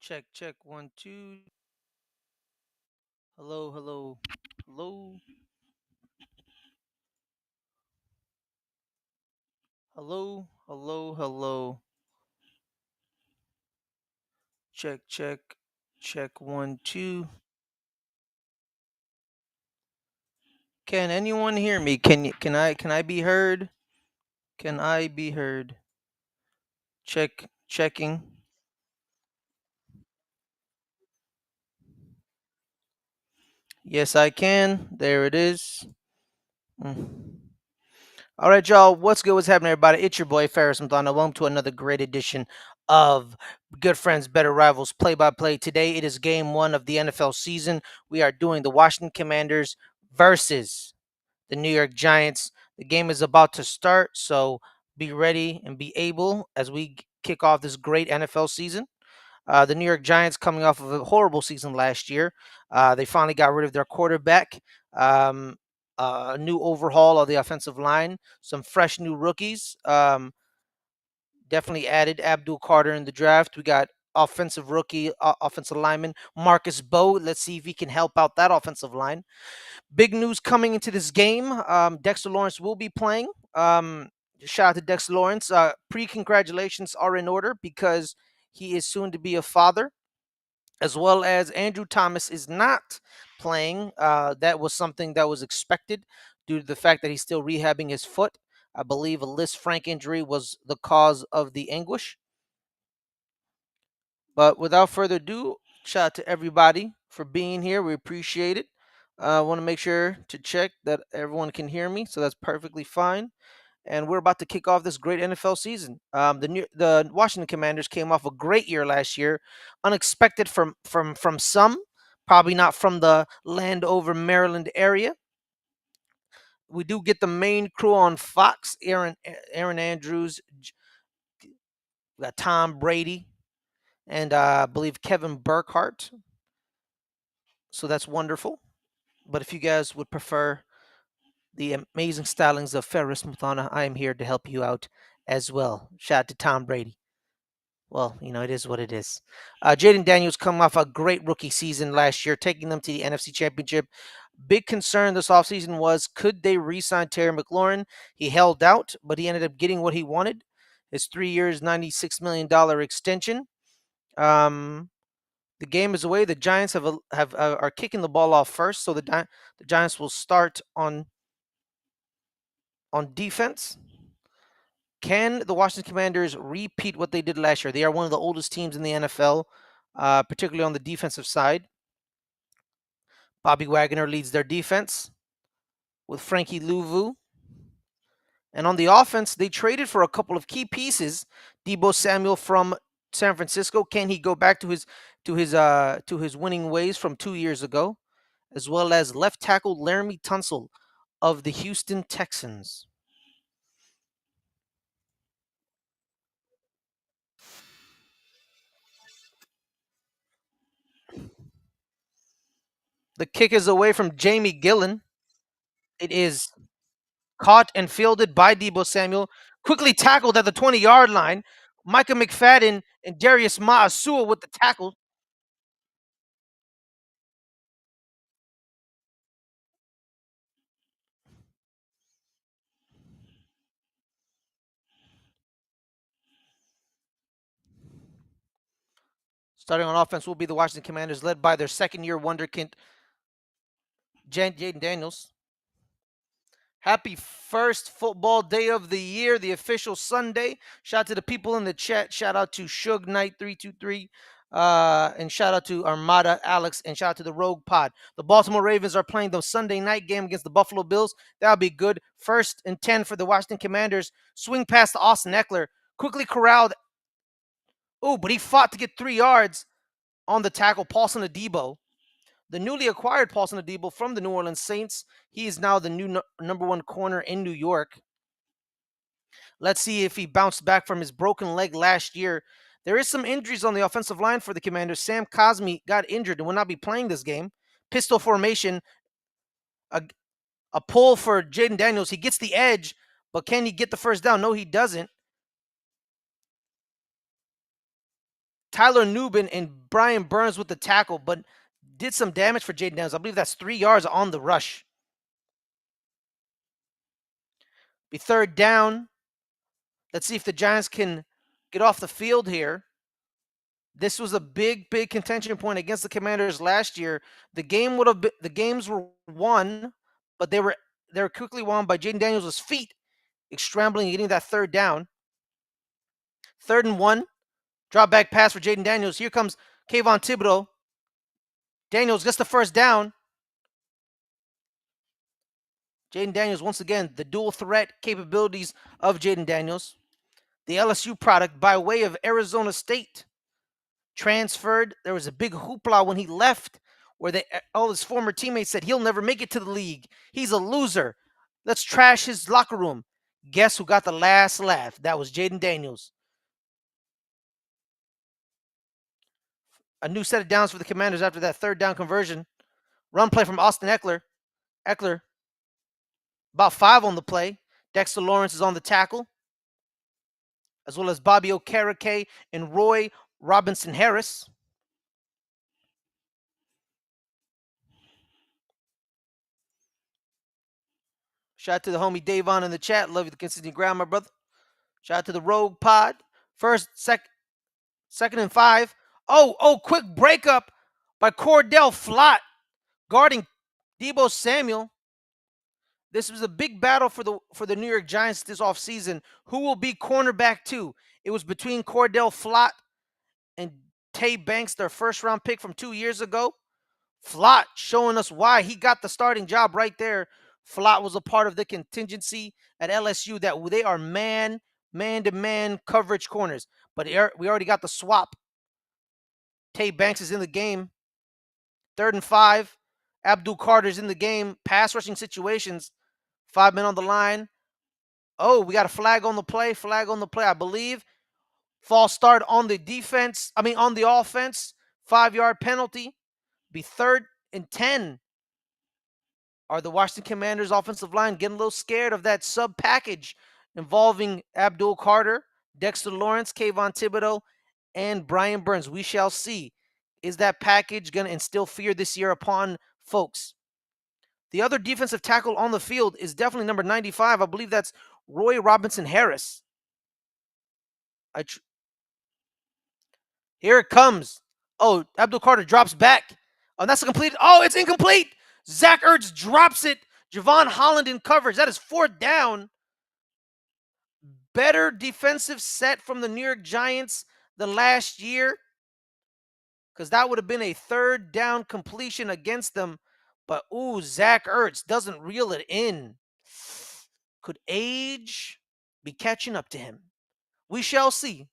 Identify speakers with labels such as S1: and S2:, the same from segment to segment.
S1: Check, 1 2. Hello. Hello. Check, 1 2. Can anyone hear me? Can I be heard? Can I be heard? Checking. Yes, I can. There it is. Mm. All right, y'all. What's good? What's happening, everybody? It's your boy Ferris Muthana. Welcome to another great edition of Good Friends, Better Rivals Play by Play. Today it is game one of the NFL season. We are doing the Washington Commanders versus the New York Giants. The game is about to start, so be ready and be able as we kick off this great NFL season. The New York Giants coming off of a horrible season last year. They finally got rid of their quarterback. Um, a new overhaul of the offensive line, some fresh new rookies. Definitely added Abdul Carter in the draft. We got offensive rookie, offensive lineman Marcus Bowe. Let's see if he can help out that offensive line. Big news coming into this game. Dexter Lawrence will be playing. Shout out to Dexter Lawrence. Congratulations are in order because he is soon to be a father, as well as Andrew Thomas is not playing. That was something that was expected due to the fact that he's still rehabbing his foot. I believe a Liz Frank injury was the cause of the anguish. But without further ado, shout out to everybody for being here. We appreciate it. I want to make sure to check that everyone can hear me, so that's perfectly fine. And we're about to kick off this great NFL season. The Washington Commanders came off a great year last year, unexpected from some, probably not from the Landover, Maryland area. We do get the main crew on Fox: Aaron Andrews, we got Tom Brady, and I believe Kevin Burkhardt. So that's wonderful. But if you guys would prefer the amazing stylings of Ferris Muthana, I am here to help you out as well. Shout out to Tom Brady. Well, it is what it is. Jaden Daniels coming off a great rookie season last year, taking them to the NFC Championship. Big concern this offseason was, could they re-sign Terry McLaurin? He held out, but he ended up getting what he wanted. His 3 years, $96 million extension. The game is away. The Giants are kicking the ball off first, so the Giants will start on defense. Can the Washington Commanders repeat what they did last year? They are one of the oldest teams in the NFL, particularly on the defensive side. Bobby Wagner leads their defense with Frankie Louvu. And on the offense, they traded for a couple of key pieces. Deebo Samuel from San Francisco. Can he go back to his winning ways from 2 years ago? As well as left tackle Laramie Tunsil of the Houston Texans. The kick is away from Jamie Gillen. It is caught and fielded by Deebo Samuel. Quickly tackled at the 20-yard line. Micah McFadden and Darius Maasua with the tackle. Starting on offense will be the Washington Commanders, led by their second-year wonderkind, Jaden Daniels. Happy first football day of the year, the official Sunday. Shout out to the people in the chat. Shout out to Suge Knight 323. And shout out to Armada Alex, and shout out to the Rogue Pod. The Baltimore Ravens are playing the Sunday night game against the Buffalo Bills. That'll be good. 1st and 10 for the Washington Commanders. Swing past to Austin Eckler. Quickly corralled. Oh, but he fought to get 3 yards on the tackle. Paulson Adebo, the newly acquired Paulson Adebo from the New Orleans Saints. He is now the new number 1 corner in New York. Let's see if he bounced back from his broken leg last year. There is some injuries on the offensive line for the Commanders. Sam Cosmi got injured and will not be playing this game. Pistol formation, a, a pull for Jaden Daniels. He gets the edge, but can he get the first down? No, he doesn't. Tyler Nubin and Brian Burns with the tackle, but did some damage for Jaden Daniels. I believe that's 3 yards on the rush. Be third down. Let's see if the Giants can get off the field here. This was a big contention point against the Commanders last year. The games were won, but they were quickly won by Jaden Daniels' feet, scrambling and getting that third down. 3rd and 1. Drop back pass for Jaden Daniels. Here comes Kayvon Thibodeau. Daniels gets the first down. Jaden Daniels, once again, the dual threat capabilities of Jaden Daniels. The LSU product by way of Arizona State. Transferred. There was a big hoopla when he left where all his former teammates said he'll never make it to the league. He's a loser. Let's trash his locker room. Guess who got the last laugh? That was Jaden Daniels. A new set of downs for the Commanders after that third down conversion. Run play from Austin Eckler. Eckler, about 5 on the play. Dexter Lawrence is on the tackle, as well as Bobby Okereke and Roy Robinson Harris. Shout out to the homie Davon in the chat. Love you, the consistent ground, my brother. Shout out to the Rogue Pod. Second and 5. Quick breakup by Cordell Flott guarding Deebo Samuel. This was a big battle for the New York Giants this offseason. Who will be cornerback 2? It was between Cordell Flott and Tay Banks, their first-round pick from 2 years ago. Flott showing us why he got the starting job right there. Flott was a part of the contingency at LSU that they are man-to-man coverage corners. But we already got the swap. Tay Banks is in the game. 3rd and 5. Abdul Carter's in the game. Pass rushing situations. 5 men on the line. We got a flag on the play. I believe. False start on the defense. On the offense. 5-yard penalty. Be 3rd and 10. Are the Washington Commanders offensive line getting a little scared of that sub package involving Abdul Carter, Dexter Lawrence, Kayvon Thibodeau, and Brian Burns? We shall see. Is that package going to instill fear this year upon folks? The other defensive tackle on the field is definitely number 95. I believe that's Roy Robinson Harris. Here it comes. Abdul Carter drops back. That's a complete. It's incomplete. Zach Ertz drops it. Javon Holland in coverage. That is 4th down. Better defensive set from the New York Giants than last year, because that would have been a 3rd down completion against them. But, Zach Ertz doesn't reel it in. Could age be catching up to him? We shall see.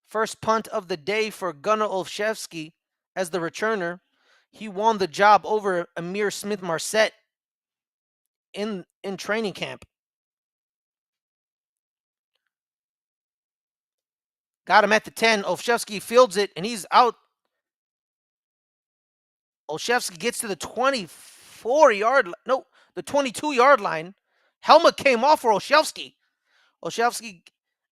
S1: First punt of the day for Gunnar Olszewski as the returner. He won the job over Amir Smith-Marset in training camp. Got him at the 10. Olszewski fields it, and he's out. Olszewski gets to the 22-yard line. Helmet came off for Olszewski. Olszewski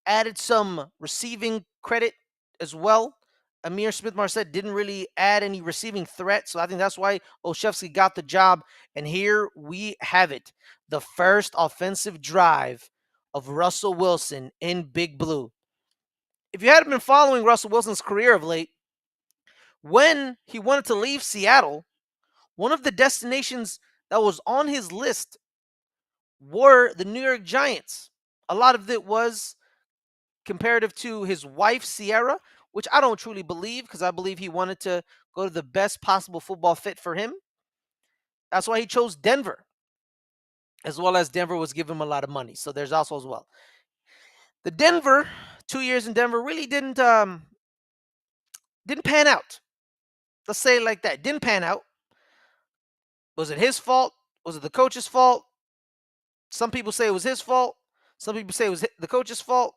S1: added some receiving credit as well. Amir Smith-Marset didn't really add any receiving threat, so I think that's why Olszewski got the job. And here we have it. The first offensive drive of Russell Wilson in Big Blue. If you hadn't been following Russell Wilson's career of late, when he wanted to leave Seattle, one of the destinations that was on his list were the New York Giants. A lot of it was comparative to his wife, Sierra, which I don't truly believe, because I believe he wanted to go to the best possible football fit for him. That's why he chose Denver, as well as Denver was giving him a lot of money. So there's also as well. The Denver, 2 years in Denver, really didn't pan out. Let's say it like that. Didn't pan out. Was it his fault? Was it the coach's fault? Some people say it was his fault. Some people say it was the coach's fault.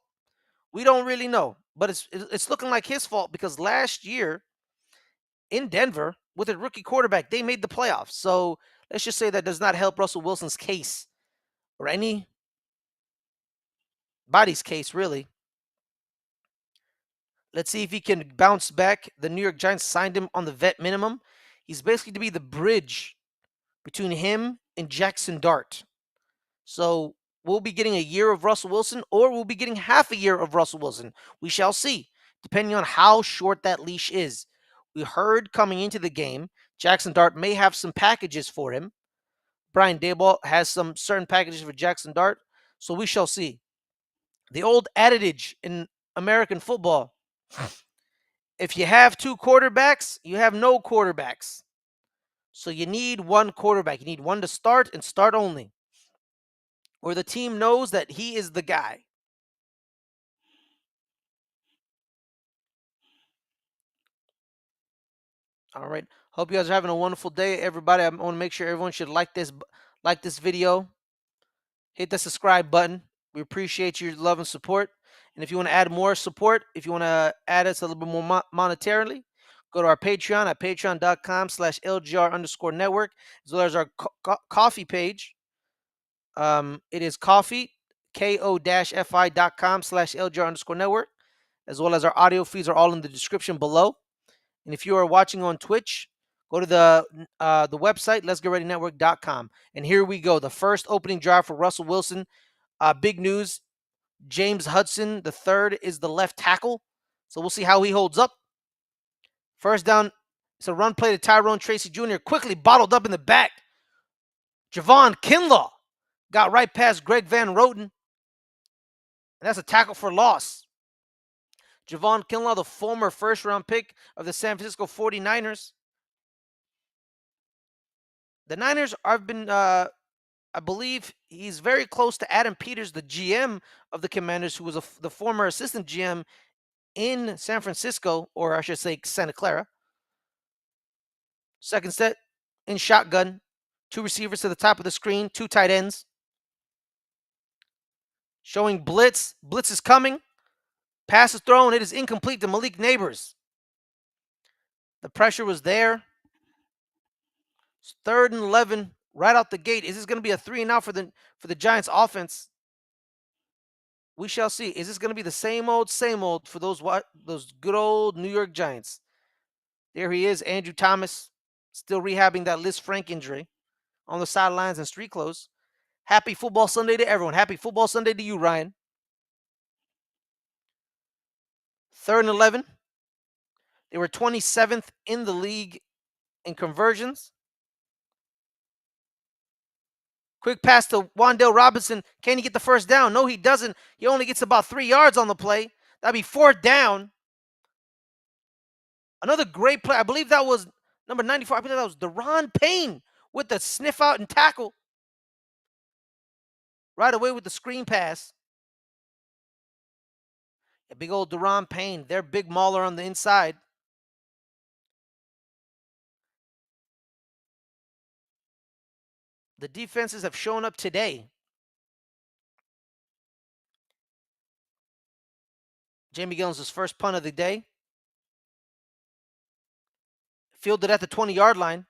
S1: We don't really know. But it's looking like his fault, because last year in Denver, with a rookie quarterback, they made the playoffs. So let's just say that does not help Russell Wilson's case or any body's case, really. Let's see if he can bounce back. The New York Giants signed him on the vet minimum. He's basically to be the bridge between him and Jackson Dart. So we'll be getting a year of Russell Wilson, or we'll be getting half a year of Russell Wilson. We shall see, depending on how short that leash is. We heard coming into the game, Jackson Dart may have some packages for him. Brian Daboll has some certain packages for Jackson Dart. So we shall see. The old adage in American football, if you have two quarterbacks, you have no quarterbacks. So you need one quarterback. You need one to start and start only, or the team knows that he is the guy. All right. Hope you guys are having a wonderful day, everybody. I want to make sure everyone should like this video. Hit the subscribe button. We appreciate your love and support. And if you want to add more support, if you want to add us a little bit more monetarily, go to our Patreon at patreon.com/LGR_network, as well as our coffee page. It is coffee, ko-fi.com/LGR_network, as well as our audio feeds are all in the description below. And if you are watching on Twitch, go to the website, let'sgetreadynetwork.com. And here we go. The first opening drive for Russell Wilson. Big news. James Hudson, the third, is the left tackle. So we'll see how he holds up. First down, it's a run play to Tyrone Tracy Jr. Quickly bottled up in the back. Javon Kinlaw got right past Greg Van Roten. And that's a tackle for loss. Javon Kinlaw, the former first-round pick of the San Francisco 49ers. The Niners have been, I believe he's very close to Adam Peters, the GM of the Commanders, who was the former assistant GM in San Francisco, or I should say Santa Clara. Second set in shotgun. Two receivers to the top of the screen, two tight ends. Showing blitz. Blitz is coming. Pass is thrown. It is incomplete to Malik Neighbors. The pressure was there. It's 3rd and 11 right out the gate. Is this going to be a 3-and-out for the Giants offense? We shall see. Is this going to be the same old for those good old New York Giants? There he is, Andrew Thomas, still rehabbing that Liz Frank injury on the sidelines and street clothes. Happy Football Sunday to everyone. Happy Football Sunday to you, Ryan. 3rd and 11. They were 27th in the league in conversions. Quick pass to Wan'Dale Robinson. Can he get the first down? No, he doesn't. He only gets about 3 yards on the play. That'd be 4th down. Another great play. I believe that was number 94. I believe that was Deron Payne with the sniff out and tackle. Right away with the screen pass. A big old Deron Payne. Their big mauler on the inside. The defenses have shown up today. Jamie Gillens' first punt of the day. Fielded at the 20-yard line.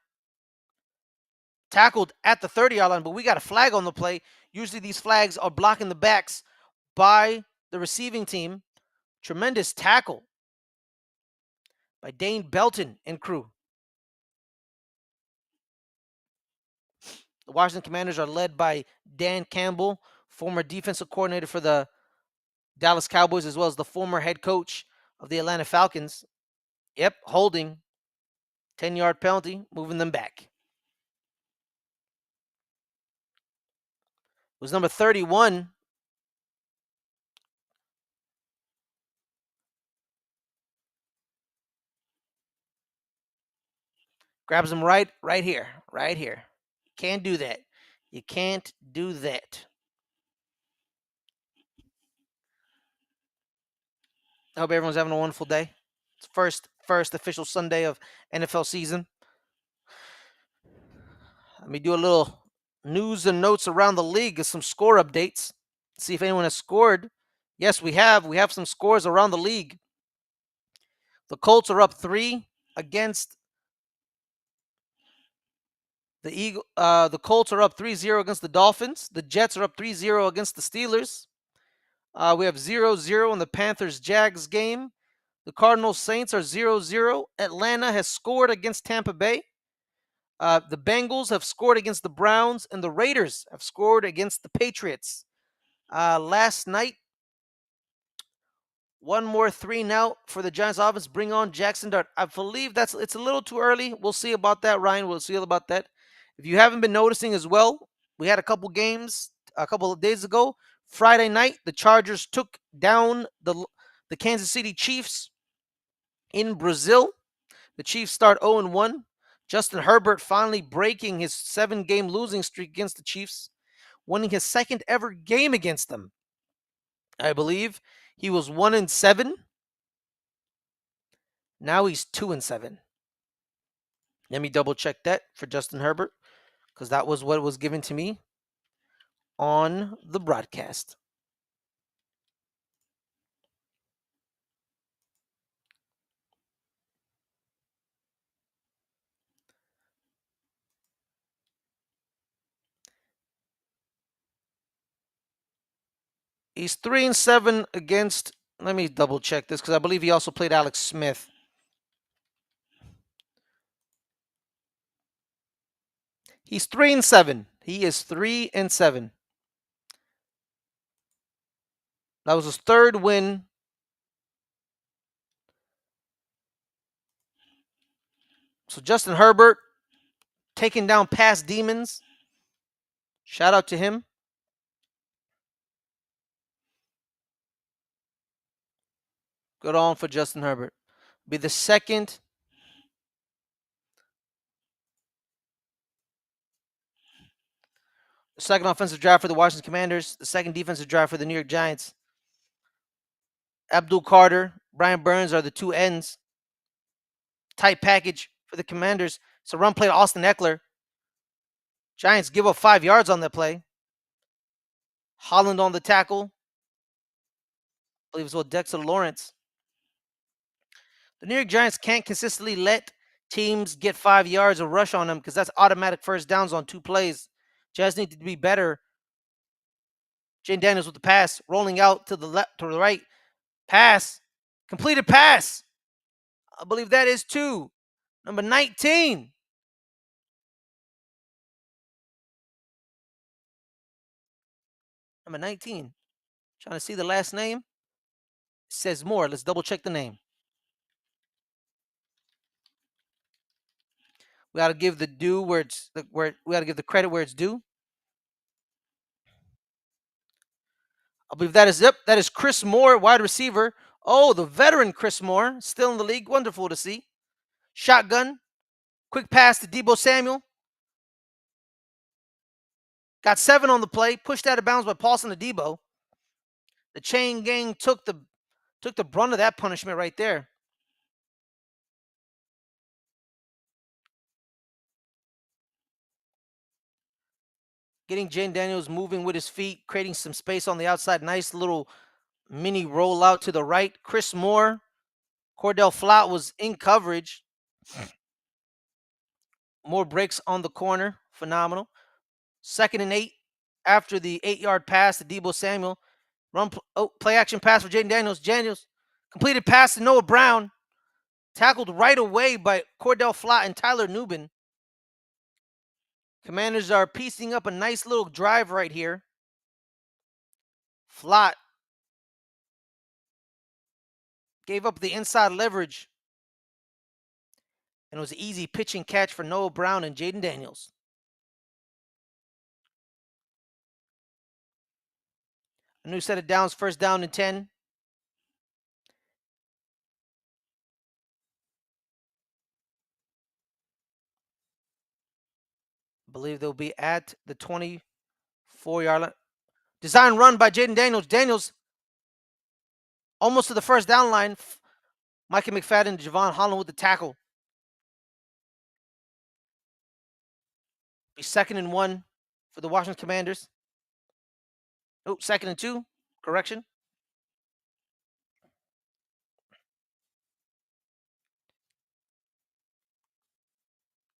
S1: Tackled at the 30-yard line, but we got a flag on the play. Usually these flags are blocking the backs by the receiving team. Tremendous tackle by Dane Belton and crew. The Washington Commanders are led by Dan Campbell, former defensive coordinator for the Dallas Cowboys, as well as the former head coach of the Atlanta Falcons. Yep, holding. 10-yard penalty, moving them back. It was number 31. Grabs him right here. Can't do that. You can't do that. I hope everyone's having a wonderful day. It's first official Sunday of NFL season. Let me do a little news and notes around the league and some score updates. See if anyone has scored. Yes, we have. We have some scores around the league. The Colts are up 3 against the Eagle. The Colts are up 3-0 against the Dolphins. The Jets are up 3-0 against the Steelers. We have 0-0 in the Panthers-Jags game. The Cardinals-Saints are 0-0. Atlanta has scored against Tampa Bay. The Bengals have scored against the Browns, and the Raiders have scored against the Patriots. Last night, one more three now for the Giants offense. Bring on Jackson Dart. I believe it's a little too early. We'll see about that, Ryan. We'll see about that. If you haven't been noticing as well, we had a couple games a couple of days ago. Friday night, the Chargers took down the Kansas City Chiefs in Brazil. The Chiefs start 0-1. Justin Herbert finally breaking his 7-game losing streak against the Chiefs, winning his second ever game against them. I believe he was 1-7. Now he's 2-7. Let me double check that for Justin Herbert, because that was what was given to me on the broadcast. He's 3-7 against. Let me double check this, because I believe he also played Alex Smith. He's 3-7. He is 3-7. That was his third win. So Justin Herbert taking down past demons. Shout out to him. Good on for Justin Herbert. Be the second offensive drive for the Washington Commanders, the second defensive drive for the New York Giants. Abdul Carter, Brian Burns are the two ends. Tight package for the Commanders. It's a run play to Austin Eckler. Giants give up 5 yards on that play. Holland on the tackle. I believe it's what Dexter Lawrence. The New York Giants can't consistently let teams get 5 yards or rush on them, because that's automatic first downs on 2 plays. Giants need to be better. Jane Daniels with the pass, rolling out to the left, to the right. Pass. Completed pass. I believe that is 2. Number 19. Number 19. Trying to see the last name. It says more. Let's double check the name. We got to give the due where we got to give the credit where it's due. I believe that is That is Chris Moore, wide receiver. Oh, the veteran Chris Moore, still in the league. Wonderful to see. Shotgun. Quick pass to Deebo Samuel. Got 7 on the play. Pushed out of bounds by Paulson to Deebo. The chain gang took the brunt of that punishment right there. Getting Jane Daniels moving with his feet, creating some space on the outside. Nice little mini rollout to the right. Chris Moore, Cordell Flott was in coverage. More breaks on the corner. Phenomenal. 2nd and 8 after the 8-yard pass to Deebo Samuel. Play action pass for Jaden Daniels. Daniels completed pass to Noah Brown. Tackled right away by Cordell Flott and Tyler Nubin. Commanders are piecing up a nice little drive right here. Flott gave up the inside leverage, and it was an easy pitch and catch for Noah Brown and Jaden Daniels. A new set of downs, 1st down and 10. I believe they'll be at the 24-yard line. Design run by Jaden Daniels. Daniels almost to the 1st down line. Mikey McFadden, Javon Holland with the tackle. Be 2nd and 1 for the Washington Commanders. Oh, 2nd and 2. Correction.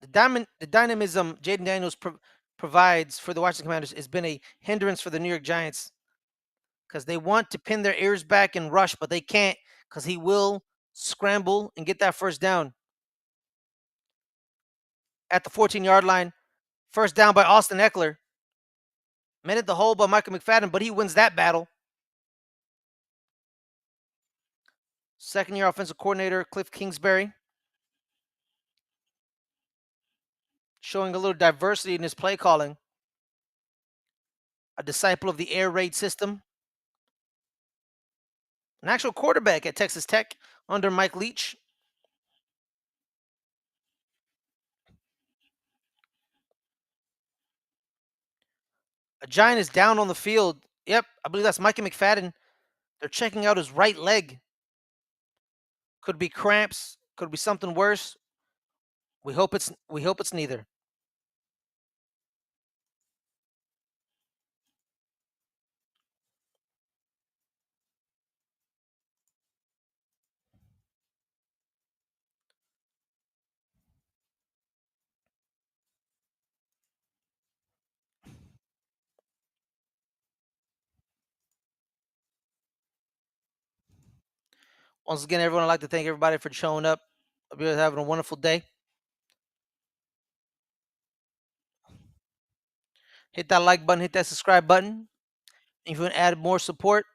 S1: The dynamism Jaden Daniels provides for the Washington Commanders has been a hindrance for the New York Giants, because they want to pin their ears back and rush, but they can't because he will scramble and get that first down at the 14-yard line. First down by Austin Eckler. Minute the hole by Michael McFadden, but he wins that battle. Second-year offensive coordinator Cliff Kingsbury showing a little diversity in his play calling. A disciple of the air raid system. An actual quarterback at Texas Tech under Mike Leach. A Giant is down on the field. Yep, I believe that's Mikey McFadden. They're checking out his right leg. Could be cramps. Could be something worse. We hope it's neither. Once again, everyone, I'd like to thank everybody for showing up. Hope you're having a wonderful day. Hit that like button, hit that subscribe button. If you want to add more support,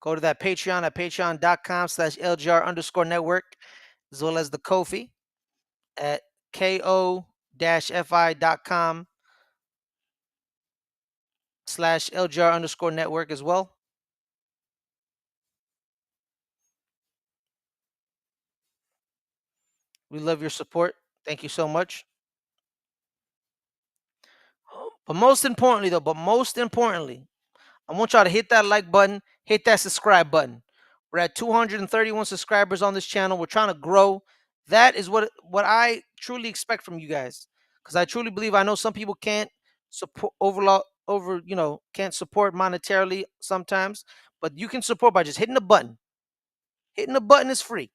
S1: go to that Patreon at patreon.com/LGR_network, as well as the Ko-fi at ko-fi.com/LGR_network as well. We love your support. Thank you so much. But most importantly, I want y'all to hit that like button, hit that subscribe button. We're at 231 subscribers on this channel. We're trying to grow. That is what I truly expect from you guys, because I truly believe, I know some people can't support can't support monetarily sometimes, but you can support by just hitting the button. Hitting the button is free.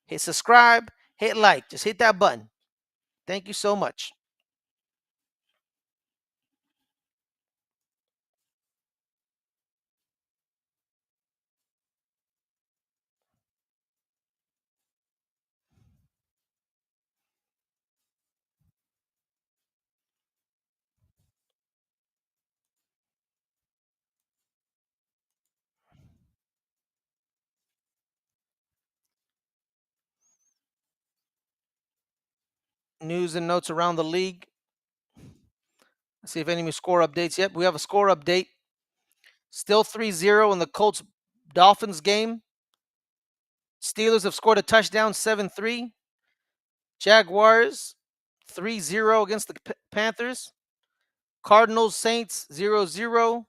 S1: Hit subscribe, hit like, just hit that button. Thank you so much. News and notes around the league. Let's see if any score updates. Yep, we have a score update. Still 3-0 in the Colts Dolphins game. Steelers have scored a touchdown, 7-3. Jaguars 3-0 against the Panthers. Cardinals Saints 0-0.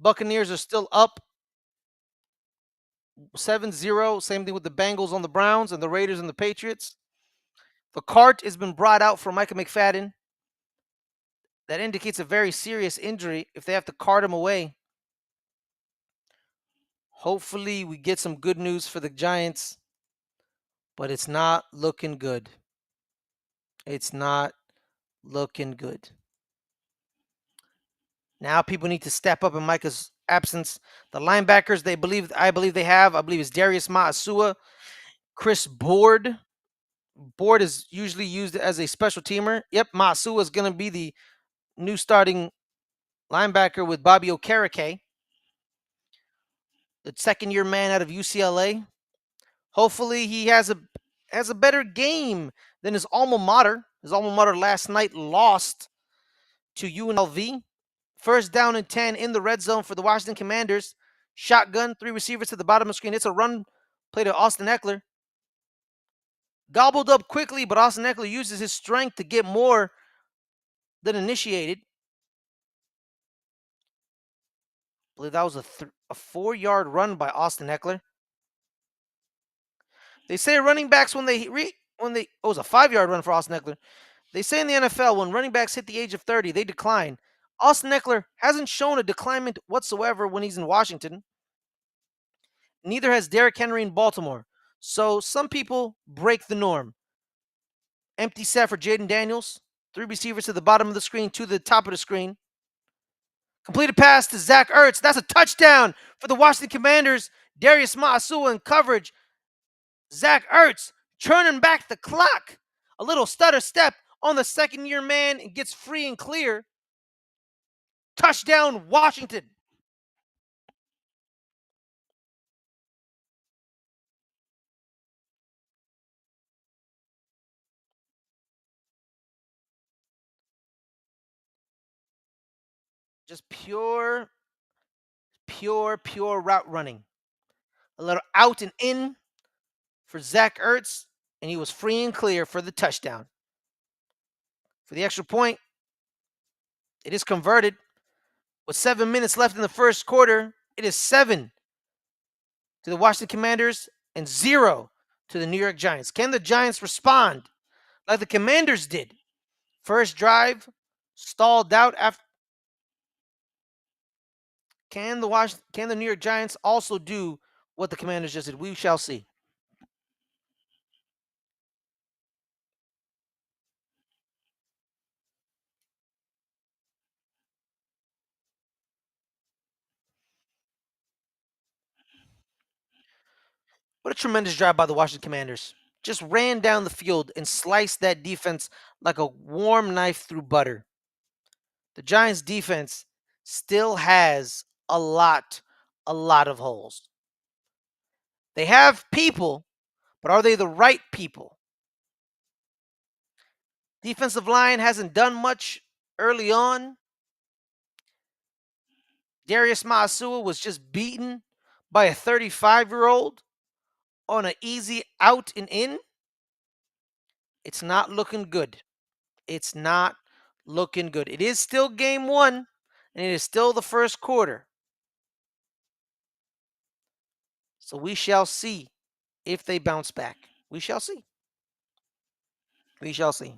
S1: Buccaneers are still up 7-0. Same thing with the Bengals on the Browns and the Raiders and the Patriots. The cart has been brought out for Micah McFadden. That indicates a very serious injury if they have to cart him away. Hopefully, we get some good news for the Giants, but it's not looking good. It's not looking good. Now people need to step up in Micah's absence. The linebackers, I believe is Darius Maasua, Chris Board. Board is usually used as a special teamer. Yep, Maasua is going to be the new starting linebacker with Bobby Okereke, the second-year man out of UCLA. Hopefully, he has a better game than his alma mater. His alma mater last night lost to UNLV. First down and 10 in the red zone for the Washington Commanders. Shotgun, 3 receivers to the bottom of the screen. It's a run play to Austin Eckler. Gobbled up quickly, but Austin Eckler uses his strength to get more than initiated. I believe that was a 4-yard run by Austin Eckler. They say running backs it was a 5-yard run for Austin Eckler. They say in the NFL, when running backs hit the age of 30, they decline. Austin Eckler hasn't shown a declinement whatsoever when he's in Washington. Neither has Derrick Henry in Baltimore. So some people break the norm. Empty set for Jaden Daniels. 3 receivers to the bottom of the screen, to the top of the screen. Completed pass to Zach Ertz. That's a touchdown for the Washington Commanders. Darius Maasua in coverage. Zach Ertz turning back the clock. A little stutter step on the second-year man and gets free and clear. Touchdown, Washington. Just pure route running. A little out and in for Zach Ertz, and he was free and clear for the touchdown. For the extra point, it is converted. With 7 minutes left in the first quarter, it is 7 to the Washington Commanders and 0 to the New York Giants. Can the Giants respond like the Commanders did? First drive stalled out after. Can the New York Giants also do what the Commanders just did? We shall see. What a tremendous drive by the Washington Commanders. Just ran down the field and sliced that defense like a warm knife through butter. The Giants defense still has a lot of holes. They have people, but are they the right people? Defensive line hasn't done much early on. Darius Maasua was just beaten by a 35-year-old on an easy out and in. It's not looking good. It's not looking good. It is still game one, and it is still the first quarter. So we shall see if they bounce back. We shall see. We shall see.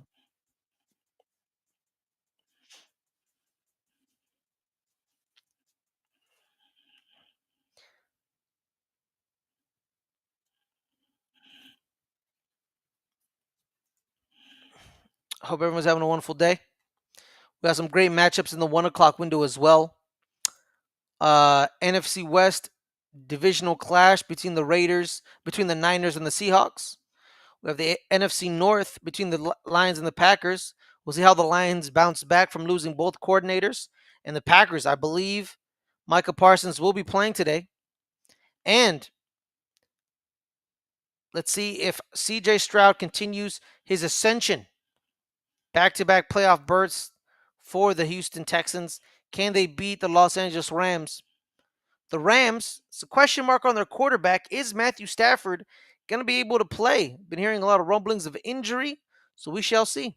S1: I hope everyone's having a wonderful day. We got some great matchups in the 1 o'clock window as well. NFC West divisional clash between between the Niners and the Seahawks. We have the NFC North between the Lions and the Packers. We'll see how the Lions bounce back from losing both coordinators. And the Packers, I believe Micah Parsons will be playing today. And let's see if CJ Stroud continues his ascension. Back-to-back playoff berths for the Houston Texans. Can they beat the Los Angeles Rams? The Rams, it's a question mark on their quarterback. Is Matthew Stafford going to be able to play? Been hearing a lot of rumblings of injury, so we shall see.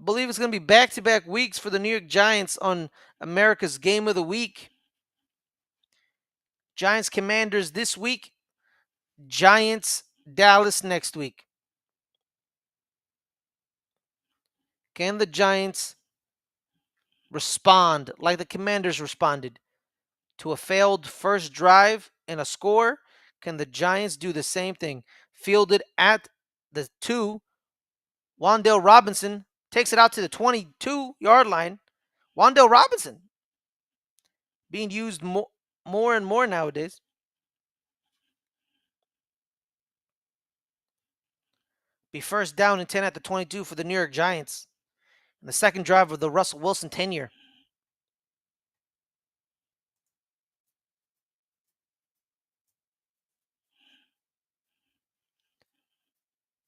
S1: I believe it's going to be back-to-back weeks for the New York Giants on America's Game of the Week. Giants Commanders this week. Giants Dallas next week. Can the Giants respond like the Commanders responded to a failed first drive and a score? Can the Giants do the same thing? Fielded at the 2, Wan'Dale Robinson takes it out to the 22-yard line. Wan'Dale Robinson being used more and more nowadays. Be first down and 10 at the 22 for the New York Giants. And the second drive of the Russell Wilson tenure.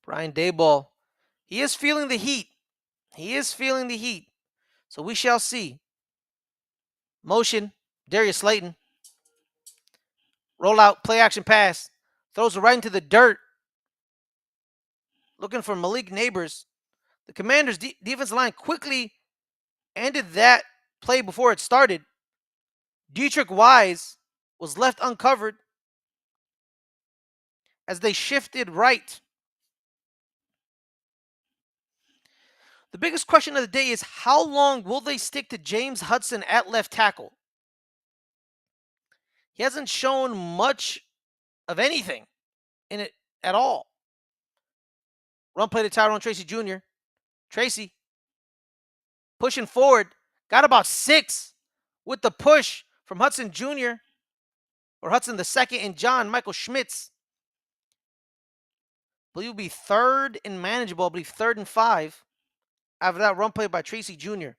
S1: Brian Daboll, he is feeling the heat. He is feeling the heat. So we shall see. Motion, Darius Slayton. Roll out, play action pass. Throws it right into the dirt. Looking for Malik Neighbors. The Commanders' defensive line quickly ended that play before it started. Dietrich Wise was left uncovered as they shifted right. The biggest question of the day is how long will they stick to James Hudson at left tackle? He hasn't shown much of anything in it at all. Run play to Tyrone Tracy Jr. Tracy pushing forward. Got about 6 with the push from Hudson Jr. or Hudson the second and John Michael Schmitz. I believe will be third and manageable. I believe 3rd and 5 after that run play by Tracy Jr.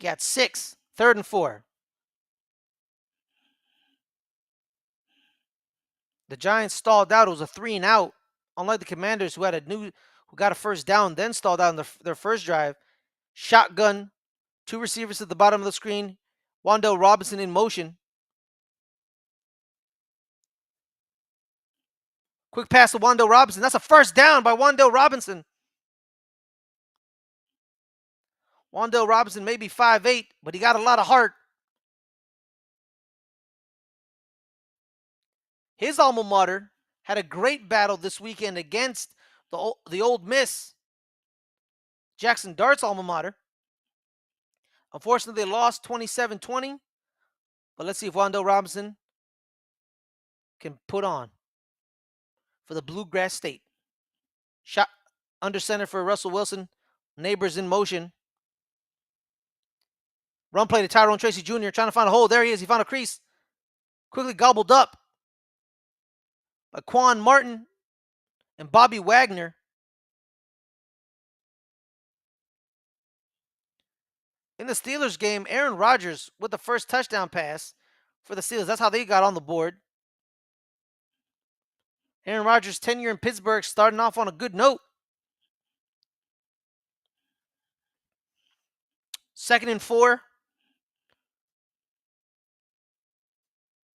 S1: Got 6, 3rd and 4. The Giants stalled out. It was a 3 and out. Unlike the Commanders, who got a first down, then stalled out in their first drive. Shotgun, 2 receivers at the bottom of the screen. Wan'Dale Robinson in motion. Quick pass to Wan'Dale Robinson. That's a first down by Wan'Dale Robinson. Wan'Dale Robinson may be 5'8", but he got a lot of heart. His alma mater had a great battle this weekend against the Old Miss, Jackson Dart's alma mater. Unfortunately, they lost 27-20, but let's see if Wan'Dale Robinson can put on for the Bluegrass State. Shot under center for Russell Wilson. Neighbors in motion. Run play to Tyrone Tracy Jr. trying to find a hole. There he is. He found a crease. Quickly gobbled up by Quan Martin and Bobby Wagner. In the Steelers game, Aaron Rodgers with the first touchdown pass for the Steelers. That's how they got on the board. Aaron Rodgers' tenure in Pittsburgh starting off on a good note. 2nd and 4.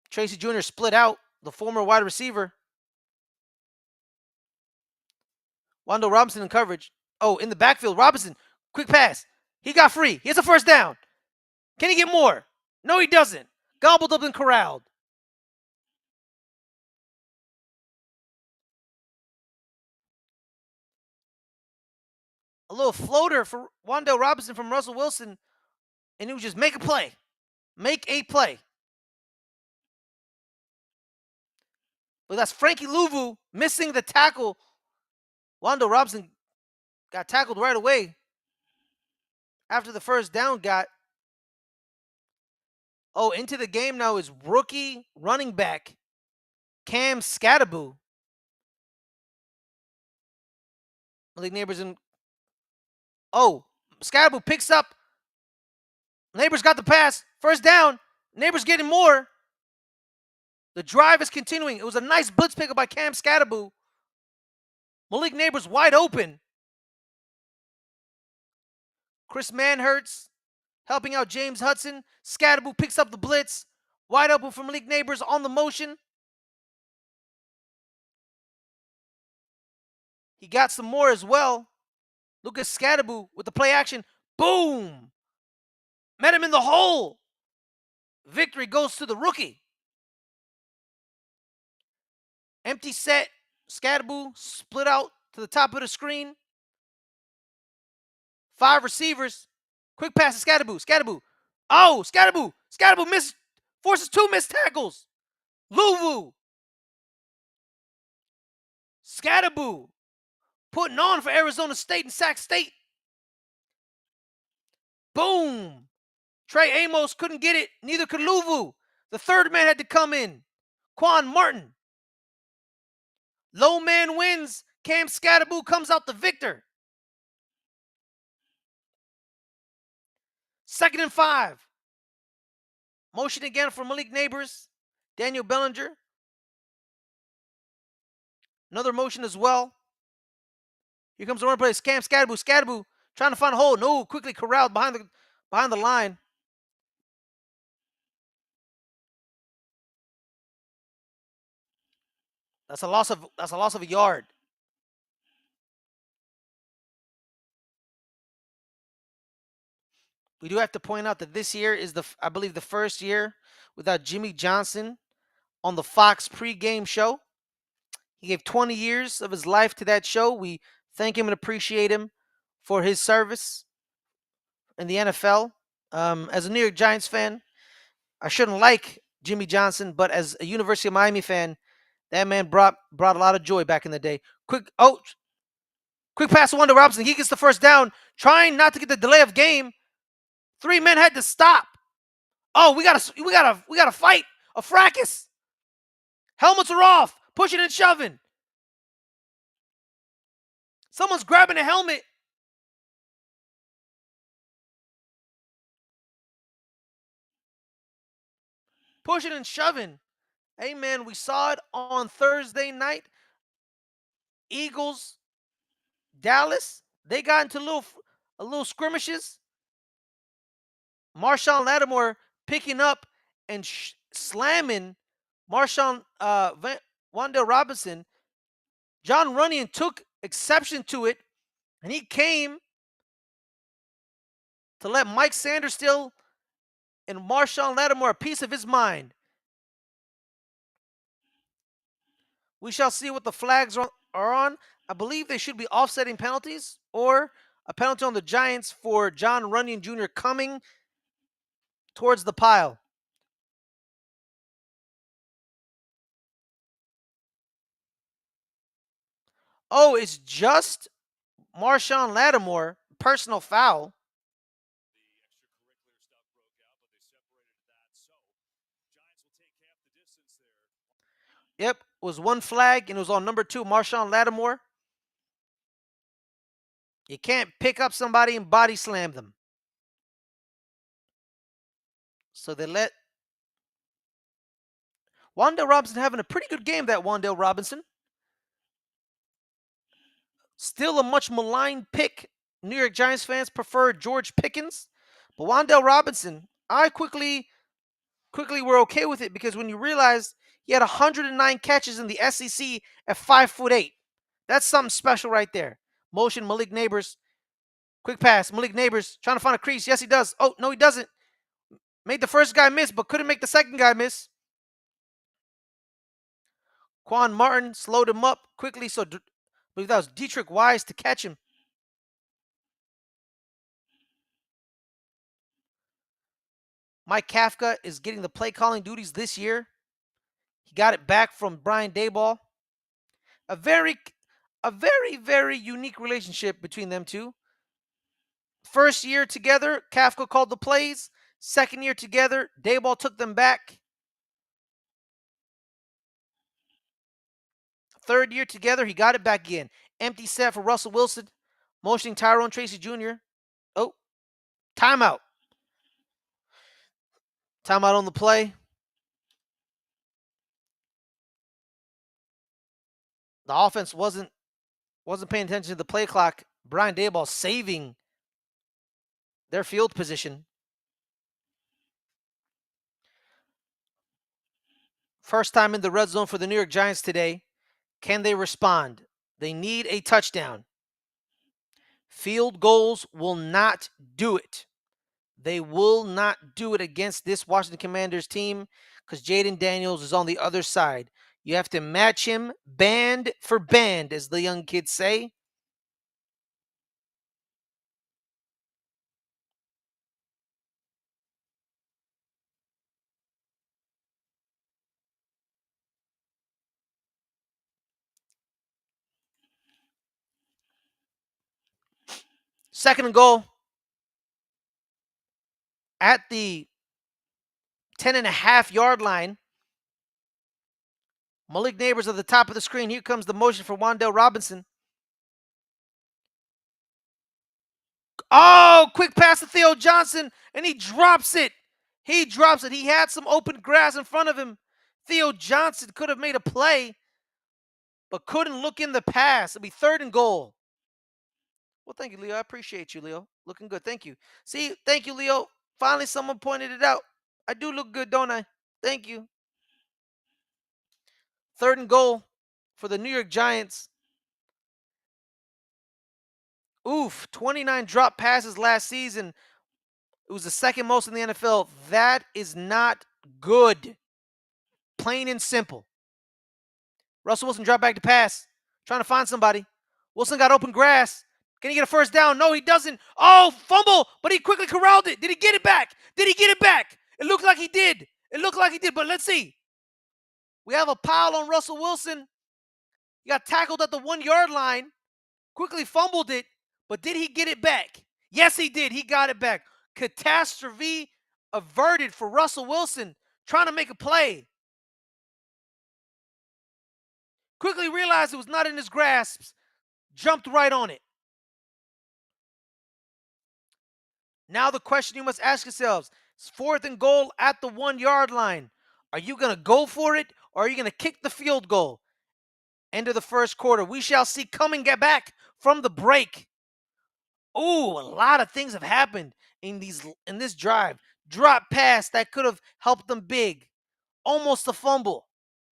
S1: Tracy Jr. split out, the former wide receiver. Wan'Dale Robinson in coverage. Oh, in the backfield, Robinson, quick pass. He got free. He has a first down. Can he get more? No, he doesn't. Gobbled up and corralled. A little floater for Wan'Dale Robinson from Russell Wilson, and he would just make a play. Make a play. But that's Frankie Louvu missing the tackle. Wan'Dale Robinson got tackled right away after the first down got. Oh, into the game now is rookie running back Cam Skattebo. Malik Neighbors in. Oh, Skattebo picks up. Neighbors got the pass. First down. Neighbors getting more. The drive is continuing. It was a nice blitz pickup by Cam Skattebo. Malik Neighbors wide open. Chris Manhertz helping out James Hudson. Skattebo picks up the blitz. Wide open for Malik Neighbors on the motion. He got some more as well. Look at Skattebo with the play action. Boom! Met him in the hole. Victory goes to the rookie. Empty set. Skattebo split out to the top of the screen. 5 receivers. Quick pass to Skattebo. Skattebo. Oh, Skattebo. Skattebo forces 2 missed tackles. Louvu. Skattebo putting on for Arizona State and Sac State. Boom. Trey Amos couldn't get it. Neither could Louvu. The third man had to come in. Quan Martin. Low man wins. Cam Skattebo comes out the victor. 2nd and 5. Motion again for Malik Neighbors. Daniel Bellinger. Another motion as well. Here comes the run play. Cam Skattebo. Skattebo trying to find a hole. No, quickly corralled behind the line. That's a loss of a yard. We do have to point out that this year is I believe the first year without Jimmy Johnson on the Fox pregame show. He gave 20 years of his life to that show. We thank him and appreciate him for his service in the NFL. As a New York Giants fan, I shouldn't like Jimmy Johnson, but as a University of Miami fan, That man brought a lot of joy back in the day. Quick pass to Wanda Robinson. He gets the first down, trying not to get the delay of game. 3 men had to stop. Oh, we gotta fight. A fracas. Helmets are off. Pushing and shoving. Someone's grabbing a helmet. Pushing and shoving. Hey man, we saw it on Thursday night. Eagles, Dallas. They got into a little skirmishes. Marshawn Lattimore picking up and slamming Marshawn Wandale Robinson. John Runyon took exception to it, and he came to let Mike Sanderstill and Marshawn Lattimore a piece of his mind. We shall see what the flags are on. I believe they should be offsetting penalties or a penalty on the Giants for John Runyon Jr. coming towards the pile. Oh, it's just Marshawn Lattimore, personal foul. Yep, it was one flag, and it was on number 2, Marshawn Lattimore. You can't pick up somebody and body slam them. So they let Wandale Robinson having a pretty good game, that Wandale Robinson. Still a much maligned pick. New York Giants fans prefer George Pickens. But Wandale Robinson, I quickly were okay with it because when you realize he had 109 catches in the SEC at 5'8", that's something special right there. Motion Malik Neighbors. Quick pass. Malik Neighbors trying to find a crease. Yes, he does. Oh, no, he doesn't. Made the first guy miss, but couldn't make the second guy miss. Quan Martin slowed him up quickly, so I believe that was Dietrich Wise to catch him. Mike Kafka is getting the play calling duties this year. He got it back from Brian Daboll. A very, very unique relationship between them two. First year together, Kafka called the plays. Second year together, Daboll took them back. Third year together, he got it back again. Empty set for Russell Wilson, motioning Tyrone Tracy Jr. Oh, timeout. Timeout on the play. The offense wasn't paying attention to the play clock. Brian Daboll saving their field position. First time in the red zone for the New York Giants today. Can they respond? They need a touchdown. Field goals will not do it. They will not do it against this Washington Commanders team because Jaden Daniels is on the other side. You have to match him band for band, as the young kids say. Second and goal at the 10.5-yard line. Malik Neighbors at the top of the screen. Here comes the motion for Wandale Robinson. Oh, quick pass to Theo Johnson, and he drops it. He drops it. He had some open grass in front of him. Theo Johnson could have made a play, but couldn't look in the pass. It'll be third and goal. Well, thank you, Leo. I appreciate you, Leo. Looking good. Thank you. See, thank you, Leo. Finally, someone pointed it out. I do look good, don't I? Thank you. Third and goal for the New York Giants. Oof, 29 drop passes last season. It was the second most in the NFL. That is not good. Plain and simple. Russell Wilson dropped back to pass. Trying to find somebody. Wilson got open grass. Can he get a first down? No, he doesn't. Oh, fumble, but he quickly corralled it. Did he get it back? Did he get it back? It looked like he did. It looked like he did, but let's see. We have a pile on Russell Wilson. He got tackled at the 1 yard line, quickly fumbled it, but did he get it back? Yes, he did. He got it back. Catastrophe averted for Russell Wilson trying to make a play. Quickly realized it was not in his grasp, jumped right on it. Now the question you must ask yourselves, it's 4th and goal at the 1 yard line. Are you going to go for it or are you going to kick the field goal? End of the first quarter. We shall see. Coming get back from the break. Ooh, a lot of things have happened in this drive. Drop pass that could have helped them big. Almost a fumble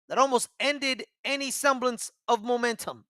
S1: that almost ended any semblance of momentum.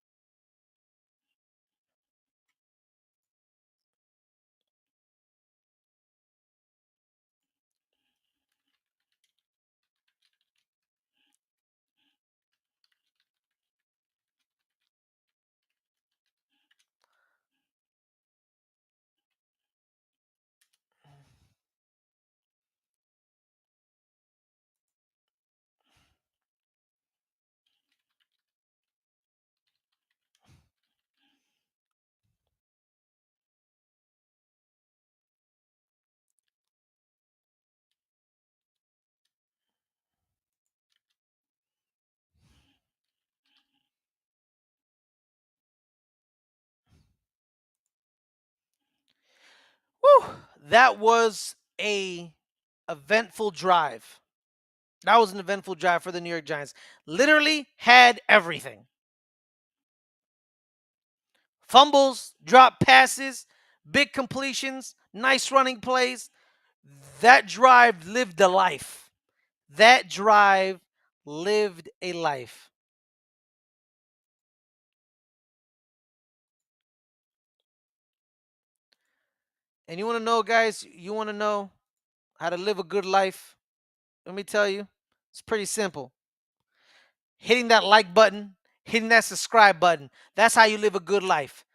S1: Whew, that was a eventful drive. That was an eventful drive for the New York Giants. Literally had everything. Fumbles, drop passes, big completions, nice running plays. That drive lived a life. That drive lived a life. And you want to know, guys, you want to know how to live a good life? Let me tell you, it's pretty simple. Hitting that like button, hitting that subscribe button. That's how you live a good life.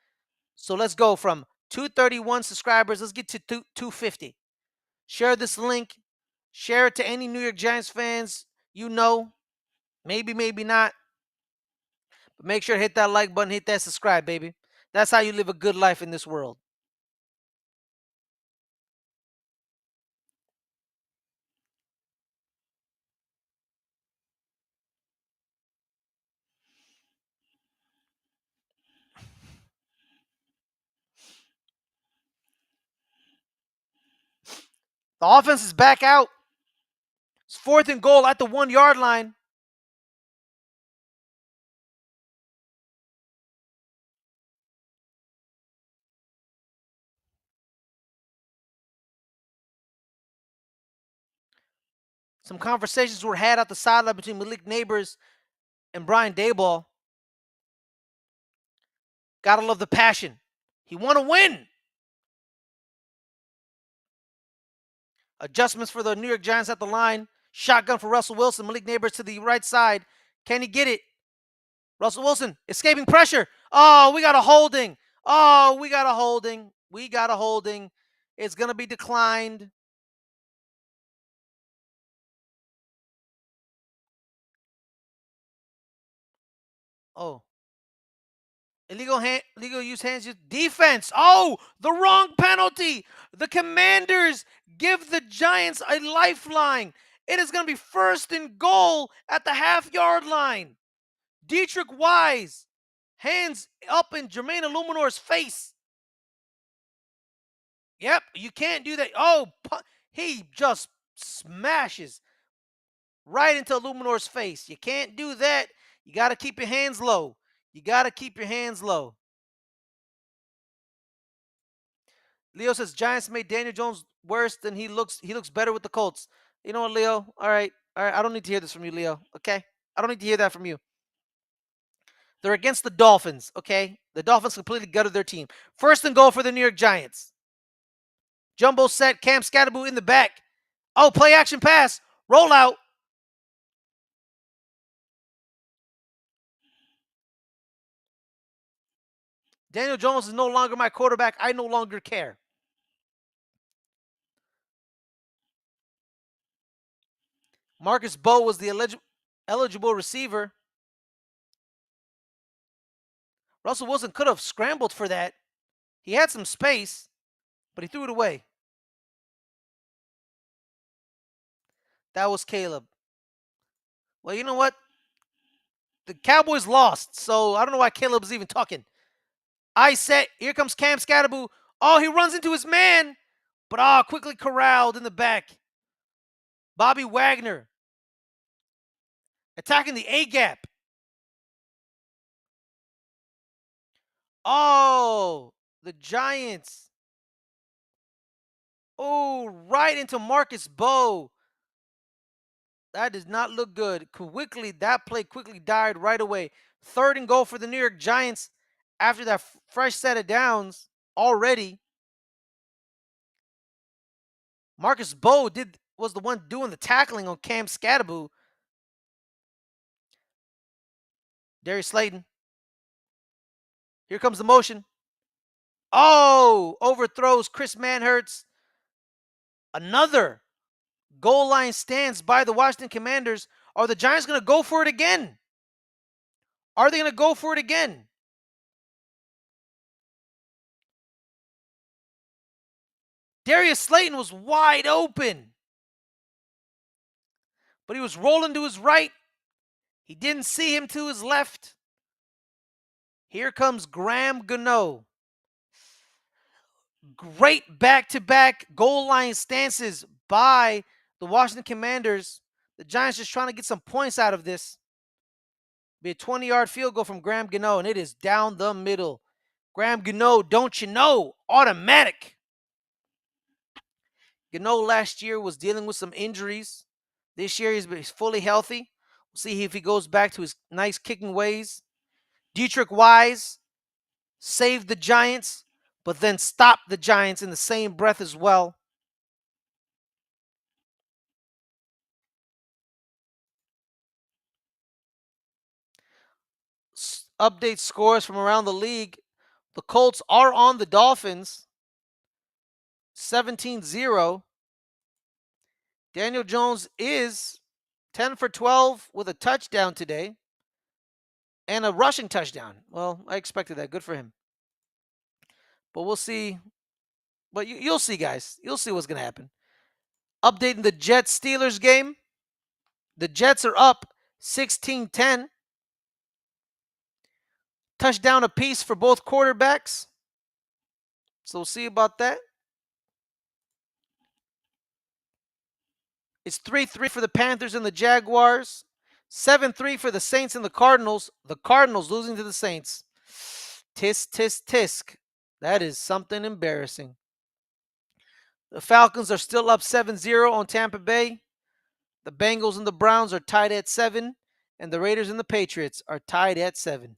S1: So let's go from 231 subscribers. Let's get to 250. Share this link. Share it to any New York Giants fans you know. Maybe, maybe not. But make sure to hit that like button, hit that subscribe, baby. That's how you live a good life in this world. The offense is back out. It's 4th and goal at the 1 yard line. Some conversations were had at the sideline between Malik Neighbors and Brian Dayball. Gotta love the passion. He want to win. Adjustments for the New York Giants at the line. Shotgun for Russell Wilson. Malik Neighbors to the right side. Can he get it? Russell Wilson escaping pressure. Oh, we got a holding. Oh, we got a holding. We got a holding. It's going to be declined. Oh. Illegal use hands use defense. Oh, the wrong penalty. The Commanders give the Giants a lifeline. It is going to be 1st and goal at the half-yard line. Dietrich Wise, hands up in Jermaine Illuminor's face. Yep, you can't do that. Oh, he just smashes right into Illuminor's face. You can't do that. You got to keep your hands low. You got to keep your hands low. Leo says Giants made Daniel Jones worse than he looks. He looks better with the Colts. You know what, Leo? All right. All right. I don't need to hear this from you, Leo. Okay? I don't need to hear that from you. They're against the Dolphins, okay? The Dolphins completely gutted their team. 1st and goal for the New York Giants. Jumbo set, Cam Scatterboo in the back. Oh, play action pass. Roll out. Daniel Jones is no longer my quarterback. I no longer care. Marcus Bowe was the alleged. eligible receiver. Russell Wilson could have scrambled for that. He had some space, but he threw it away. That was Caleb. Well, you know what? The Cowboys lost, so I don't know why Caleb's even talking. I said, here comes Cam Scatterboo. Oh, he runs into his man, but quickly corralled in the back. Bobby Wagner attacking the A gap. Oh, the Giants. Oh, right into Marcus Bowe. That does not look good. Quickly, that play quickly died right away. 3rd and goal for the New York Giants after that fresh set of downs already. Marcus Bowe was the one doing the tackling on Cam Scatterboo. Darius Slayton. Here comes the motion. Oh, overthrows Chris Manhertz. Another goal line stance by the Washington Commanders. Are the Giants going to go for it again? Are they going to go for it again? Darius Slayton was wide open, but he was rolling to his right. He didn't see him to his left. Here comes Graham Gano. Great back-to-back goal line stances by the Washington Commanders. The Giants just trying to get some points out of this. Be a 20-yard field goal from Graham Gano, and it is down the middle. Graham Gano, don't you know? Automatic. Gano last year was dealing with some injuries. This year he's fully healthy. We'll see if he goes back to his nice kicking ways. Dietrich Wise saved the Giants, but then stopped the Giants in the same breath as well. Update scores from around the league. The Colts are on the Dolphins 17-0. Daniel Jones is 10 for 12 with a touchdown today and a rushing touchdown. Well, I expected that. Good for him. But we'll see. But you'll see, guys. You'll see what's going to happen. Updating the Jets-Steelers game. The Jets are up 16-10. Touchdown apiece for both quarterbacks. So we'll see about that. It's 3-3 for the Panthers and the Jaguars. 7-3 for the Saints and the Cardinals. The Cardinals losing to the Saints. Tisk, tisk, tisk. That is something embarrassing. The Falcons are still up 7-0 on Tampa Bay. The Bengals and the Browns are tied at 7. And the Raiders and the Patriots are tied at 7.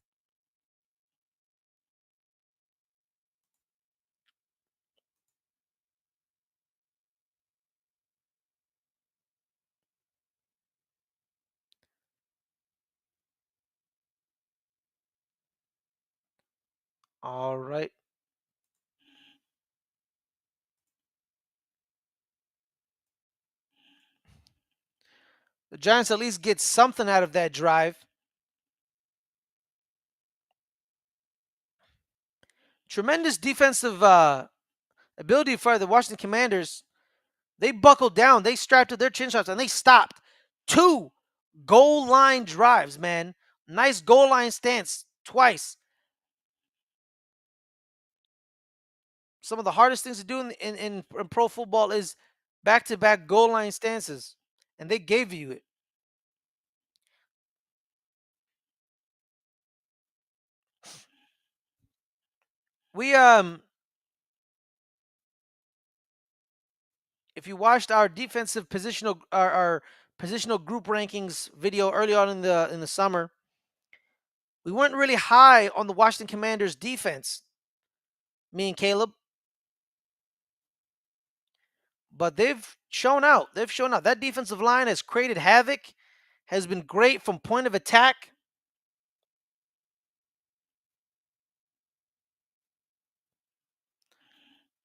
S1: All right. The Giants at least get something out of that drive. Tremendous defensive ability for the Washington Commanders. They buckled down. They strapped to their chin straps and they stopped 2 goal line drives, man. Nice goal line stance twice. Some of the hardest things to do in pro football is back-to-back goal line stances, and they gave you it. We if you watched our defensive positional our positional group rankings video early on in the summer, we weren't really high on the Washington Commanders defense. Me and Caleb, but they've shown out. They've shown out. That defensive line has created havoc, has been great from point of attack.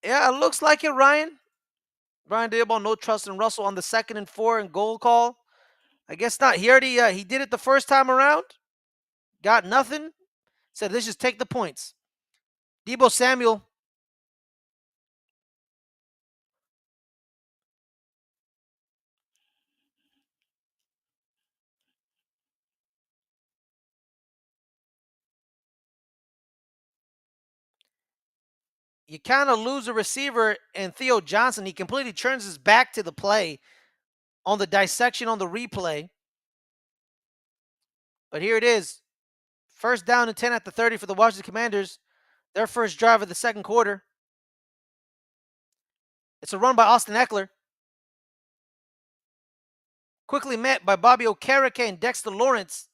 S1: Yeah, it looks like it, Ryan. Brian Daboll, no trust in Russell on the 2nd and 4 and goal call. I guess not. He already he did it the first time around. Got nothing. Said let's just take the points. Debo Samuel, you kind of lose a receiver in Theo Johnson. He completely turns his back to the play on the dissection on the replay. But here it is. First down and 10 at the 30 for the Washington Commanders. Their first drive of the second quarter. It's a run by Austin Eckler. Quickly met by Bobby Okereke and Dexter Lawrence,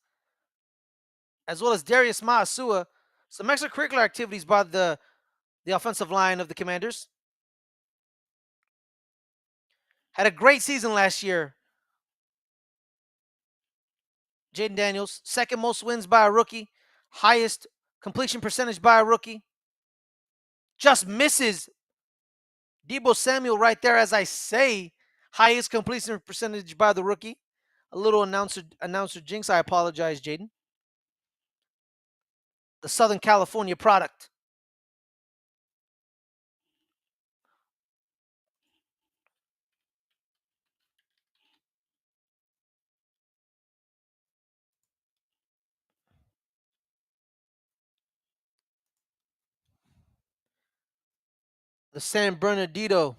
S1: as well as Darius Maasua. Some extracurricular activities by the offensive line of the Commanders. Had a great season last year. Jaden Daniels, second most wins by a rookie, highest completion percentage by a rookie. Just misses Debo Samuel right there, as I say, highest completion percentage by the rookie. A little announcer jinx. I apologize, Jaden. The Southern California product. The San Bernardino.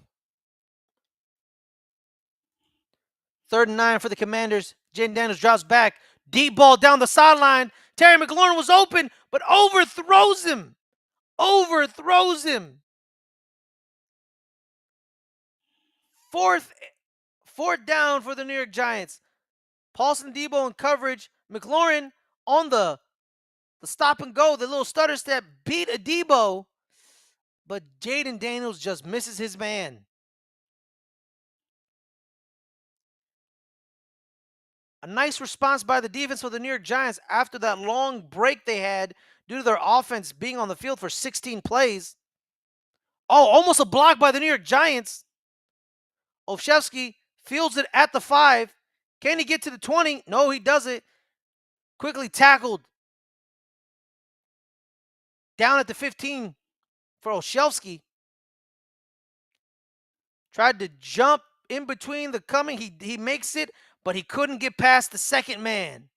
S1: Third and 9 for the Commanders. Jaden Daniels drops back. Deep ball down the sideline. Terry McLaurin was open, but overthrows him. Overthrows him. Fourth down for the New York Giants. Paulson Debo in coverage. McLaurin on the stop and go, the little stutter step, beat a Debo, but Jaden Daniels just misses his man. A nice response by the defense for the New York Giants after that long break they had due to their offense being on the field for 16 plays. Oh, almost a block by the New York Giants. Olszewski fields it at the 5. Can he get to the 20? No, he doesn't. Quickly tackled down at the 15 for Olszewski. Tried to jump in between the coming. He makes it, but he couldn't get past the second man.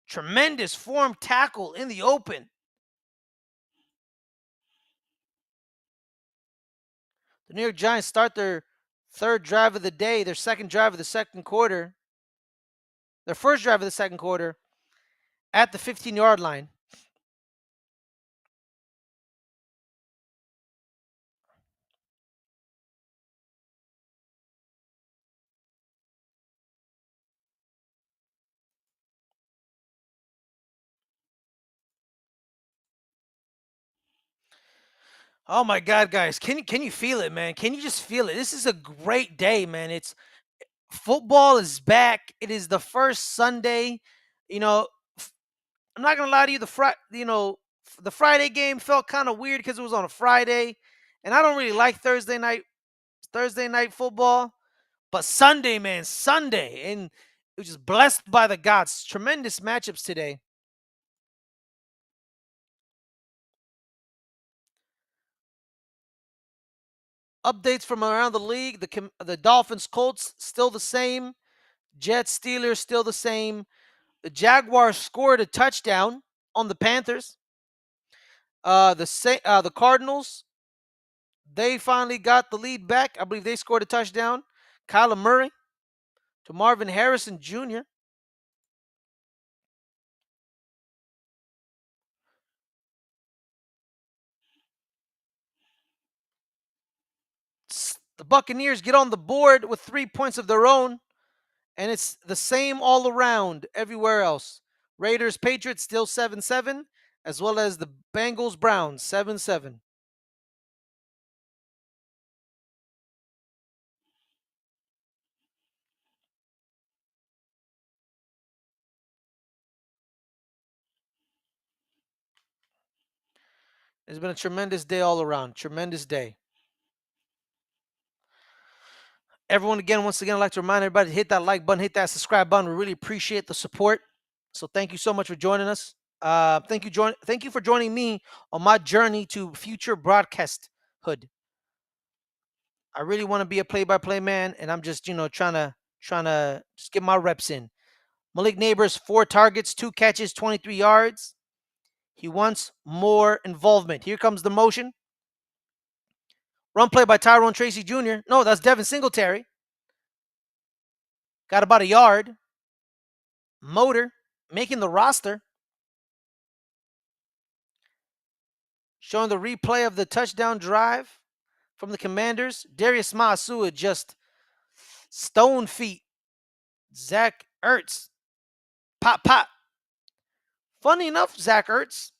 S1: Tremendous form tackle in the open. The New York Giants start their third drive of the day, their second drive of the second quarter, their first drive of the second quarter at the 15-yard line. Oh my God, guys! Can you feel it, man? Can you just feel it? This is a great day, man. It's football is back. It is the first Sunday. You know, I'm not gonna lie to you. The Friday game felt kind of weird because it was on a Friday, and I don't really like Thursday night football. But Sunday, man, Sunday, and it was just blessed by the gods. Tremendous matchups today. Updates from around the league: the Dolphins, Colts still the same. Jets, Steelers still the same. The Jaguars scored a touchdown on the Panthers. The Cardinals, they finally got the lead back. I believe they scored a touchdown. Kyler Murray to Marvin Harrison Jr. The Buccaneers get on the board with 3 points of their own, and it's the same all around everywhere else. Raiders, Patriots still 7-7, as well as the Bengals, Browns 7-7. It's been a tremendous day all around. Tremendous day. Everyone, again, once again, I'd like to remind everybody to hit that like button, hit that subscribe button. We really appreciate the support. So thank you so much for joining us. Thank you for joining me on my journey to future broadcasthood. I really want to be a play-by-play man, and I'm just trying to just get my reps in. Malik Neighbors, 4 targets, 2 catches, 23 yards. He wants more involvement. Here comes the motion. Run play by Tyrone Tracy Jr. No, that's Devin Singletary. Got about a yard. Motor making the roster. Showing the replay of the touchdown drive from the Commanders. Darius Maasua just stone feet. Zach Ertz. Pop, pop. Funny enough, Zach Ertz,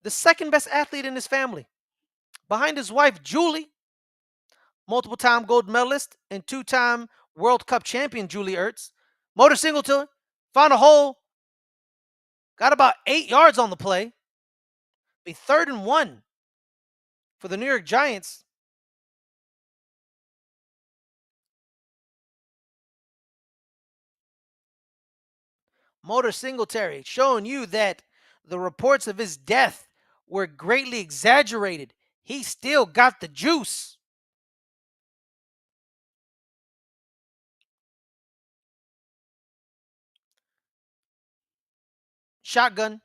S1: the second best athlete in his family. Behind his wife, Julie, multiple-time gold medalist and 2-time World Cup champion Julie Ertz. Motor Singletary found a hole. Got about 8 yards on the play. Be 3rd and 1 for the New York Giants. Motor Singletary showing you that the reports of his death were greatly exaggerated. He still got the juice. Shotgun.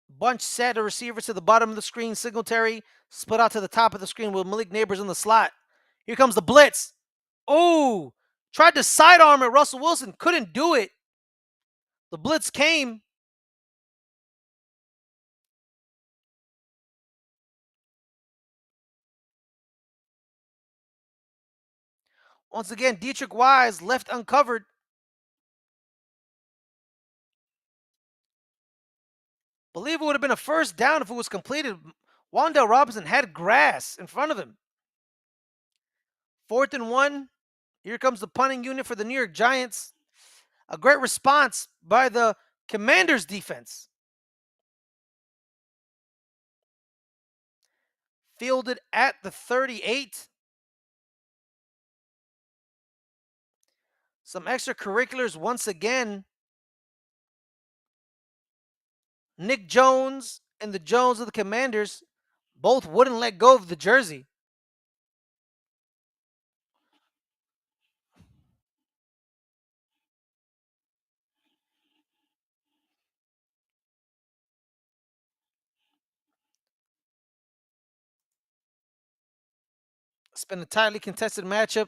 S1: Bunch set a receiver to the bottom of the screen. Singletary split out to the top of the screen with Malik Neighbors in the slot. Here comes the blitz. Oh, tried to sidearm it. Russell Wilson couldn't do it. The blitz came. Once again, Dietrich Wise left uncovered. Believe it would have been a first down if it was completed. Wandale Robinson had grass in front of him. 4th and 1. Here comes the punting unit for the New York Giants. A great response by the Commanders defense. Fielded at the 38. Some extracurriculars once again. Nick Jones and the Jones of the Commanders both wouldn't let go of the jersey. It's been a tightly contested matchup.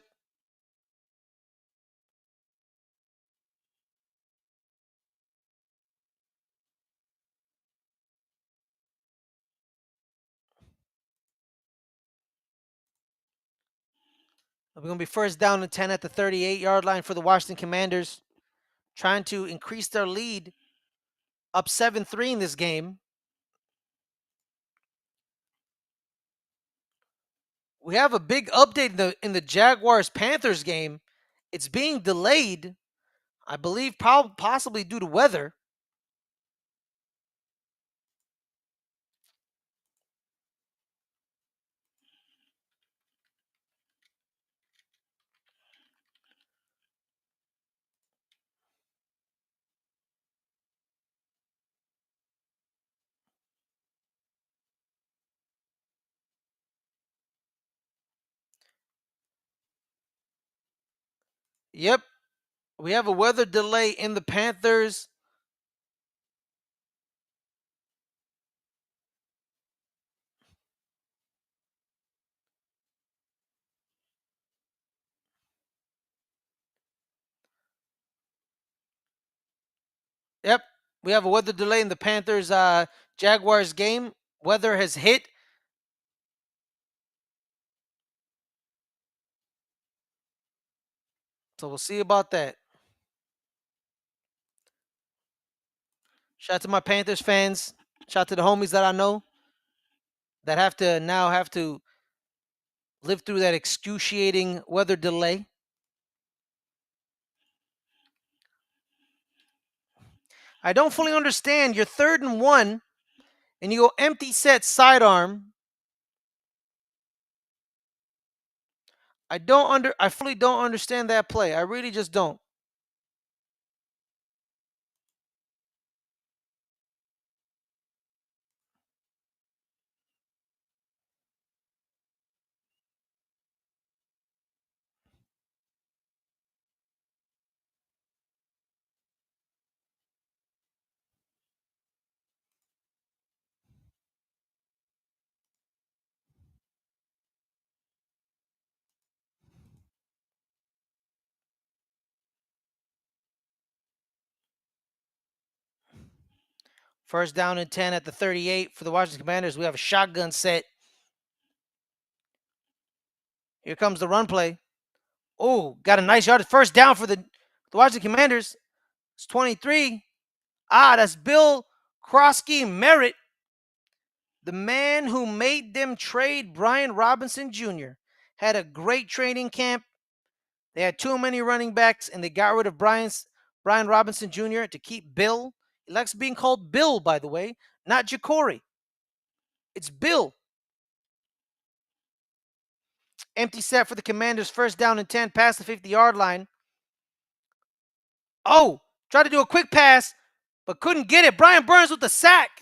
S1: We're going to be 1st down and 10 at the 38-yard line for the Washington Commanders, trying to increase their lead, up 7-3 in this game. We have a big update in the Jaguars-Panthers game. It's being delayed, I believe, possibly due to weather. Yep, we have a weather delay in the Panthers. Yep, we have a weather delay in the Panthers Jaguars game. Weather has hit. So we'll see about that. Shout out to my Panthers fans. Shout out to the homies that I know that have to live through that excruciating weather delay. I don't fully understand. You're 3rd and 1, and you go empty set sidearm. I fully don't understand that play. I really just don't. First down and 10 at the 38 for the Washington Commanders. We have a shotgun set. Here comes the run play. Oh, got a nice yard. First down for the Washington Commanders. It's 23. That's Bill Krosky Merritt, the man who made them trade Brian Robinson Jr. Had a great training camp. They had too many running backs, and they got rid of Brian Robinson Jr. to keep Bill. He likes being called Bill, by the way, not Jacory. It's Bill. Empty set for the Commanders. First down and 10, past the 50-yard line. Oh, tried to do a quick pass, but couldn't get it. Brian Burns with the sack.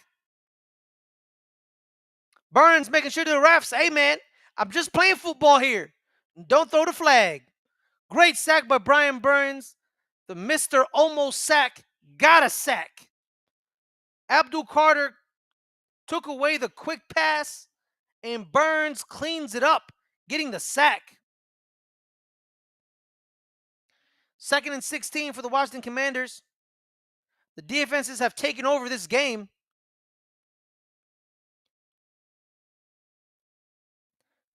S1: Burns making sure to the refs, hey, man, I'm just playing football here. Don't throw the flag. Great sack by Brian Burns. The Mr. Almost Sack got a sack. Abdul Carter took away the quick pass, and Burns cleans it up, getting the sack. 2nd and 16 for the Washington Commanders. The defenses have taken over this game.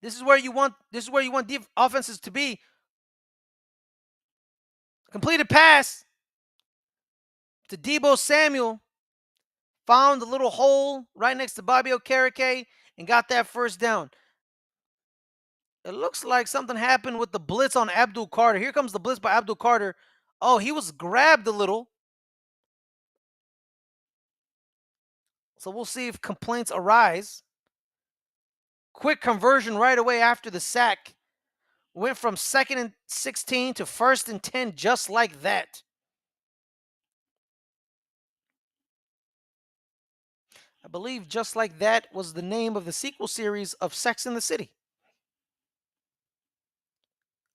S1: This is where you want offenses to be. Completed pass to Deebo Samuel. Found a little hole right next to Bobby Okereke and got that first down. It looks like something happened with the blitz on Abdul Carter. Here comes the blitz by Abdul Carter. Oh, he was grabbed a little. So we'll see if complaints arise. Quick conversion right away after the sack. Went from 2nd and 16 to 1st and 10 just like that. I believe Just Like That was the name of the sequel series of Sex in the City.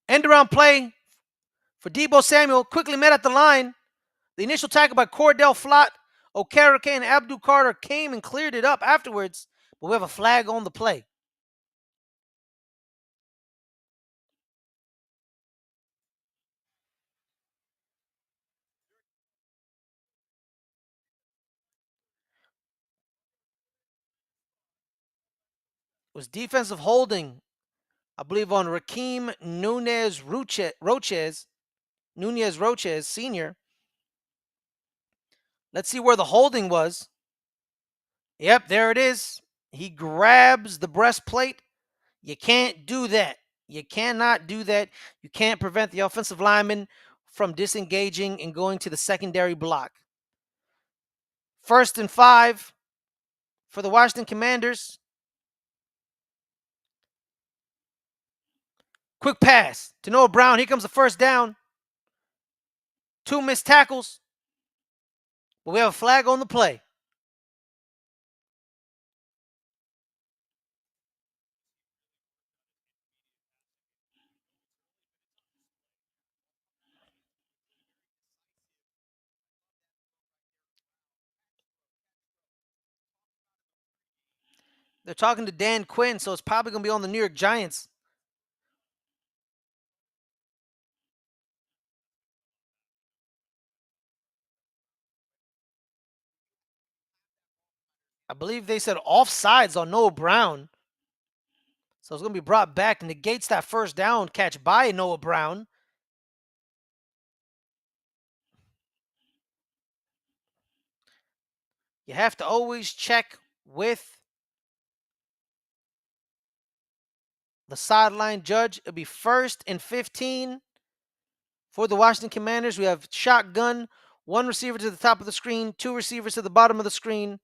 S1: End around play for Deebo Samuel. Quickly met at the line. The initial tackle by Cordell Flott, Okereke, and Abdul Carter came and cleared it up afterwards, but we have a flag on the play. It was defensive holding, I believe, on Raheem Nunez Roches Sr. Let's see where the holding was. Yep, there it is. He grabs the breastplate. You can't do that. You cannot do that. You can't prevent the offensive lineman from disengaging and going to the secondary block. 1st and 5 for the Washington Commanders. Quick pass to Noah Brown. Here comes the first down. 2 missed tackles. But we have a flag on the play. They're talking to Dan Quinn, so it's probably going to be on the New York Giants. I believe they said offsides on Noah Brown. So it's going to be brought back, negates that first down catch by Noah Brown. You have to always check with the sideline judge. It'll be 1st and 15 for the Washington Commanders. We have shotgun, 1 receiver to the top of the screen, 2 receivers to the bottom of the screen.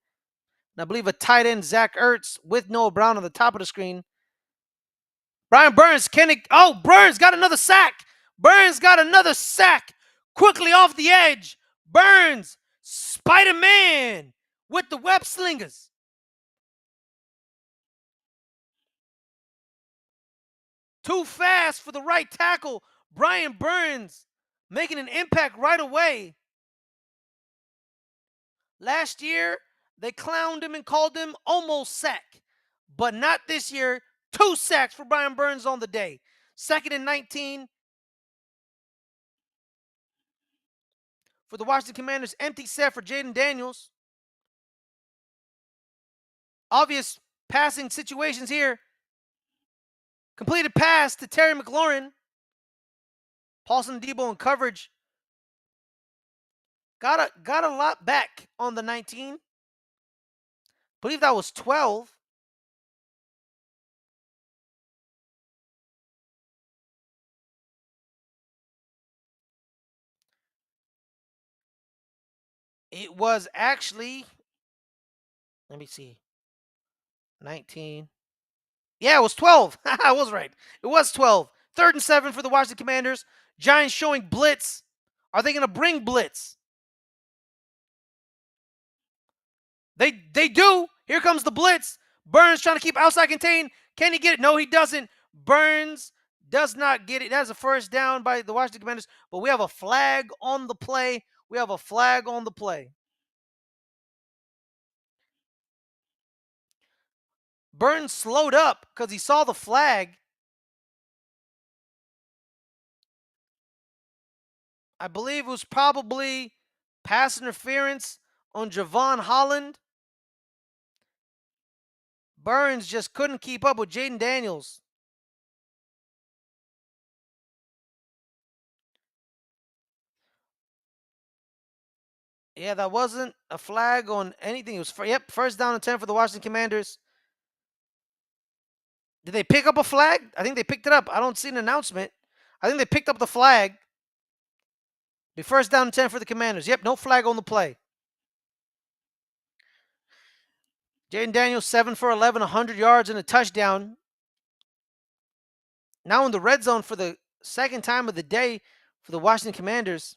S1: And I believe a tight end, Zach Ertz, with Noah Brown on the top of the screen. Brian Burns, can it? Oh, Burns got another sack. Burns got another sack. Quickly off the edge. Burns, Spider-Man with the web slingers. Too fast for the right tackle. Brian Burns making an impact right away. Last year, they clowned him and called him almost sack. But not this year. 2 sacks for Brian Burns on the day. 2nd and 19 for the Washington Commanders. Empty set for Jaden Daniels. Obvious passing situations here. Completed pass to Terry McLaurin. Paulson Debo in coverage. Got a lot back on the 19. Believe that was 12. It was actually, let me see, 19. Yeah, it was 12. I was right. It was 12. 3rd and 7 for the Washington Commanders. Giants showing blitz. Are they going to bring blitz? They do. Here comes the blitz. Burns trying to keep outside contained. Can he get it? No, he doesn't. Burns does not get it. That's a first down by the Washington Commanders. But we have a flag on the play. We have a flag on the play. Burns slowed up because he saw the flag. I believe it was probably pass interference on Javon Holland. Burns just couldn't keep up with Jaden Daniels. Yeah, that wasn't a flag on anything. It was, first down and 10 for the Washington Commanders. Did they pick up a flag? I think they picked it up. I don't see an announcement. I think they picked up the flag. Be first down and 10 for the Commanders. Yep, no flag on the play. Jaden Daniels, 7 for 11, 100 yards and a touchdown. Now in the red zone for the second time of the day for the Washington Commanders.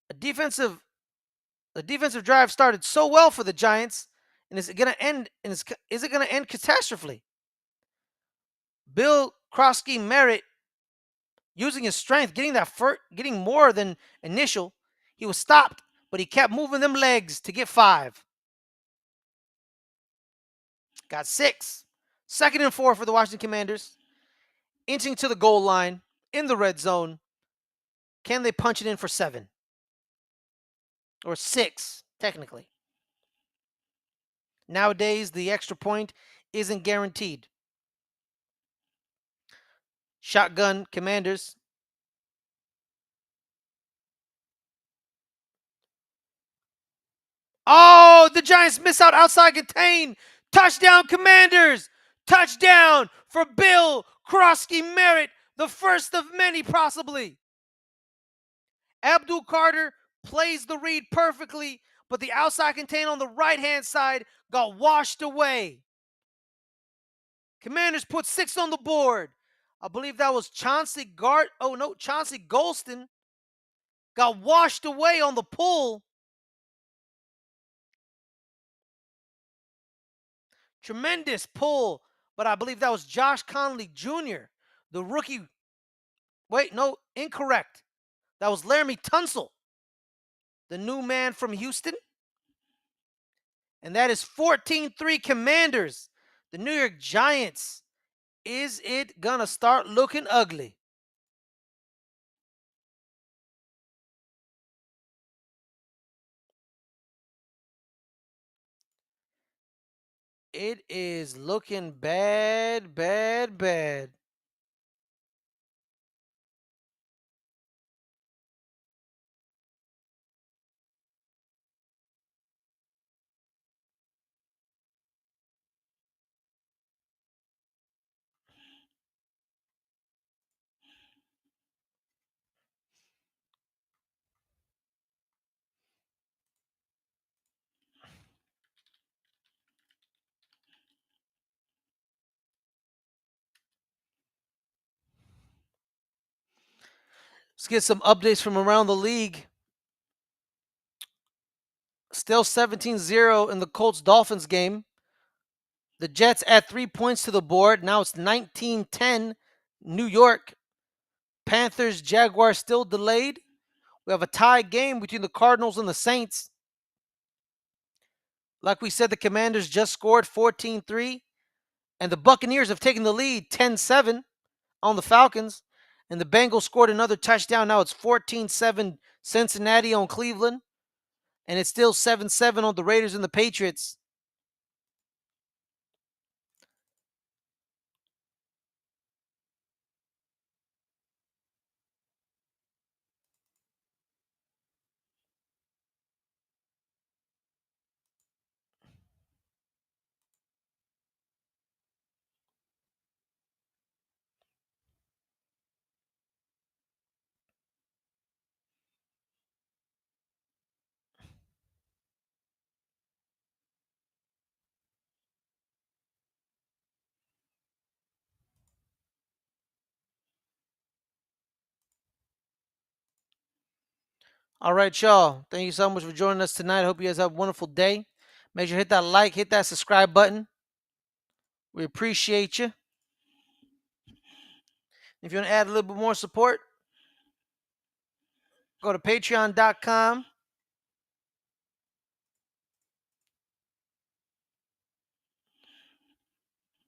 S1: The defensive drive started so well for the Giants, and is it going to end? And is it going to end catastrophically? Bill Krosky Merritt using his strength, getting more than initial. He was stopped, but he kept moving them legs to get 5. Got 6. 2nd and 4 for the Washington Commanders. Inching to the goal line in the red zone. Can they punch it in for 7? Or 6, technically. Nowadays, the extra point isn't guaranteed. Shotgun Commanders. Oh, the Giants miss out outside contain. Touchdown Commanders. Touchdown for Bill Krosky Merritt, the first of many possibly. Abdul Carter plays the read perfectly, but the outside contain on the right-hand side got washed away. Commanders put 6 on the board. I believe that was Chauncey Golston got washed away on the pull. Tremendous pull, but I believe that was Josh Conley Jr., the rookie. Wait, no, incorrect. That was Laramie Tunsil, the new man from Houston. And that is 14-3 Commanders. The New York Giants. Is it going to start looking ugly? It is looking bad, bad, bad. Let's get some updates from around the league. Still 17-0 in the Colts-Dolphins game. The Jets add 3 points to the board. Now it's 19-10 New York. Panthers-Jaguars still delayed. We have a tie game between the Cardinals and the Saints. Like we said, the Commanders just scored 14-3. And the Buccaneers have taken the lead 10-7 on the Falcons. And the Bengals scored another touchdown. Now it's 14-7 Cincinnati on Cleveland. And it's still 7-7 on the Raiders and the Patriots. All right, y'all. Thank you so much for joining us tonight. I hope you guys have a wonderful day. Make sure to hit that like, hit that subscribe button. We appreciate you. If you want to add a little bit more support, go to patreon.com.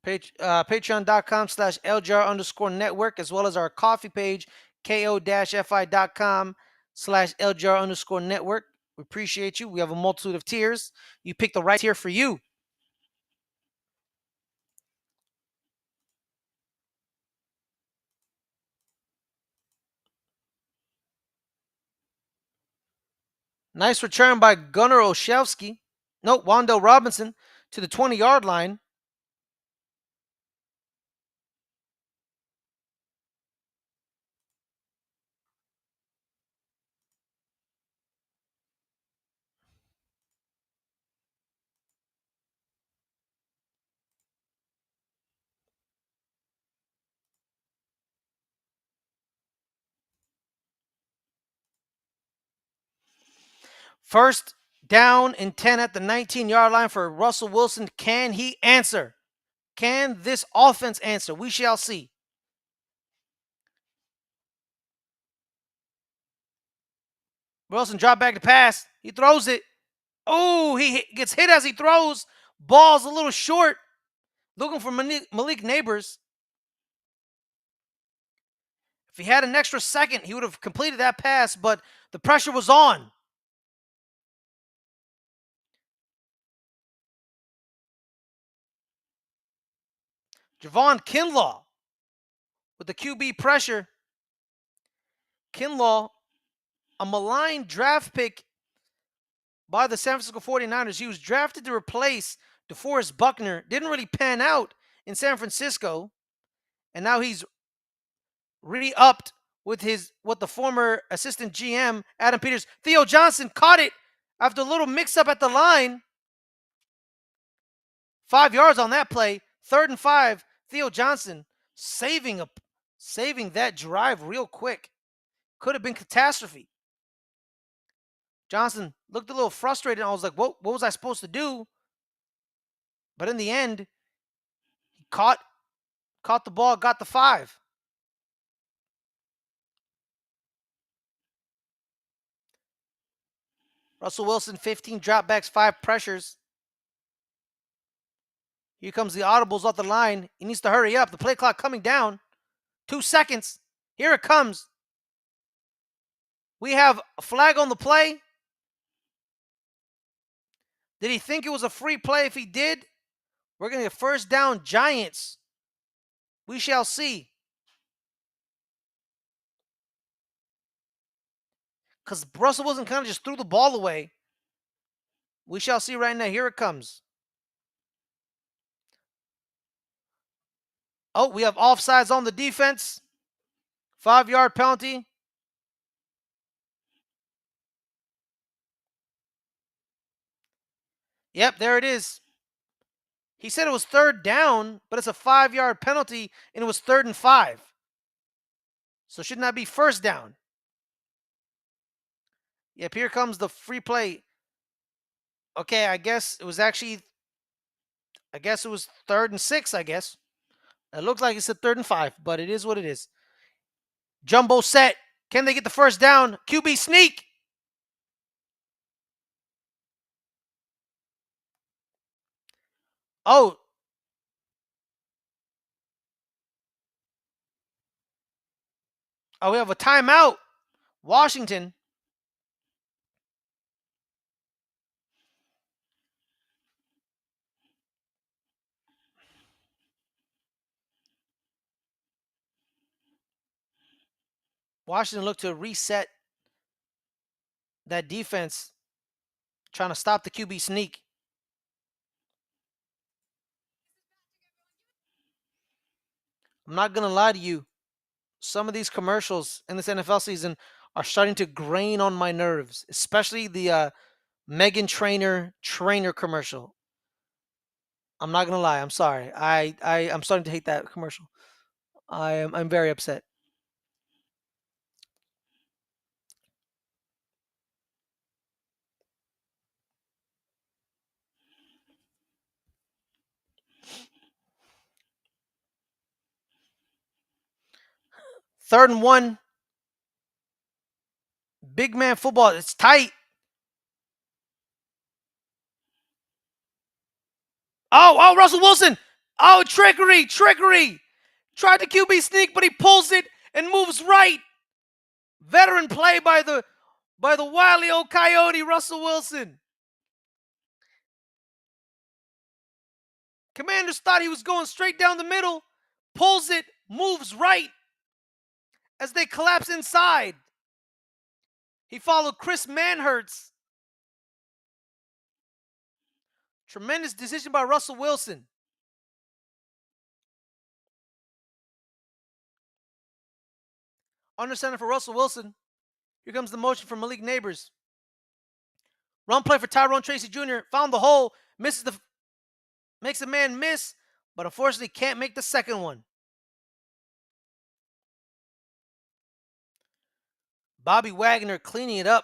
S1: Patreon.com/LGR_network, as well as our coffee page, ko-fi.com/LGR_network. We appreciate you. We have a multitude of tiers. You pick the right tier for you. Nice return by Gunnar Olszewski. Nope, Wandale Robinson to the 20-yard line. First down and 10 at the 19-yard line for Russell Wilson. Can he answer? Can this offense answer? We shall see. Wilson drop back to pass. He throws it. Oh, he gets hit as he throws. Ball's a little short. Looking for Malik Neighbors. If he had an extra second, he would have completed that pass, but the pressure was on. Javon Kinlaw with the QB pressure. Kinlaw, a maligned draft pick by the San Francisco 49ers. He was drafted to replace DeForest Buckner. Didn't really pan out in San Francisco. And now he's re-upped with the former assistant GM, Adam Peters. Theo Johnson caught it after a little mix-up at the line. 5 yards on that play. 3rd and 5. Theo Johnson saving that drive real quick. Could have been catastrophe. Johnson looked a little frustrated. I was like, what was I supposed to do? But in the end, he caught the ball, got the 5. Russell Wilson, 15 dropbacks, 5 pressures. Here comes the audibles off the line. He needs to hurry up. The play clock coming down. 2 seconds. Here it comes. We have a flag on the play. Did he think it was a free play? If he did, we're going to get first down Giants. We shall see. Because Russell Wilson kind of just threw the ball away. We shall see right now. Here it comes. Oh, we have offsides on the defense. 5-yard penalty. Yep, there it is. He said it was 3rd down, but it's a 5-yard penalty, and it was 3rd and 5. So should not be first down. Yep, here comes the free play. Okay, I guess it was 3rd and 6, I guess. It looked like it's a 3rd and 5, but it is what it is. Jumbo set. Can they get the first down? QB sneak. Oh, we have a timeout. Washington. Washington looked to reset that defense, trying to stop the QB sneak. I'm not going to lie to you. Some of these commercials in this NFL season are starting to grain on my nerves, especially the Megan Trainer commercial. I'm not gonna lie. I'm sorry. I'm starting to hate that commercial. I'm very upset. 3rd and 1. Big man football. It's tight. Oh, Russell Wilson. Oh, trickery. Tried to QB sneak, but he pulls it and moves right. Veteran play by the wily old coyote, Russell Wilson. Commanders thought he was going straight down the middle. Pulls it, moves right as they collapse inside. He followed Chris Manhertz. Tremendous decision by Russell Wilson. Under center for Russell Wilson. Here comes the motion from Malik Neighbors. Run play for Tyrone Tracy Jr. Found the hole. Makes a man miss, but unfortunately can't make the second one. Bobby Wagner cleaning it up.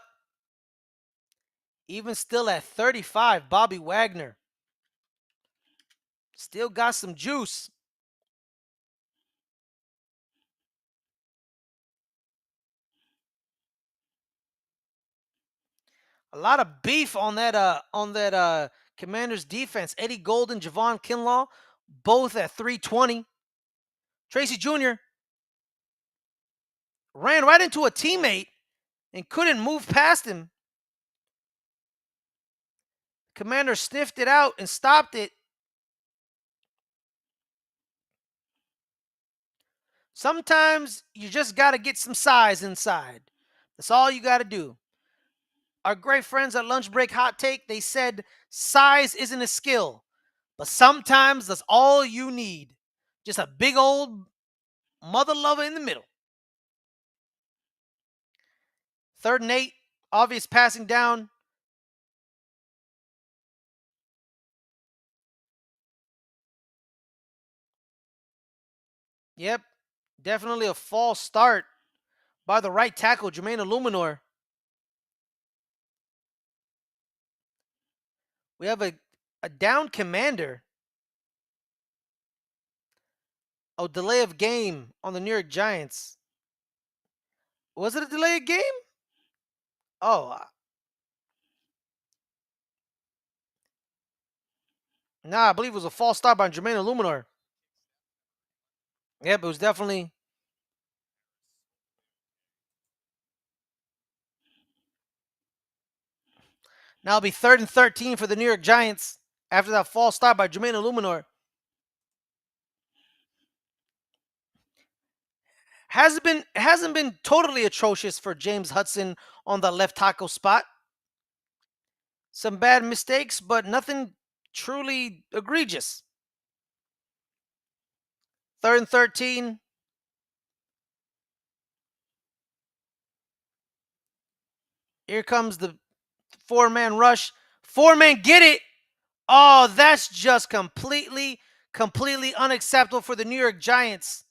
S1: Even still at 35, Bobby Wagner still got some juice. A lot of beef on that Commanders defense. Eddie Golden, Javon Kinlaw, both at 320. Tracy Jr. ran right into a teammate and couldn't move past him. Commander sniffed it out and stopped it. Sometimes you just got to get some size inside. That's all you got to do. Our great friends at Lunch Break Hot Take, they said size isn't a skill, but sometimes that's all you need. Just a big old mother lover in the middle. 3rd and 8, obvious passing down. Yep, definitely a false start by the right tackle, Jermaine Illuminor. We have a down commander. Oh, delay of game on the New York Giants. Was it a delay of game? Oh, nah, I believe it was a false start by Jermaine Illuminor. Yep, it was definitely. Now it'll be 3rd and 13 for the New York Giants after that false start by Jermaine Illuminor. Hasn't been totally atrocious for James Hudson on the left tackle spot. Some bad mistakes, but nothing truly egregious. 3rd and 13. Here comes the 4-man rush. 4-man get it. Oh, that's just completely unacceptable for the New York Giants.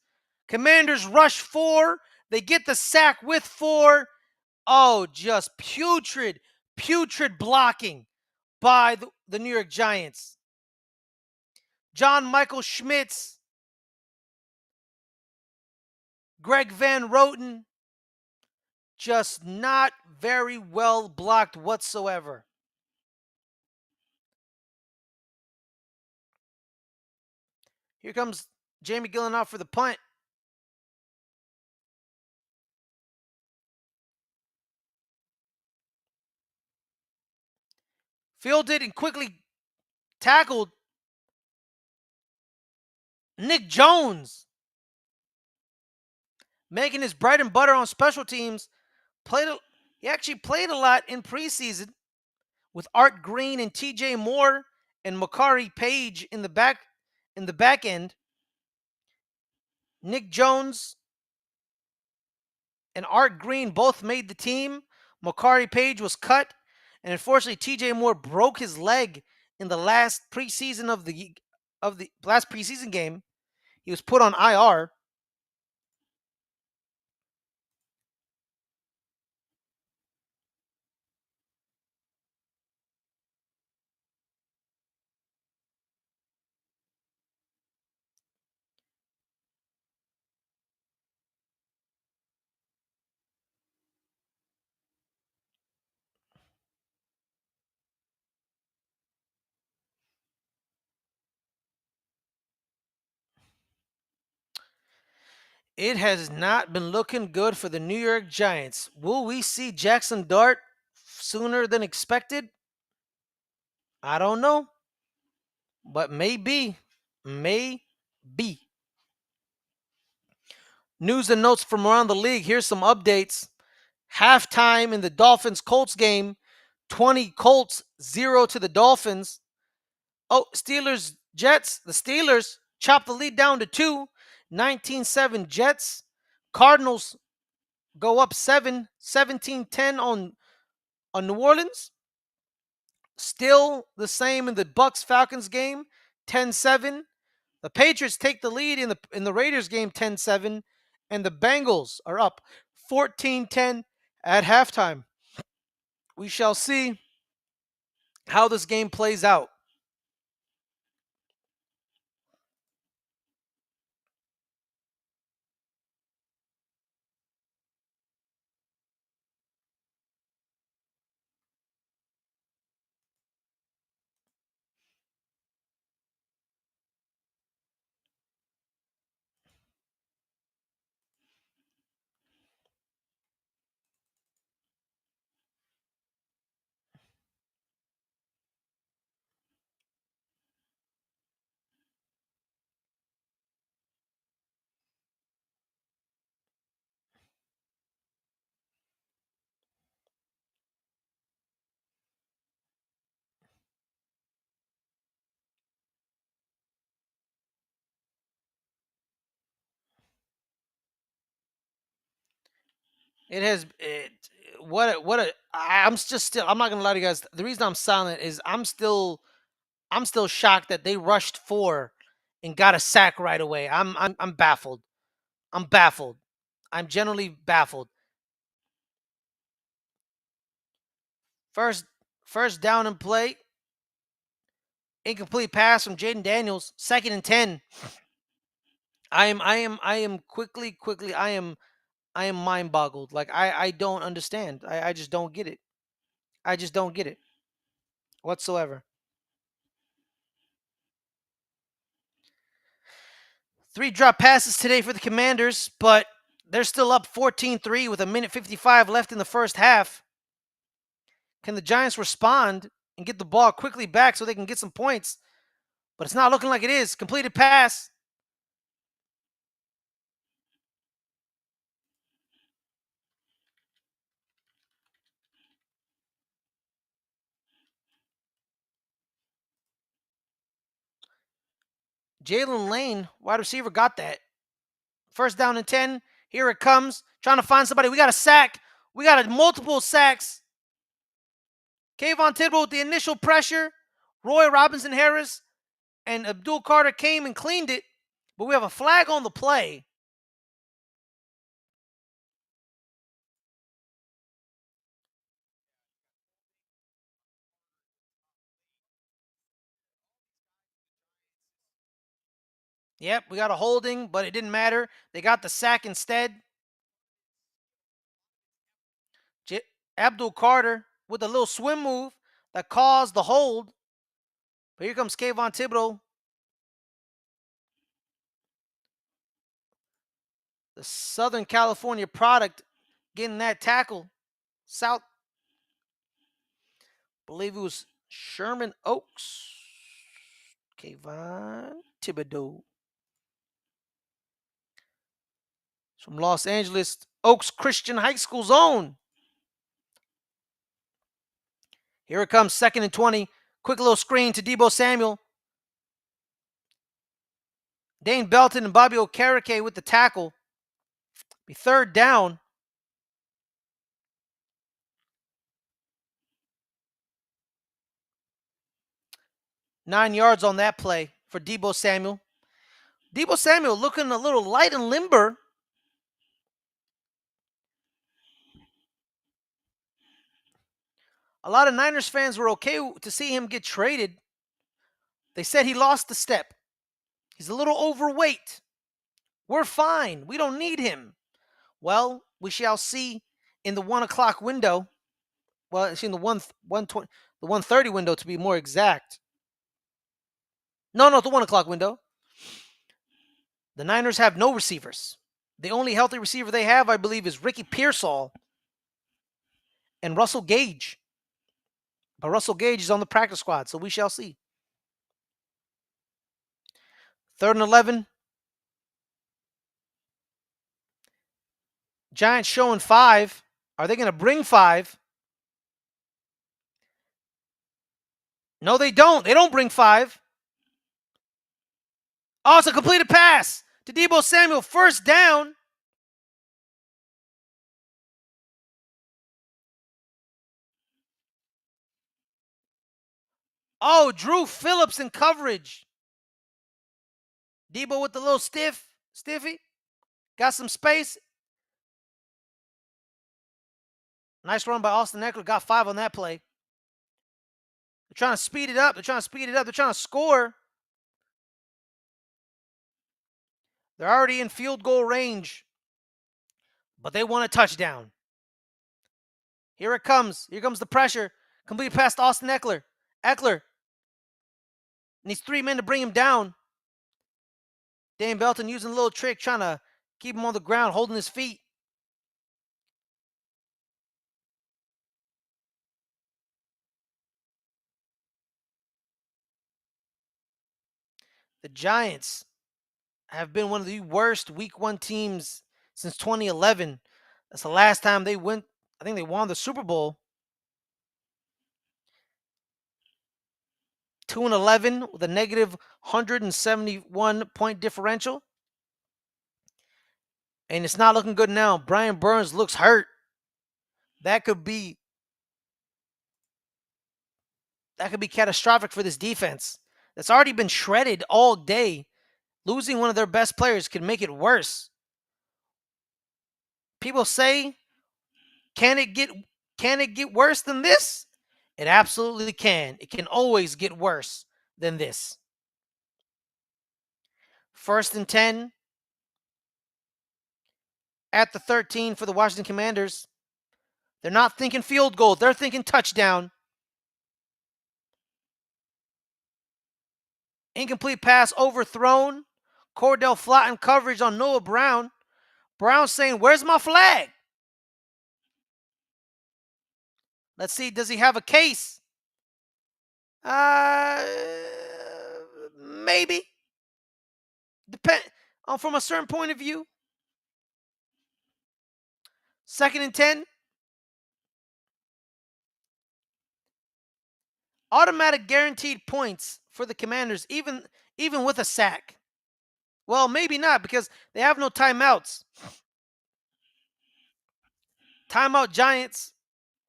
S1: Commanders rush 4. They get the sack with 4. Oh, just putrid blocking by the New York Giants. John Michael Schmitz, Greg Van Roten, just not very well blocked whatsoever. Here comes Jamie Gillen out for the punt. Fielded and quickly tackled Nick Jones, making his bread and butter on special teams. He actually played a lot in preseason with Art Green and TJ Moore and Makari Page in the back end. Nick Jones and Art Green both made the team. Makari Page was cut, and unfortunately, TJ Moore broke his leg in the last preseason of the last preseason game. He was put on IR. It has not been looking good for the New York Giants. Will we see Jackson Dart sooner than expected? I don't know, but maybe. Maybe. News and notes from around the league. Here's some updates. Halftime in the Dolphins Colts game, 20 Colts, 0 to the Dolphins. Oh, Steelers Jets. The Steelers chop the lead down to 2, 19-7 Jets. Cardinals go up 7, 17-10 on New Orleans. Still the same in the Bucks Falcons game, 10-7. The Patriots take the lead in the Raiders game, 10-7, and the Bengals are up 14-10 at halftime. We shall see how this game plays out. It has it, what a I'm just still I'm not gonna lie to you guys. The reason I'm silent is I'm still shocked that they rushed 4 and got a sack right away. I'm baffled. I'm baffled. I'm generally baffled. First first down and play, incomplete pass from Jaden Daniels, 2nd and 10. I am quickly I am mind boggled. Like I don't understand. I just don't get it. I just don't get it whatsoever. 3 drop passes today for the Commanders, but they're still up 14-3 with a minute 55 left in the first half. Can the Giants respond and get the ball quickly back so they can get some points? But it's not looking like it is. Completed pass. Jalen Lane, wide receiver, got that. First down and 10. Here it comes. Trying to find somebody. We got a sack. We got multiple sacks. Kayvon Tidwell with the initial pressure. Roy Robinson Harris and Abdul Carter came and cleaned it. But we have a flag on the play. Yep, we got a holding, but it didn't matter. They got the sack instead. J- Abdul Carter with a little swim move that caused the hold. But here comes Kayvon Thibodeau, the Southern California product, getting that tackle. South, believe it was Sherman Oaks. Kayvon Thibodeau from Los Angeles Oaks Christian High School's own. Here it comes, 2nd and 20. Quick little screen to Deebo Samuel. Dane Belton and Bobby Okereke with the tackle. Be 3rd down. Nine yards on that play for Deebo Samuel. Deebo Samuel looking a little light and limber. A lot of Niners fans were okay to see him get traded. They said he lost the step. He's a little overweight. We're fine. We don't need him. Well, we shall see in the 1 o'clock window. Well, it's in the 1:20, the 1:30 window to be more exact. No, the 1 o'clock window. The Niners have no receivers. The only healthy receiver they have, I believe, is Ricky Pearsall and Russell Gage. But Russell Gage is on the practice squad, so we shall see. 3rd and 11. Giants showing 5. Are they going to bring 5? No, they don't. They don't bring 5. Oh, it's a completed pass to Deebo Samuel. 1st down. Oh, Drew Phillips in coverage. Deebo with the little stiffy. Got some space. Nice run by Austin Eckler. Got 5 on that play. They're trying to speed it up. They're trying to score. They're already in field goal range, but they want a touchdown. Here it comes. Here comes the pressure. Complete pass to Austin Eckler. Eckler needs 3 men to bring him down. Dane Belton using a little trick, trying to keep him on the ground, holding his feet. The Giants have been one of the worst Week 1 teams since 2011. That's the last time they went. I think they won the Super Bowl. 2-11 with a negative 171 point differential. And it's not looking good now. Brian Burns looks hurt. That could be catastrophic for this defense. That's already been shredded all day. Losing one of their best players could make it worse. People say, can it get worse than this? It absolutely can. It can always get worse than this. 1st and 10 at the 13 for the Washington Commanders. They're not thinking field goal. They're thinking touchdown. Incomplete pass overthrown. Cordell Flott coverage on Noah Brown. Brown saying, "Where's my flag?" Let's see. Does he have a case? Maybe. Depend from a certain point of view. 2nd and 10. Automatic guaranteed points for the Commanders, even with a sack. Well, maybe not because they have no timeouts. Timeout Giants.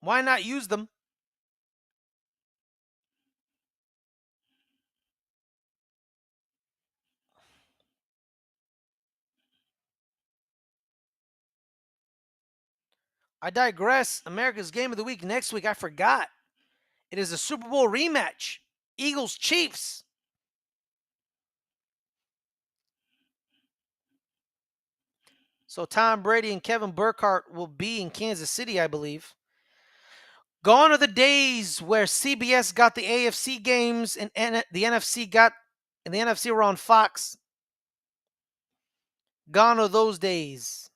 S1: Why not use them? I digress. America's Game of the Week next week. I forgot. It is a Super Bowl rematch. Eagles Chiefs. So Tom Brady and Kevin Burkhardt will be in Kansas City, I believe. Gone are the days where CBS got the AFC games and the NFC were on Fox. Gone are those days.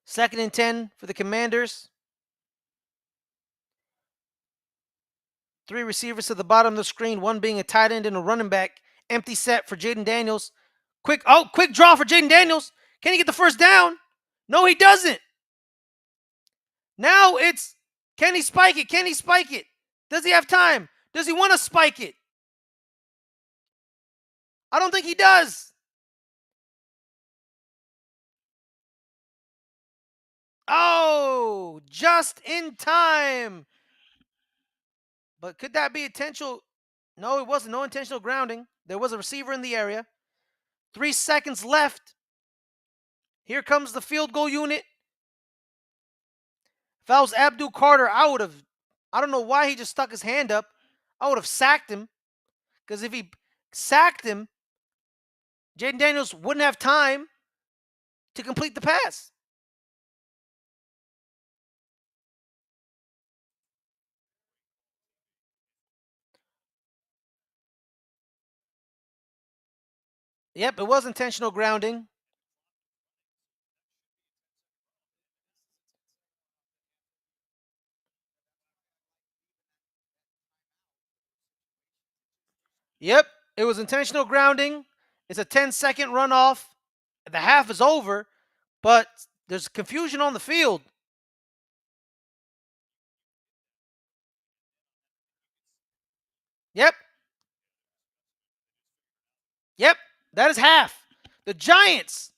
S1: Second and 10 for the Commanders. Three receivers to the bottom of the screen, one being a tight end and a running back. Empty set for Jaden Daniels. Quick draw for Jaden Daniels. Can he get the first down? No, he doesn't. Now it's, can he spike it? Can he spike it? Does he have time? Does he want to spike it? I don't think he does. Oh, just in time. But could that be intentional? No, it wasn't. No intentional grounding. There was a receiver in the area. 3 seconds left. Here comes the field goal unit. If I was Abdul Carter, I don't know why he just stuck his hand up. I would have sacked him. Because if he sacked him, Jaden Daniels wouldn't have time to complete the pass. Yep, it was intentional grounding. Yep, it was intentional grounding. It's a 10-second runoff. The half is over, but there's confusion on the field. Yep. Yep. That is half. The Giants.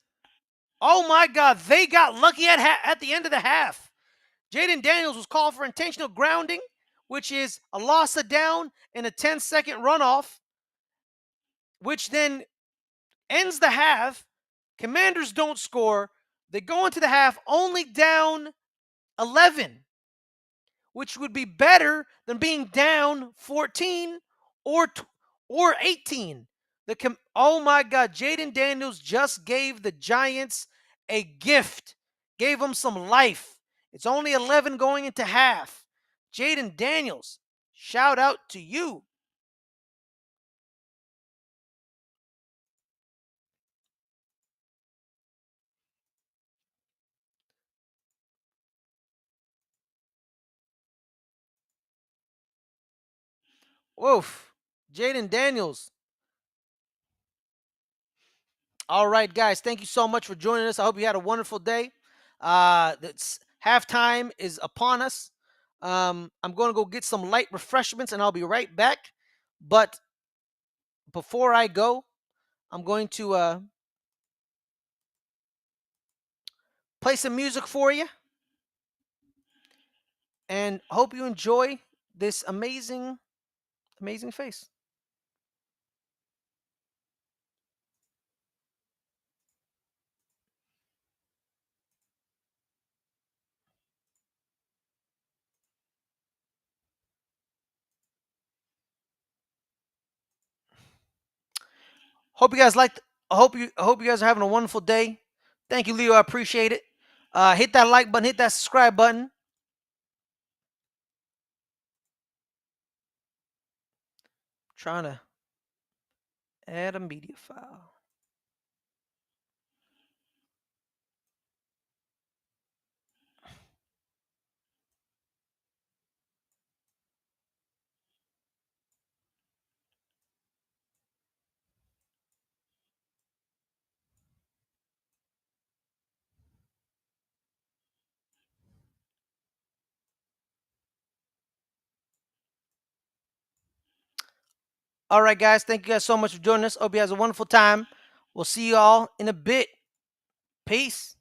S1: Oh my God, they got lucky at the end of the half. Jaden Daniels was called for intentional grounding, which is a loss of down and a 10-second runoff, which then ends the half. Commanders don't score. They go into the half only down 11, which would be better than being down 14 or 18. Oh my God, Jaden Daniels just gave the Giants a gift, gave them some life. It's only 11 going into half. Jaden Daniels, shout out to you. Woof. Jaden Daniels. All right, guys. Thank you so much for joining us. I hope you had a wonderful day. Halftime is upon us. I'm going to go get some light refreshments and I'll be right back. But before I go, I'm going to play some music for you and hope you enjoy this amazing, amazing face. Hope you guys liked. I hope you guys are having a wonderful day. Thank you, Leo. I appreciate it. Hit that like button, hit that subscribe button. Trying to add a media file. All right, guys. Thank you guys so much for joining us. Hope you guys have a wonderful time. We'll see you all in a bit. Peace.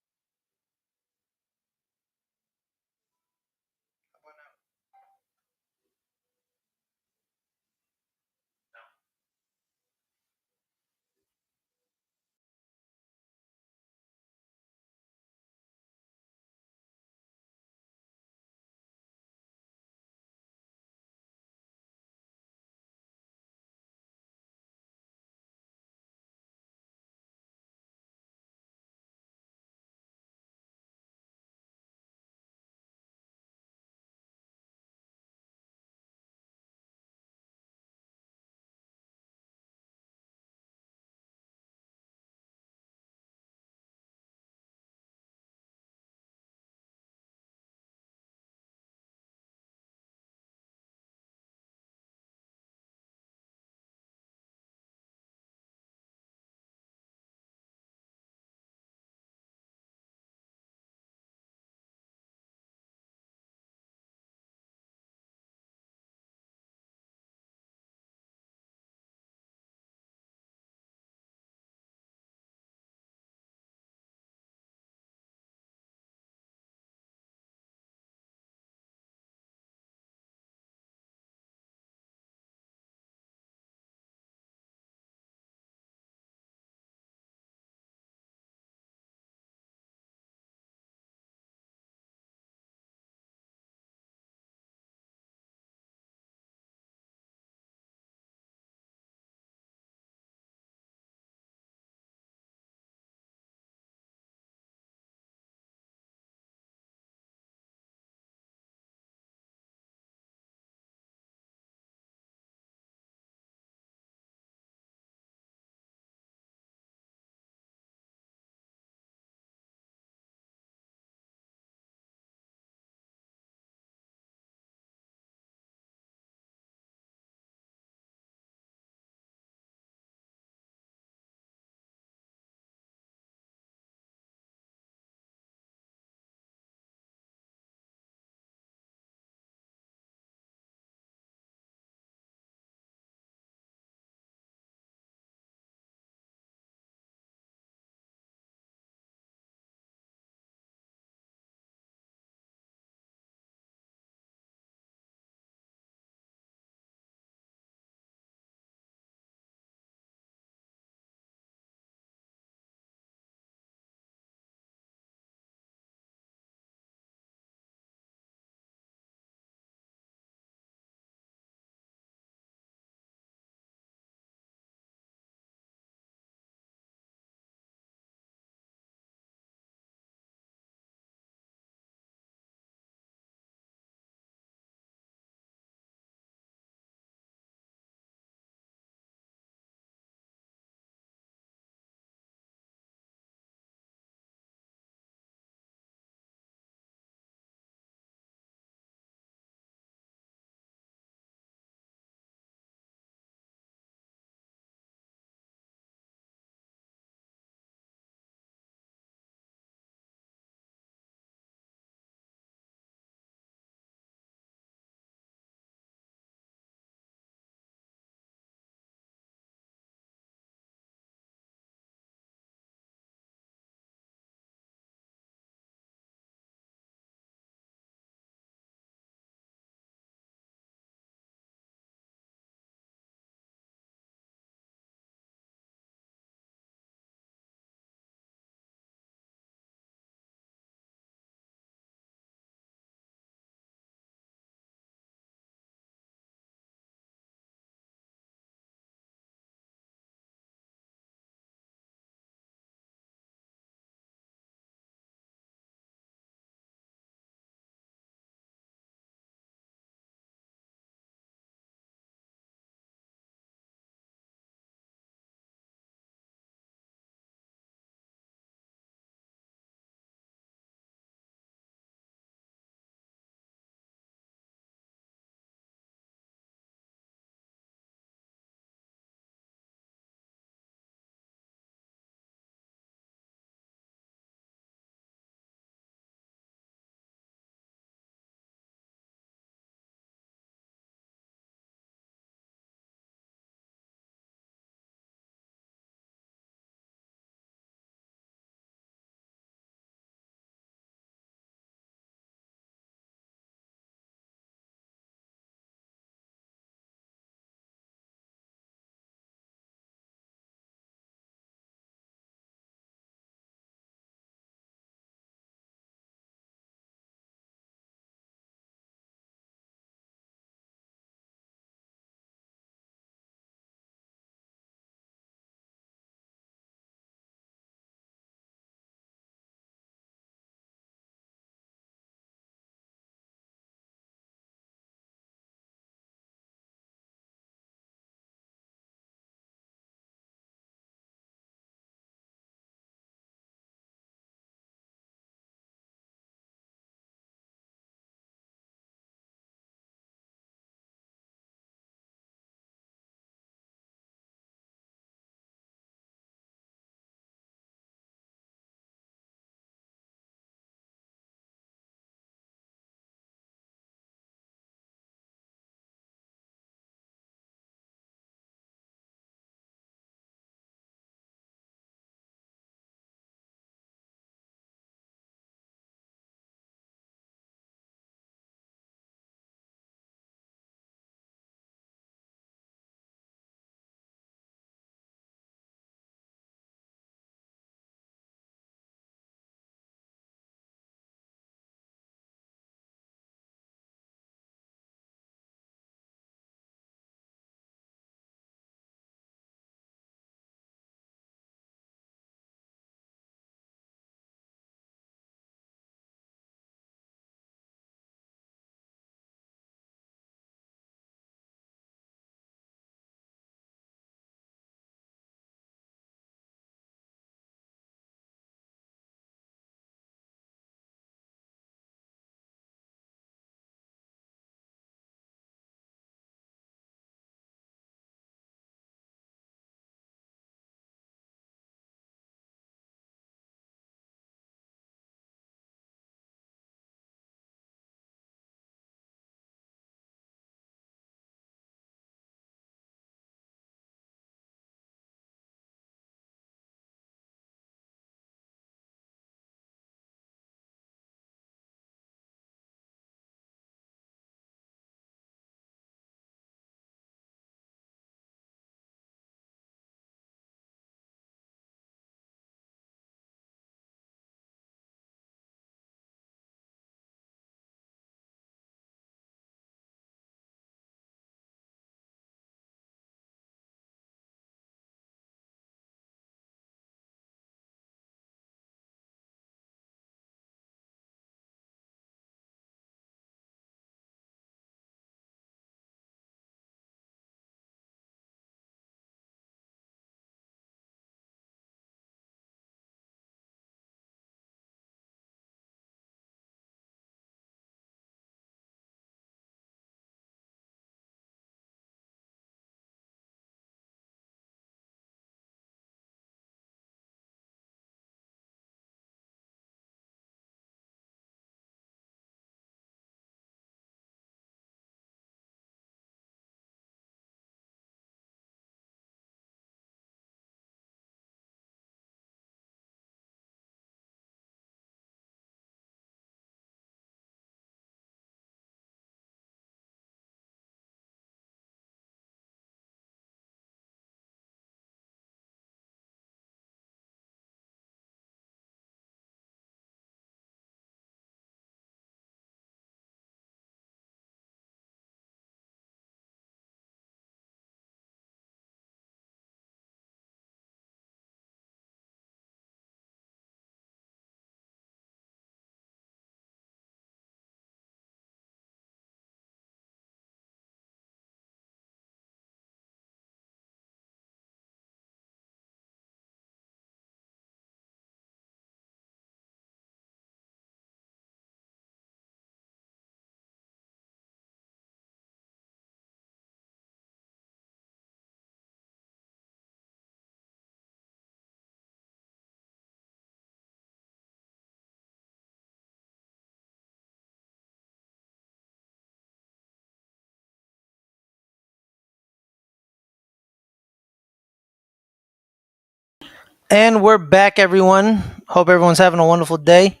S1: And we're back, everyone. Hope everyone's having a wonderful day.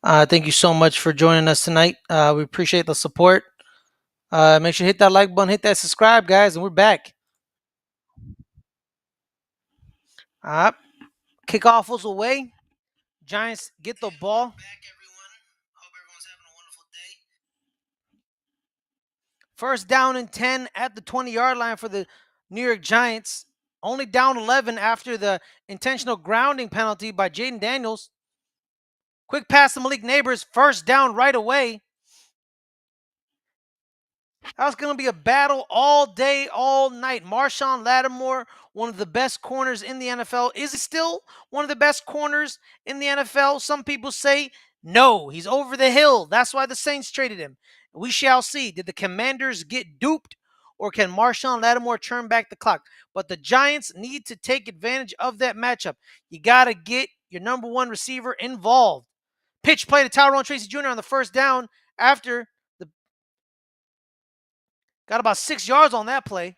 S1: Thank you so much for joining us tonight. We appreciate the support. Make sure you hit that like button, hit that subscribe, guys, and we're back. Uh, Kickoff was away. Giants get the ball. First down and 10 at the 20-yard line for the New York Giants. Only down 11 after the intentional grounding penalty by Jaden Daniels. Quick pass to Malik Neighbors. First down right away. That's going to be a battle all day, all night. Marshawn Lattimore, one of the best corners in the NFL. Is he still one of the best corners in the NFL? Some people say no, he's over the hill. That's why the Saints traded him. We shall see. Did the Commanders get duped, or can Marshawn Lattimore turn back the clock? But the Giants need to take advantage of that matchup. You got to get your number one receiver involved. Pitch play to Tyrone Tracy Jr. on the first down after got about 6 yards on that play.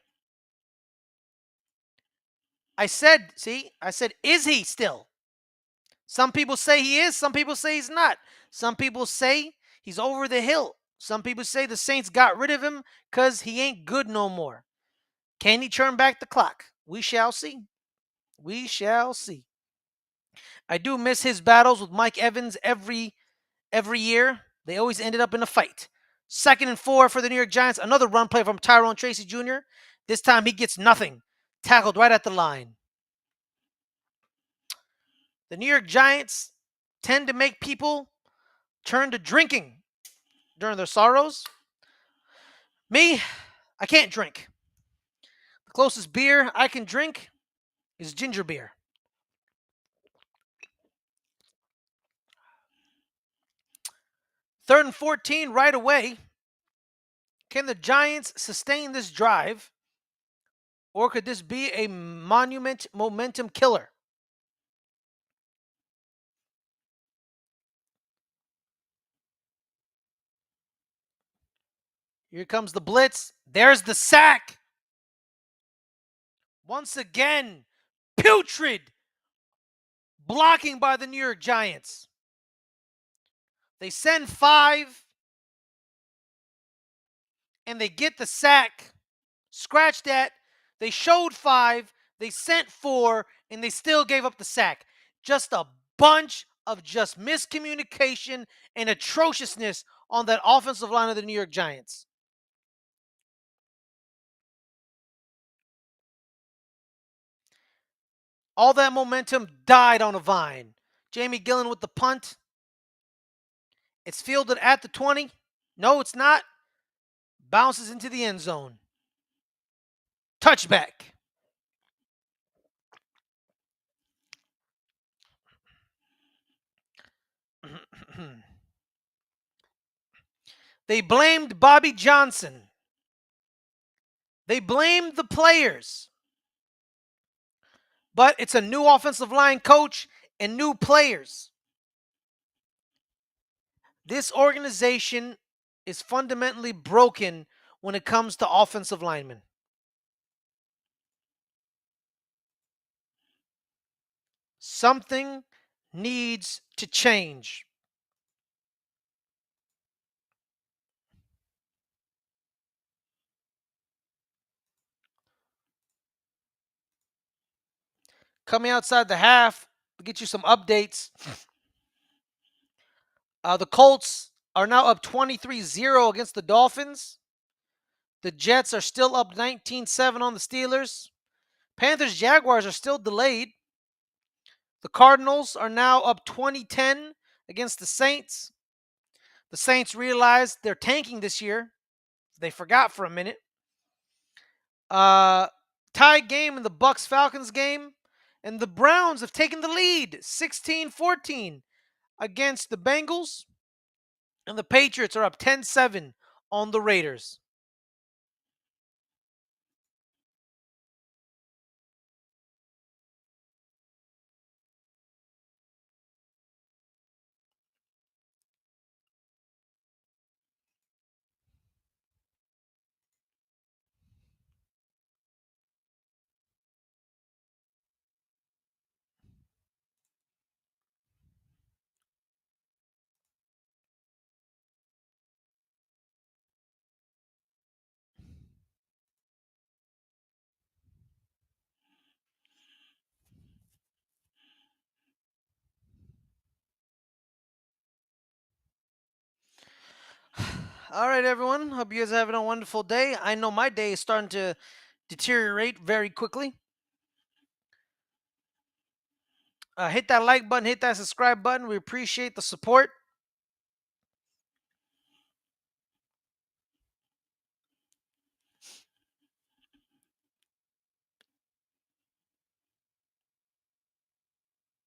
S1: I said, is he still? Some people say he is. Some people say he's not. Some people say he's over the hill. Some people say the Saints got rid of him because he ain't good no more. Can he turn back the clock? We shall see. We shall see. I do miss his battles with Mike Evans every year. They always ended up in a fight. 2nd and 4 for the New York Giants. Another run play from Tyrone Tracy Jr. This time he gets nothing. Tackled right at the line. The New York Giants tend to make people turn to drinking during their sorrows. Me, I can't drink. The closest beer I can drink is ginger beer. 3rd and 14 right away. Can the Giants sustain this drive, or could this be a momentum killer? Here comes the blitz. There's the sack. Once again, putrid blocking by the New York Giants. They send 5 and they get the sack. Scratch that. They showed 5, they sent 4, and they still gave up the sack. Just a bunch of just miscommunication and atrociousness on that offensive line of the New York Giants. All that momentum died on a vine. Jamie Gillen with the punt. It's fielded at the 20. No, it's not. Bounces into the end zone. Touchback. They blamed Bobby Johnson. They blamed the players. But it's a new offensive line coach and new players. This organization is fundamentally broken when it comes to offensive linemen. Something needs to change. Coming outside the half, to get you some updates. The Colts are now up 23-0 against the Dolphins. The Jets are still up 19-7 on the Steelers. Panthers Jaguars are still delayed. The Cardinals are now up 20-10 against the Saints. The Saints realized they're tanking this year. They forgot for a minute. Tied game in the Bucks Falcons game, and the Browns have taken the lead 16-14 against the Bengals, and the Patriots are up 10-7 on the Raiders. All right, everyone. Hope you guys are having a wonderful day. I know my day is starting to deteriorate very quickly. Hit that like button, hit that subscribe button. We appreciate the support.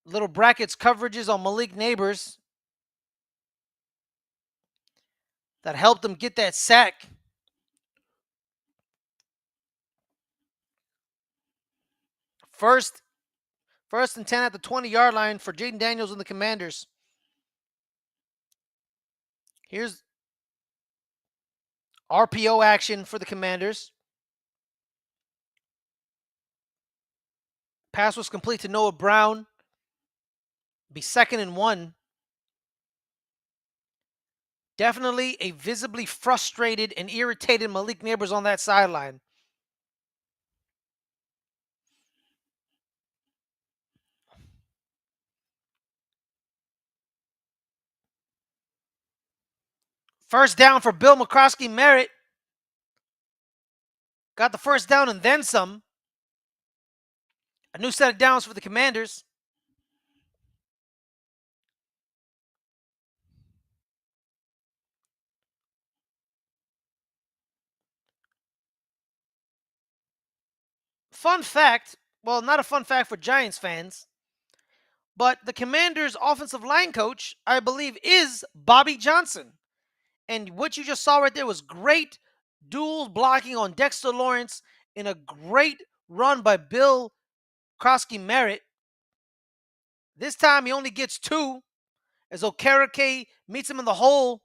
S1: Little brackets coverages on Malik Neighbors that helped him get that sack. First, first and 10 at the 20-yard line for Jaden Daniels and the Commanders. Here's RPO action for the Commanders. Pass was complete to Noah Brown. Be 2nd and 1. Definitely a visibly frustrated and irritated Malik Neighbors on that sideline. First down for Bill McCroskey Merritt. Got the first down and then some. A new set of downs for the Commanders. Fun fact, well, not a fun fact for Giants fans, but the Commanders' offensive line coach, I believe, is Bobby Johnson. And what you just saw right there was great dual blocking on Dexter Lawrence in a great run by Bill Krosky Merritt. This time he only gets two as Okereke meets him in the hole.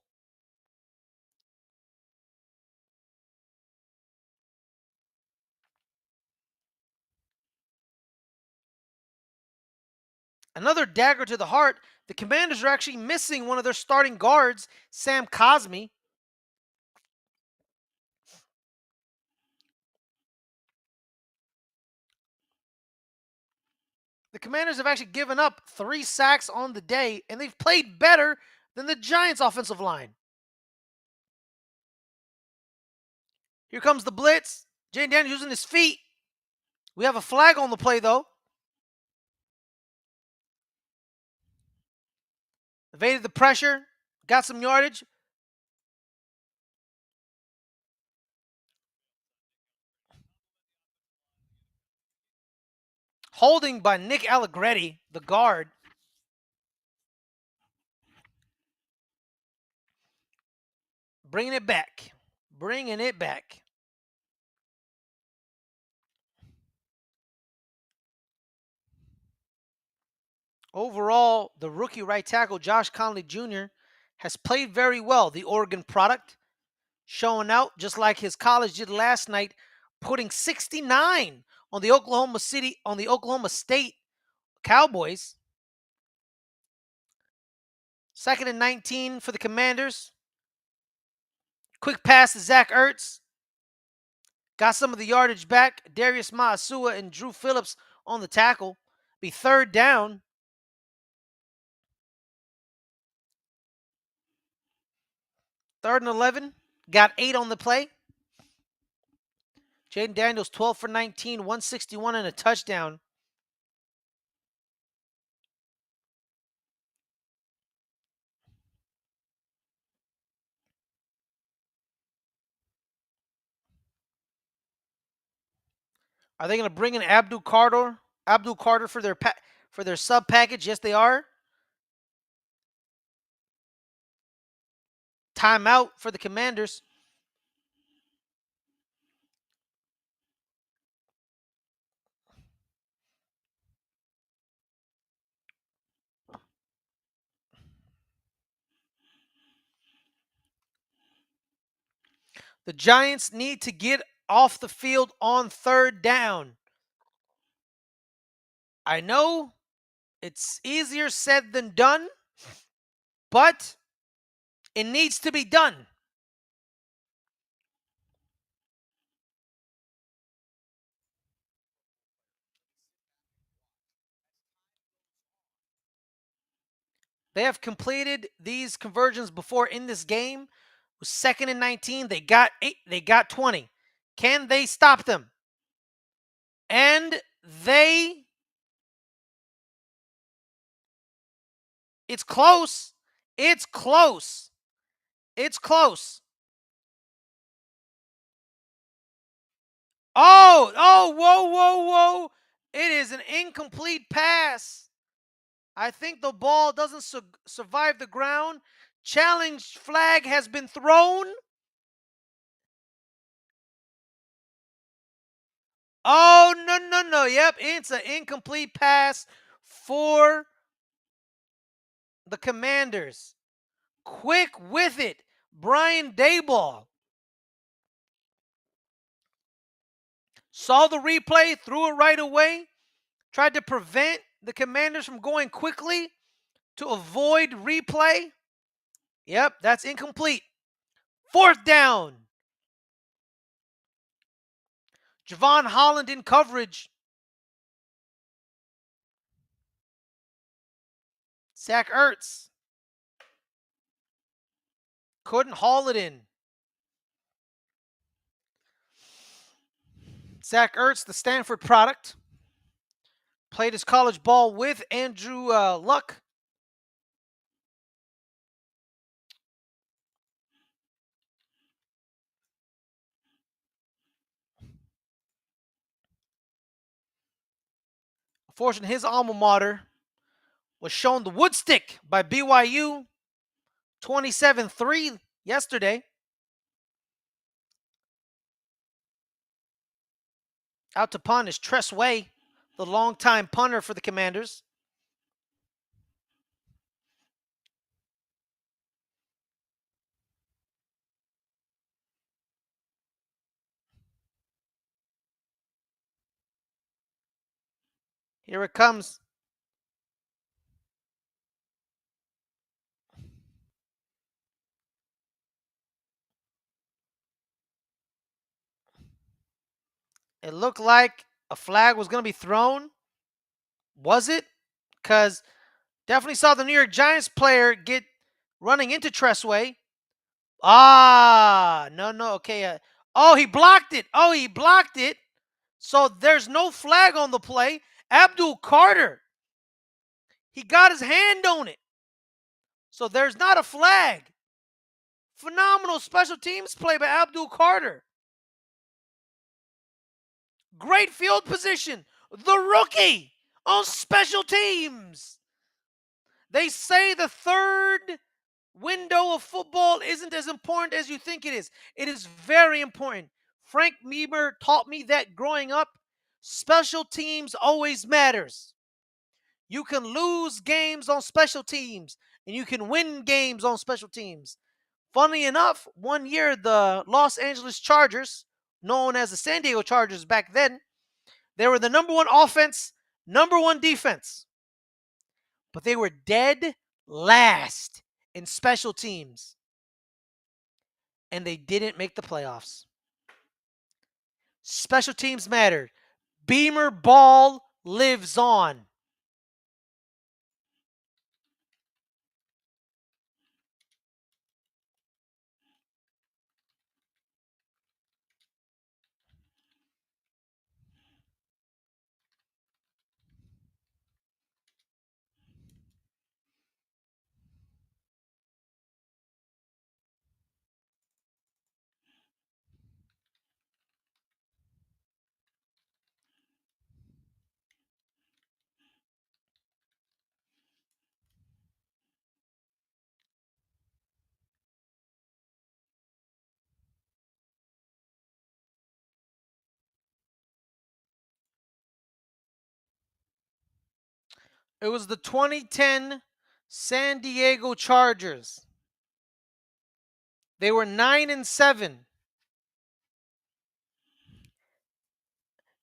S1: Another dagger to the heart. The Commanders are actually missing one of their starting guards, Sam Cosmi. The Commanders have actually given up 3 sacks on the day, and they've played better than the Giants' offensive line. Here comes the blitz. Jane Daniels using his feet. We have a flag on the play, though. Evaded the pressure. Got some yardage. Holding by Nick Allegretti, the guard. Bringing it back. Bringing it back. Overall, the rookie right tackle, Josh Conley Jr., has played very well. The Oregon product showing out just like his college did last night, putting 69 on the Oklahoma State Cowboys. 2nd and 19 for the Commanders. Quick pass to Zach Ertz. Got some of the yardage back. Darius Maasua and Drew Phillips on the tackle. Be 3rd down. 3rd and 11. Got 8 on the play. Jaden Daniels 12 for 19, 161 and a touchdown. Are they going to bring in Abdul Carter? Abdul Carter for their sub package? Yes, they are. Timeout for the Commanders. The Giants need to get off the field on 3rd down. I know it's easier said than done, but it needs to be done. They have completed these conversions before in this game. was second and 19. They got 8. They got 20. Can they stop them? And it's close. It's close. It's close. Whoa. It is an incomplete pass. I think the ball doesn't survive the ground. Challenge flag has been thrown. Oh, no. Yep, it's an incomplete pass for the Commanders. Quick with it, Brian Daboll. Saw the replay, threw it right away, tried to prevent the Commanders from going quickly to avoid replay. Yep, that's incomplete. Fourth down. Javon Holland in coverage. Zach Ertz couldn't haul it in. Zach Ertz, the Stanford product, played his college ball with Andrew Luck. Unfortunately, his alma mater was shown the wood stick by BYU 27-3 yesterday. Out to punt is Tress Way, the longtime punter for the Commanders. Here it comes. It looked like a flag was going to be thrown. Was it? Because definitely saw the New York Giants player get running into Tressway. No. Okay. He blocked it. So there's no flag on the play. Abdul Carter, he got his hand on it. So there's not a flag. Phenomenal special teams play by Abdul Carter. Great field position. The rookie on special teams. They say the third window of football isn't as important as you think it is. It is very important. Frank Mieber taught me that growing up. Special teams always matters. You can lose games on special teams, and you can win games on special teams. Funny enough, one year the Los Angeles Chargers, known as the San Diego Chargers back then, they were the number one offense, number one defense. But they were dead last in special teams. And they didn't make the playoffs. Special teams mattered. Beamer ball lives on. It was the 2010 San Diego Chargers. They were 9-7.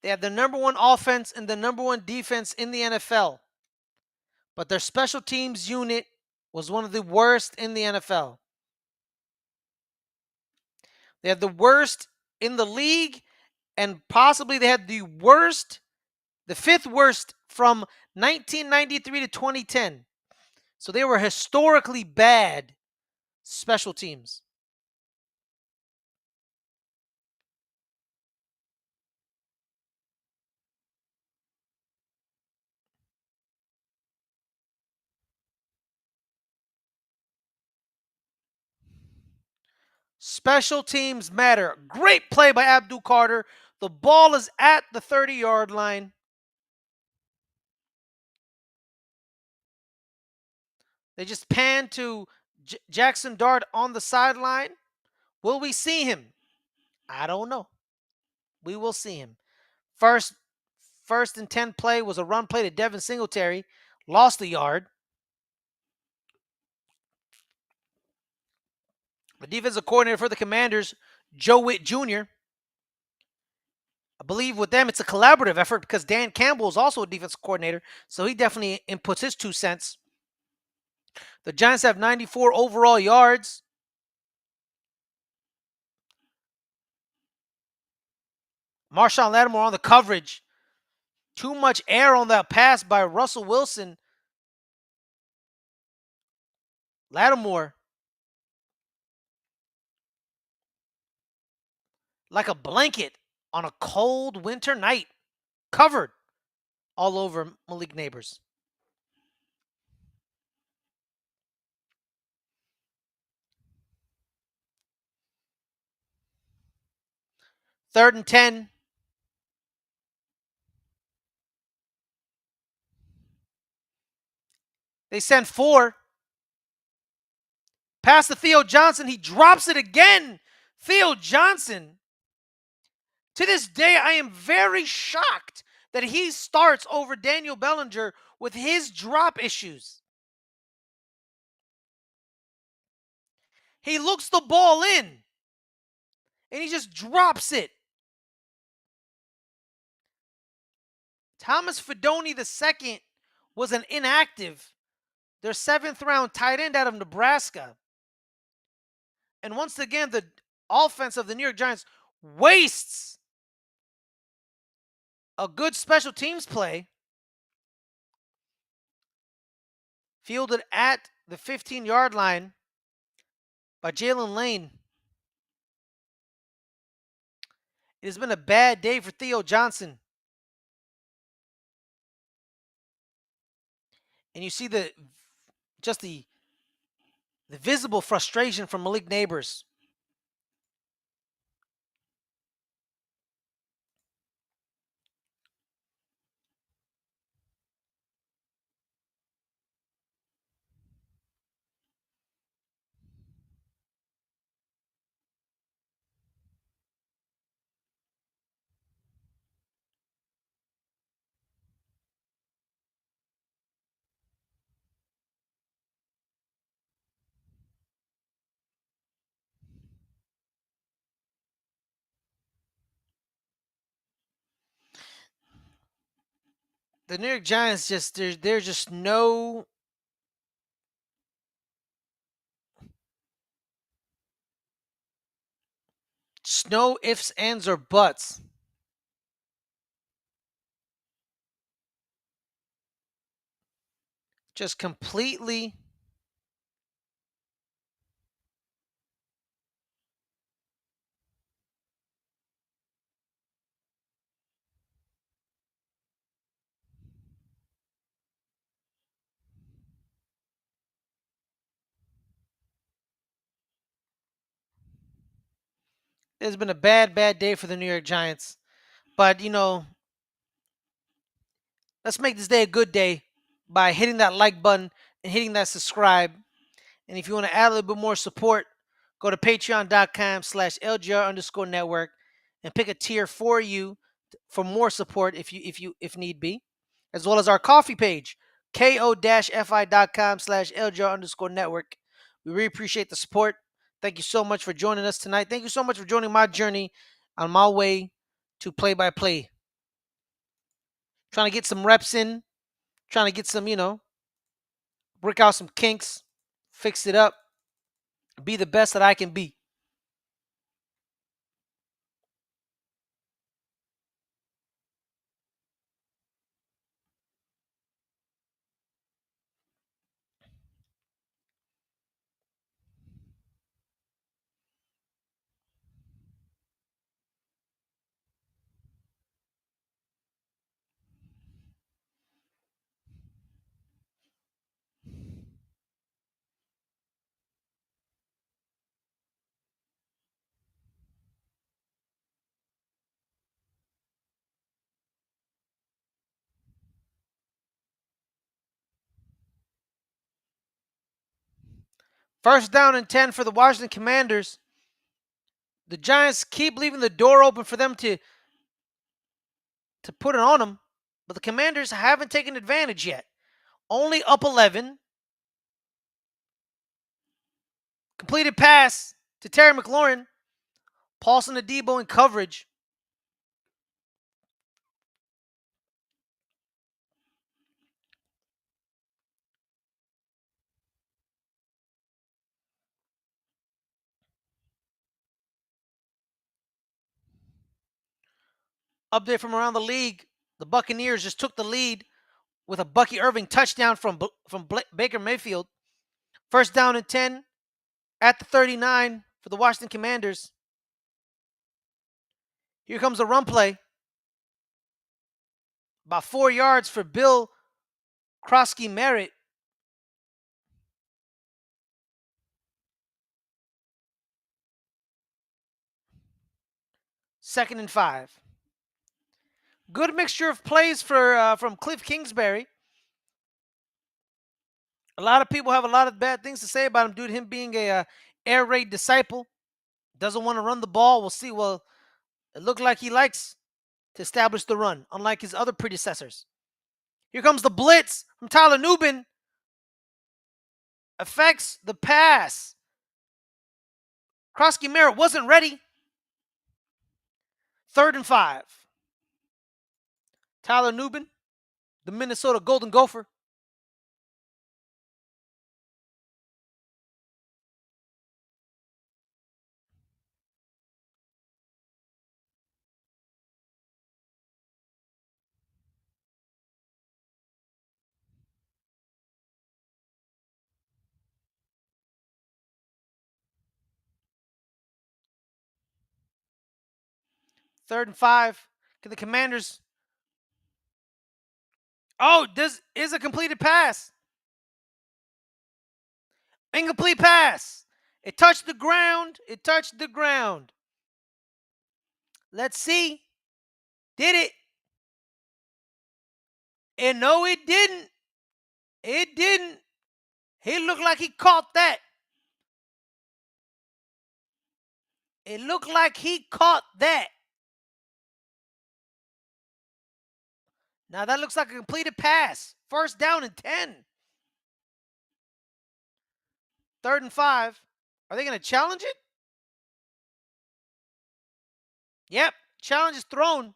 S1: They had the number one offense and the number one defense in the NFL. But their special teams unit was one of the worst in the NFL. They had the worst in the league, and possibly they had the fifth worst from 1993 to 2010. So they were historically bad special teams. Special teams matter. Great play by Abdul Carter. The ball is at the 30-yard line. They just pan to Jackson Dart on the sideline. Will we see him? I don't know. We will see him. First and 10 play was a run play to Devin Singletary. Lost the yard. The defensive coordinator for the Commanders, Joe Witt Jr. I believe with them it's a collaborative effort because Dan Campbell is also a defensive coordinator, so he definitely inputs his 2 cents. The Giants have 94 overall yards. Marshawn Lattimore on the coverage. Too much air on that pass by Russell Wilson. Lattimore, like a blanket on a cold winter night, covered all over Malik Neighbors. Third and 10. They send 4. Pass to Theo Johnson. He drops it again. Theo Johnson. To this day, I am very shocked that he starts over Daniel Bellinger with his drop issues. He looks the ball in and he just drops it. Thomas Fidone II was an inactive, their 7th-round tight end out of Nebraska. And once again, the offense of the New York Giants wastes a good special teams play fielded at the 15-yard line by Jalen Lane. It has been a bad day for Theo Johnson. And you see the visible frustration from Malik Neighbors. The New York Giants there's just no ifs, ands, or buts. Just completely it's been a bad day for the New York Giants. But, let's make this day a good day by hitting that like button and hitting that subscribe. And if you want to add a little bit more support, go to patreon.com/LGR_network and pick a tier for you for more support if need be, as well as our coffee page, ko-fi.com/LGR_network. We really appreciate the support. Thank you so much for joining us tonight. Thank you so much for joining my journey on my way to play-by-play. Trying to get some reps in, trying to get some, work out some kinks, fix it up, be the best that I can be. First down and 10 for the Washington Commanders. The Giants keep leaving the door open for them to put it on them, but the Commanders haven't taken advantage yet. Only up 11. Completed pass to Terry McLaurin. Paulson to Debo in coverage. Update from around the league. The Buccaneers just took the lead with a Bucky Irving touchdown from Baker Mayfield. First down and 10 at the 39 for the Washington Commanders. Here comes a run play. About 4 yards for Bill Krosky Merritt. Second and 5. Good mixture of plays from Cliff Kingsbury. A lot of people have a lot of bad things to say about him due to him being a air raid disciple. Doesn't want to run the ball. We'll see. Well, it looked like he likes to establish the run, unlike his other predecessors. Here comes the blitz from Tyler Nubin. Affects the pass. Krosky Merritt wasn't ready. Third and 5. Tyler Nubin, the Minnesota Golden Gopher. Third and 5. Can the Commanders? Oh, this is a completed pass. Incomplete pass. It touched the ground. It touched the ground. Let's see. Did it? And no, it didn't. It didn't. He looked like he caught that. It looked like he caught that. Now that looks like a completed pass. First down and 10. Third and 5. Are they going to challenge it? Yep. Challenge is thrown.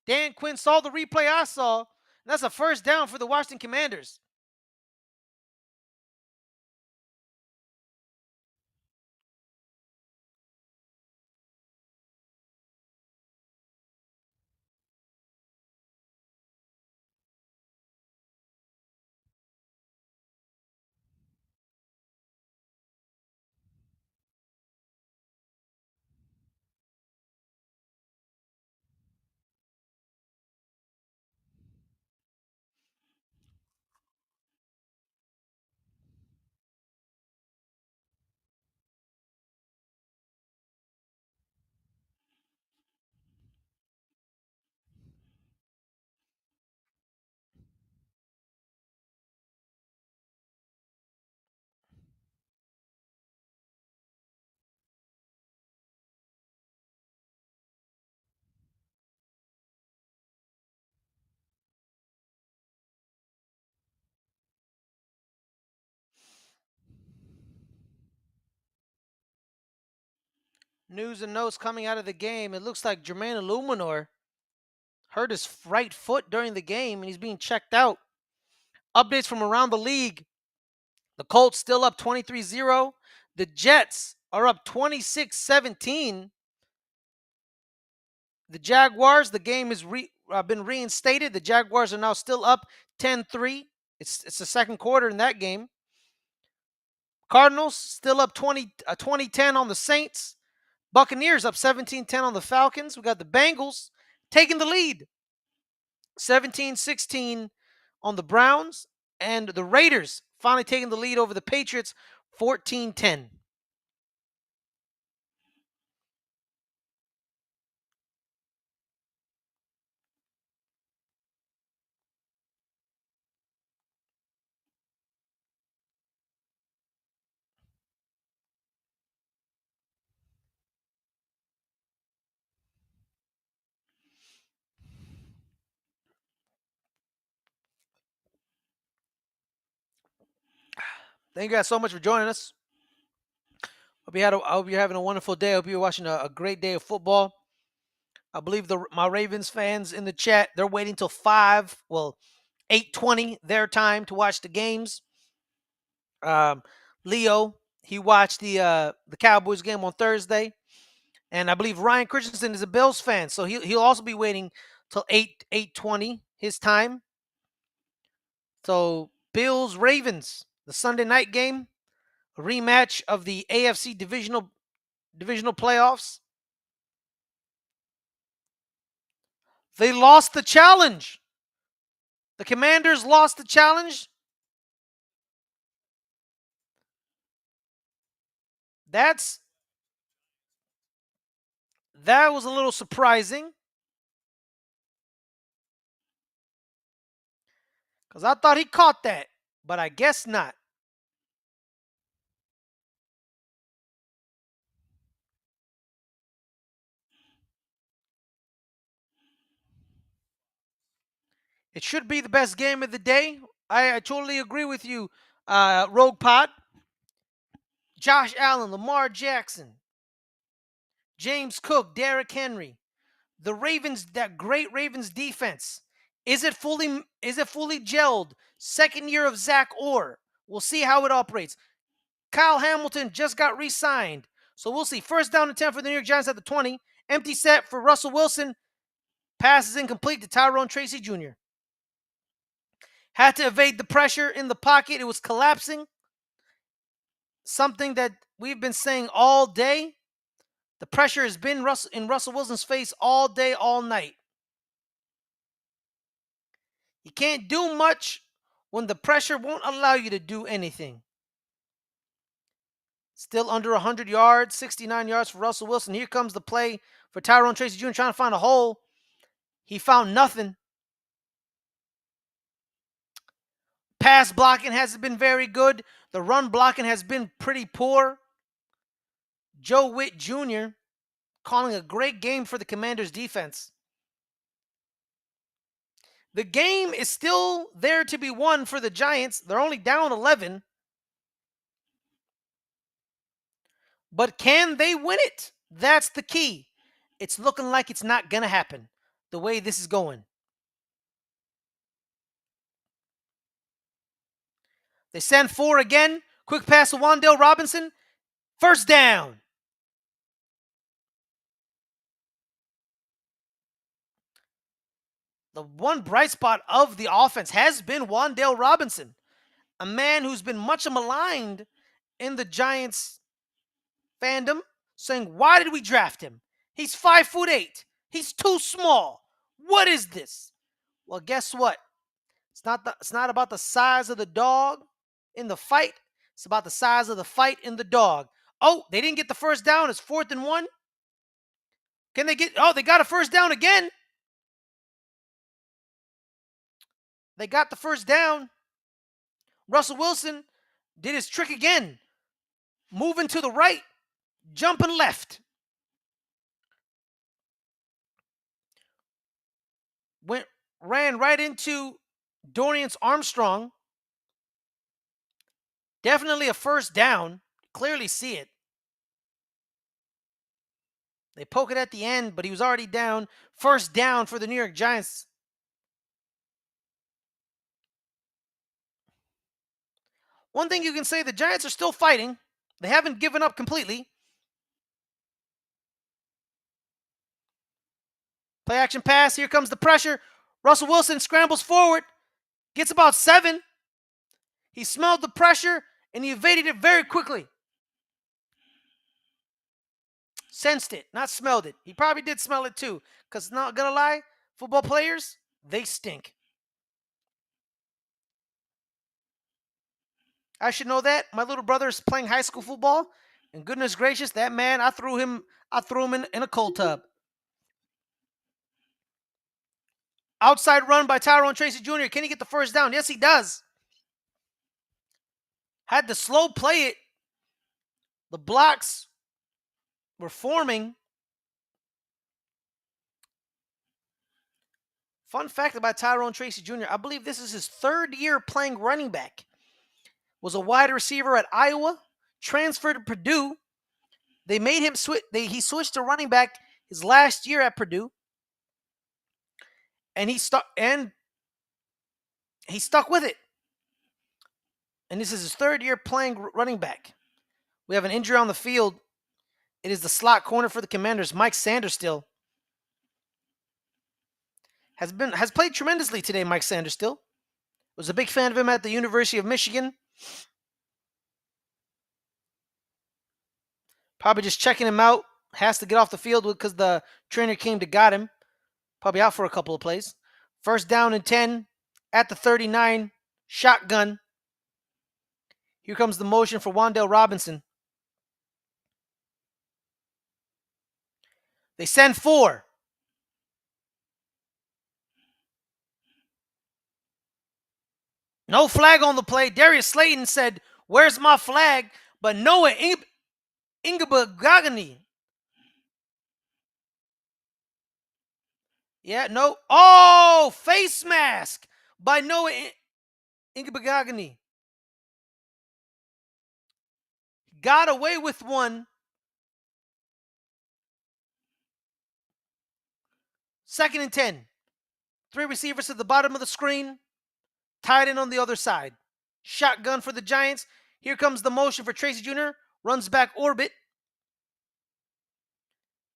S1: Dan Quinn saw the replay I saw. And that's a first down for the Washington Commanders. News and notes coming out of the game. It looks like Jermaine Illuminor hurt his right foot during the game and he's being checked out. Updates from around the league. The Colts still up 23-0. The Jets are up 26-17. The Jaguars, the game has been reinstated. The Jaguars are now still up 10-3. It's the second quarter in that game. Cardinals still up 20-10 on the Saints. Buccaneers up 17-10 on the Falcons. We got the Bengals taking the lead. 17-16 on the Browns. And the Raiders finally taking the lead over the Patriots 14-10. Thank you guys so much for joining us. I hope you're having a wonderful day. I hope you're watching a great day of football. I believe my Ravens fans in the chat, they're waiting till 8:20 their time to watch the games. Leo, he watched the Cowboys game on Thursday. And I believe Ryan Christensen is a Bills fan, so he'll also be waiting till 8:20 his time. So Bills Ravens, the Sunday night game, a rematch of the AFC divisional playoffs. They lost the challenge. The Commanders lost the challenge. That was a little surprising because I thought he caught that, but I guess not. It should be the best game of the day. I totally agree with you, Rogue Pod. Josh Allen, Lamar Jackson, James Cook, Derrick Henry. The Ravens, that great Ravens defense. Is it fully gelled? Second year of Zach Orr. We'll see how it operates. Kyle Hamilton just got re-signed. So we'll see. First down and 10 for the New York Giants at the 20. Empty set for Russell Wilson. Pass is incomplete to Tyrone Tracy Jr. Had to evade the pressure in the pocket. It was collapsing. Something that we've been saying all day. The pressure has been in Russell Wilson's face all day, all night. You can't do much when the pressure won't allow you to do anything. Still under 100 yards, 69 yards for Russell Wilson. Here comes the play for Tyrone Tracy Jr. trying to find a hole. He found nothing. Pass blocking hasn't been very good. The run blocking has been pretty poor. Joe Witt Jr. calling a great game for the Commanders' defense. The game is still there to be won for the Giants. They're only down 11. But can they win it? That's the key. It's looking like it's not going to happen the way this is going. They send 4 again. Quick pass to Wan'Dale Robinson. First down. The one bright spot of the offense has been Wan'Dale Robinson, a man who's been much maligned in the Giants fandom, saying, why did we draft him? He's 5'8". He's too small. What is this? Well, guess what? It's not about the size of the dog in the fight. It's about the size of the fight in the dog. Oh, they didn't get the first down. It's 4th and 1. Can they get? Oh, they got a first down again. They got the first down. Russell Wilson did his trick again. Moving to the right, jumping left. Ran right into Dorian Armstrong. Definitely a first down. Clearly see it. They poke it at the end, but he was already down. First down for the New York Giants. One thing you can say, the Giants are still fighting. They haven't given up completely. Play action pass. Here comes the pressure. Russell Wilson scrambles forward. Gets about 7. He smelled the pressure and he evaded it very quickly. Sensed it, not smelled it. He probably did smell it too. Because, not gonna lie, football players, they stink. I should know that. My little brother is playing high school football. And goodness gracious, that man, I threw him in a cold tub. Outside run by Tyrone Tracy Jr. Can he get the first down? Yes, he does. Had to slow play it. The blocks were forming. Fun fact about Tyrone Tracy Jr. I believe this is his 3rd year playing running back. was a wide receiver at Iowa, transferred to Purdue. They made him switch. He switched to running back his last year at Purdue, and he stuck with it. And this is his third year playing running back. We have an injury on the field. It is the slot corner for the Commanders, Mike Sanderstill. Has played tremendously today, Mike Sanderstill. Was a big fan of him at the University of Michigan. Probably just checking him out. Has to get off the field because the trainer came to got him. Probably out for a couple of plays. First down and 10 at the 39. Shotgun. Here comes the motion for Wan'Dale Robinson. They send 4. No flag on the play. Darius Slayton said, "Where's my flag?" But Noah Ingabagagani. Yeah, no. Oh, face mask by Noah Ingabagagani. Got away with one. Second and 10. 3 receivers at the bottom of the screen. Tied in on the other side. Shotgun for the Giants. Here comes the motion for Tracy Jr. Runs back orbit.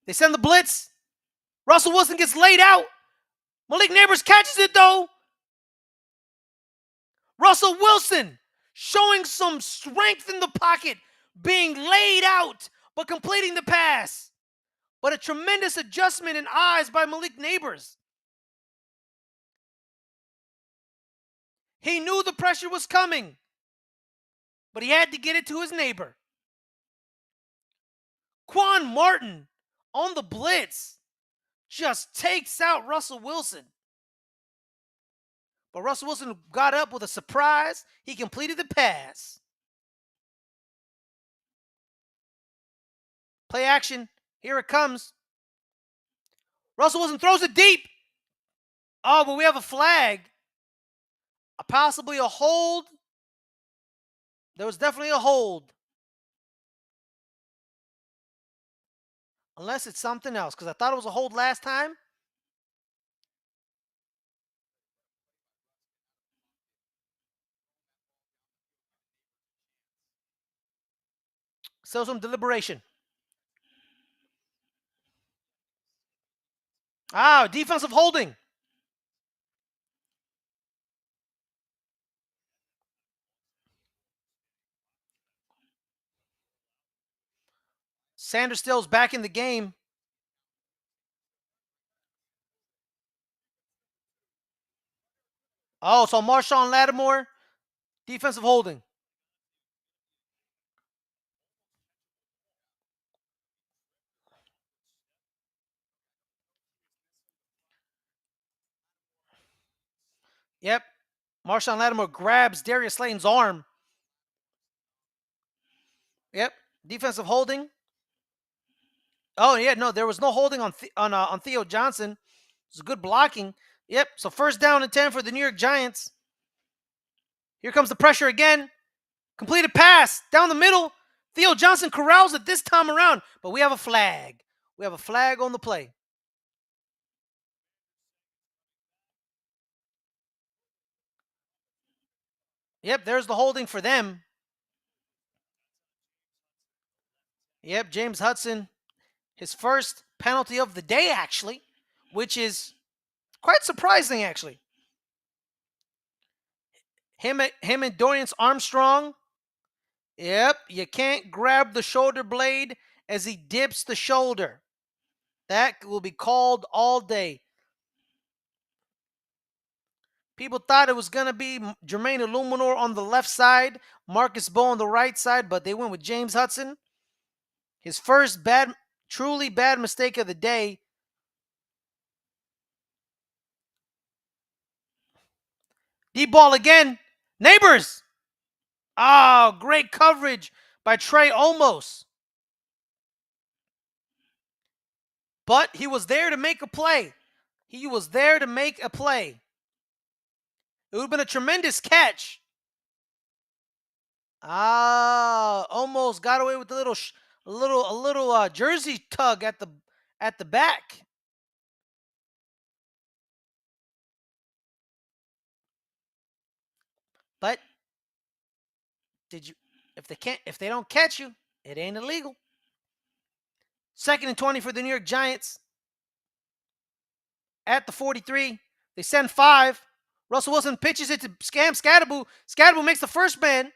S1: They send the blitz. Russell Wilson gets laid out. Malik Neighbors catches it though. Russell Wilson showing some strength in the pocket, being laid out, but completing the pass. But a tremendous adjustment in eyes by Malik Neighbors. He knew the pressure was coming, but he had to get it to his neighbor. Quan Martin on the blitz just takes out Russell Wilson. But Russell Wilson got up with a surprise. He completed the pass. Play action. Here it comes. Russell Wilson throws it deep. Oh, but we have a flag. Possibly a hold. There was definitely a hold. Unless it's something else, because I thought it was a hold last time. Still some deliberation. Defensive holding. Sanderstill's back in the game. Oh, so Marshawn Lattimore, defensive holding. Yep. Marshawn Lattimore grabs Darius Slayton's arm. Yep. Defensive holding. Oh, yeah, no, there was no holding on Theo Johnson. It was good blocking. Yep. So first down and 10 for the New York Giants. Here comes the pressure again. Completed pass down the middle. Theo Johnson corrals it this time around, but we have a flag. We have a flag on the play. Yep, there's the holding for them. Yep, James Hudson, his first penalty of the day, actually, which is quite surprising, actually. Him and Dorian Armstrong. Yep, you can't grab the shoulder blade as he dips the shoulder. That will be called all day. People thought it was going to be Jermaine Illuminor on the left side, Marcus Bowe on the right side, but they went with James Hudson. His first truly bad mistake of the day. Deep ball again. Neighbors. Oh, great coverage by Trey Olmos. But he was there to make a play. He was there to make a play. It would have been a tremendous catch. Ah, almost got away with a little jersey tug at the back. But did you? If they don't catch you, it ain't illegal. Second and 20 for the New York Giants at the 43. They send five. Russell Wilson pitches it to Scadaboo. Scadaboo makes the first man,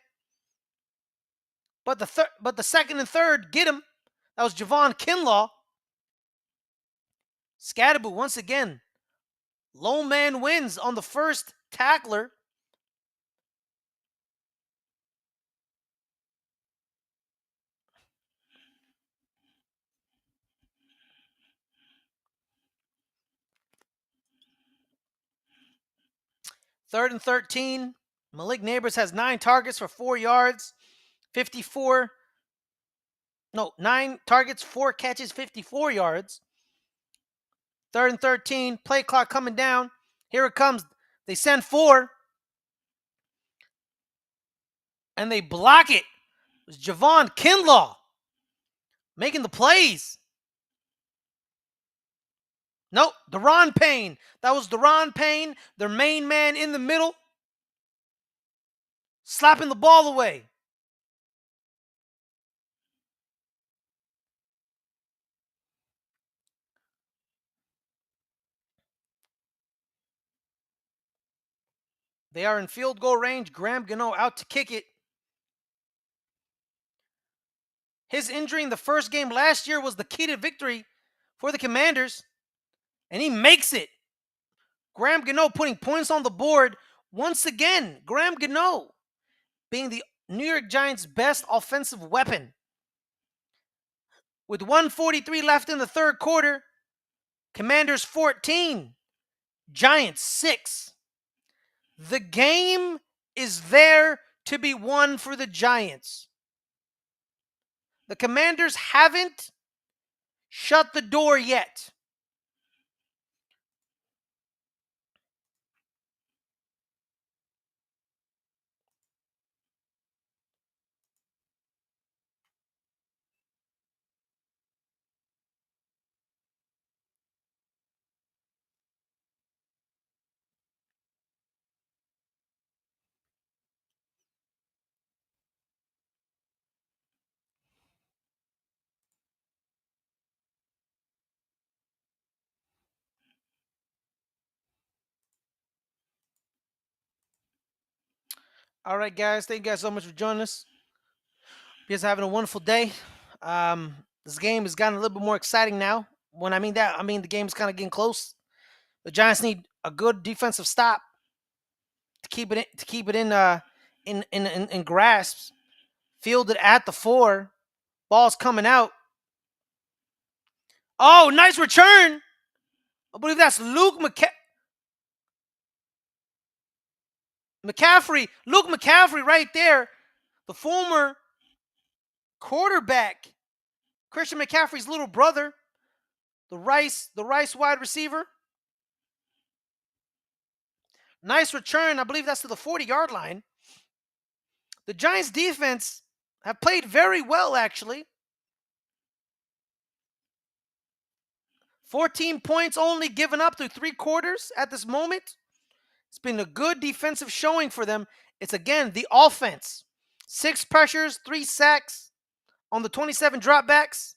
S1: but the second and third get him. That was Javon Kinlaw. Scadaboo once again. Lone man wins on the first tackler. Third and 13. Malik Neighbors has 9 targets for 4 yards. 54. No, 9 targets, 4 catches, 54 yards. Third and 13. Play clock coming down. Here it comes. They send four. And they block it. It was Javon Kinlaw making the plays. Nope, Deron Payne. That was Deron Payne, their main man in the middle, slapping the ball away. They are in field goal range. Graham Gano out to kick it. His injury in the first game last year was the key to victory for the Commanders, and he makes it. Graham Gano putting points on the board once again. Graham Gano being the New York Giants' best offensive weapon. With 1:43 left in the third quarter, Commanders 14, Giants 6. The game is there to be won for the Giants. The Commanders haven't shut the door yet. All right, guys. Thank you guys so much for joining us. You guys are having a wonderful day. This game has gotten a little bit more exciting now. When I mean that, I mean the game's kind of getting close. The Giants need a good defensive stop to keep it in grasps. Fielded at the 4. Ball's coming out. Oh, nice return. I believe that's McCaffrey. Luke McCaffrey right there. The former quarterback. Christian McCaffrey's little brother. The Rice wide receiver. Nice return. I believe that's to the 40-yard line. The Giants defense have played very well, actually. 14 points only given up through 3 quarters at this moment. It's been a good defensive showing for them. It's, again, the offense. 6 pressures, 3 sacks on the 27 dropbacks.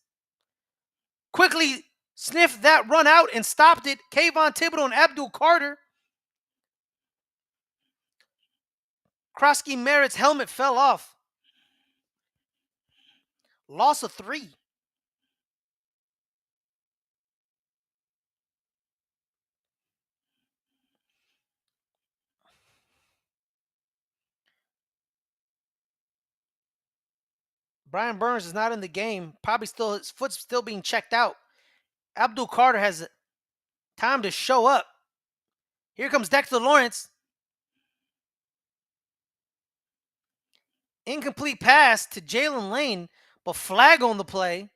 S1: Quickly sniffed that run out and stopped it. Kayvon Thibodeau and Abdul Carter. Krosky Merritt's helmet fell off. Loss of 3. Brian Burns is not in the game. Probably still his foot's still being checked out. Abdul Carter has time to show up. Here comes Dexter Lawrence. Incomplete pass to Jalen Lane, but flag on the play.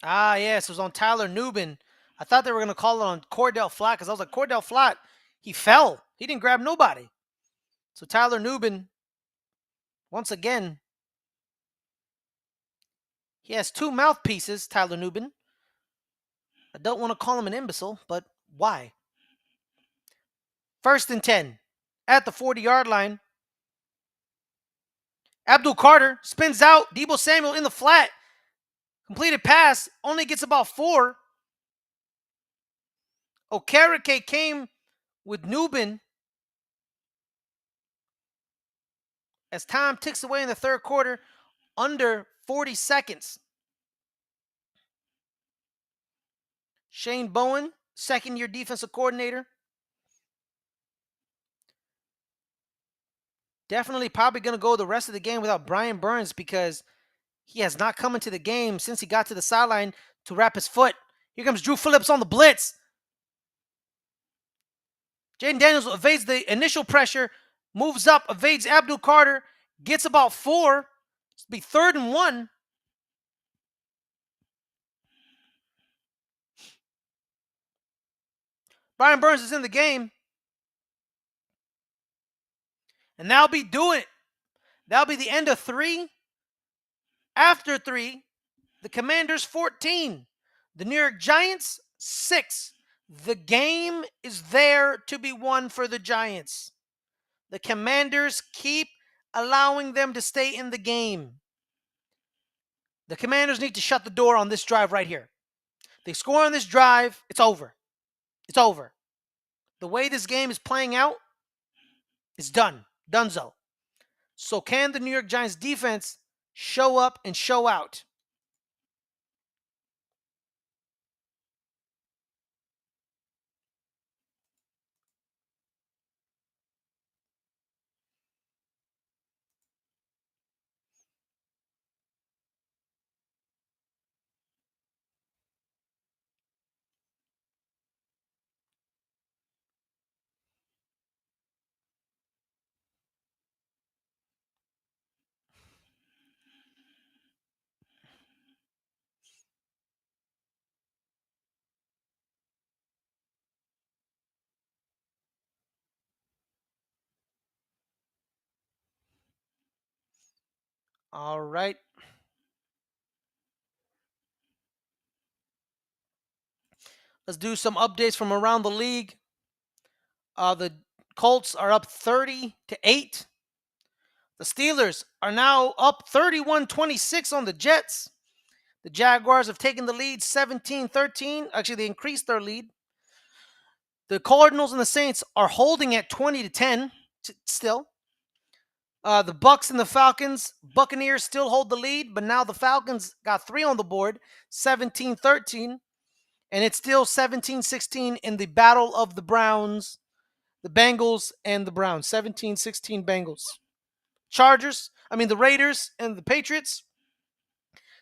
S1: Ah, yes, it was on Tyler Nubin. I thought they were going to call it on Cordell Flat because I was like, Cordell Flat, he fell. He didn't grab nobody. So Tyler Nubin, once again, he has two mouthpieces, Tyler Nubin. I don't want to call him an imbecile, but why? 1st and 10 at the 40-yard line. Abdul Carter spins out. Deebo Samuel in the flat. Completed pass. Only gets about 4. Okereke came with Nubin as time ticks away in the third quarter. Under 40 seconds. Shane Bowen, second-year defensive coordinator. Definitely probably going to go the rest of the game without Brian Burns because he has not come into the game since he got to the sideline to wrap his foot. Here comes Drew Phillips on the blitz. Jaden Daniels evades the initial pressure, moves up, evades Abdul Carter, gets about 4. It'll be 3rd and 1. Brian Burns is in the game. And that'll be doing it. That'll be the end of 3. After 3, the Commanders 14. The New York Giants 6. The game is there to be won for the Giants. The Commanders keep allowing them to stay in the game. The Commanders need to shut the door on this drive right here. They score on this drive, it's over. It's over. The way this game is playing out, it's done. Donezo. So can the New York Giants defense show up and show out? All right. Let's do some updates from around the league. The Colts are up 30-8. The Steelers are now up 31-26 on the Jets. The Jaguars have taken the lead 17-13. Actually, they increased their lead. The Cardinals and the Saints are holding at 20-10 still. The Bucks and the Falcons, Buccaneers still hold the lead, but now the Falcons got 3 on the board, 17-13. And it's still 17-16 in the battle of the Browns, the Bengals, and the Browns. 17-16 Bengals. The Raiders and the Patriots,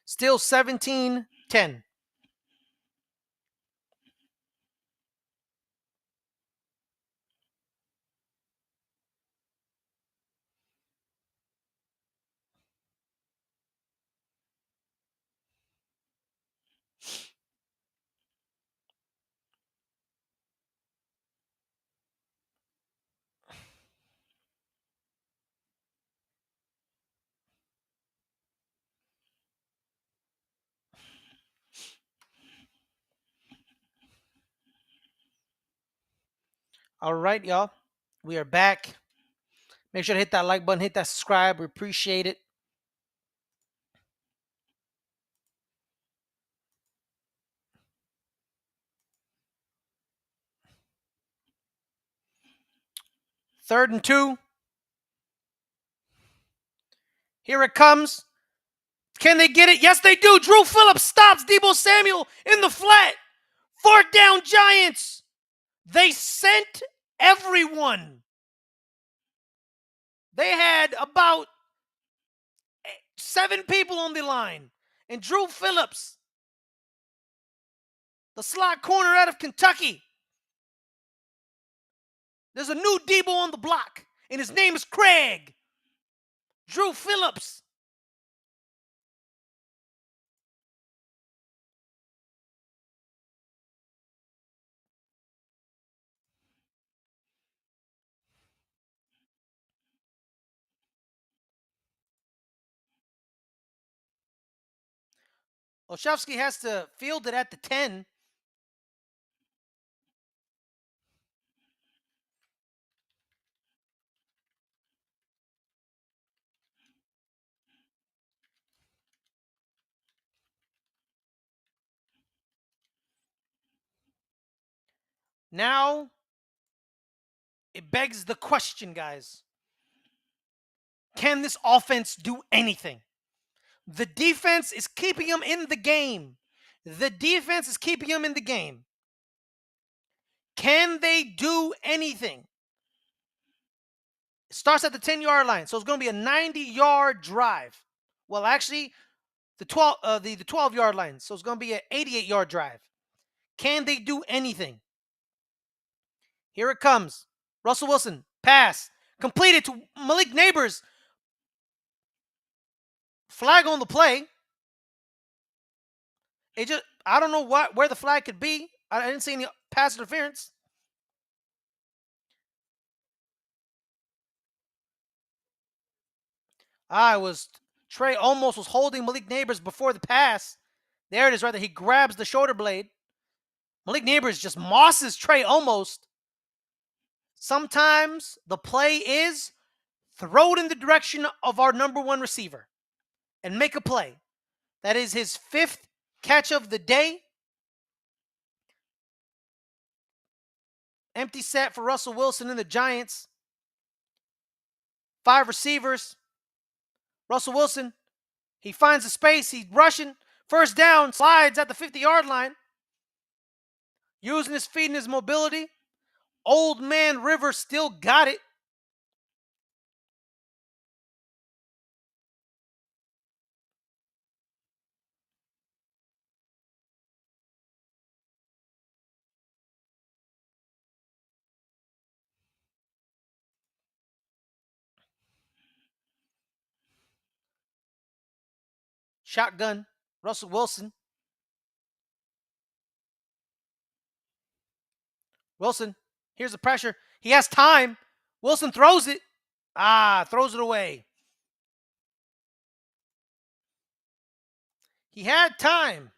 S1: still 17-10. All right, y'all. We are back. Make sure to hit that like button, hit that subscribe. We appreciate it. Third and 2. Here it comes. Can they get it? Yes, they do. Drew Phillips stops Deebo Samuel in the flat. 4th down Giants. They sent everyone. They had about 7 people on the line. And Drew Phillips, the slot corner out of Kentucky. There's a new Deebo on the block, and his name is Craig. Drew Phillips. Olszewski has to field it at the 10. Now, it begs the question, guys. Can this offense do anything? The defense is keeping them in the game. The defense is keeping them in the game. Can they do anything? It starts at the 10-yard line, so it's going to be a 90-yard drive. Well, actually, the 12-yard line, so it's going to be an 88-yard drive. Can they do anything? Here it comes. Russell Wilson, pass, completed to Malik Neighbors. Flag on the play. I don't know where the flag could be. I didn't see any pass interference. Trey almost was holding Malik Neighbors before the pass. There it is, right there. He grabs the shoulder blade. Malik Neighbors just mosses Trey almost. Sometimes the play is throw it in the direction of our number one receiver and make a play. That is his 5th catch of the day. Empty set for Russell Wilson and the Giants. 5 receivers. Russell Wilson, he finds a space. He's rushing. First down, slides at the 50-yard line. Using his feet and his mobility. Old man Rivers still got it. Shotgun, Russell Wilson. Wilson, here's the pressure. He has time. Wilson throws it. Throws it away. He had time.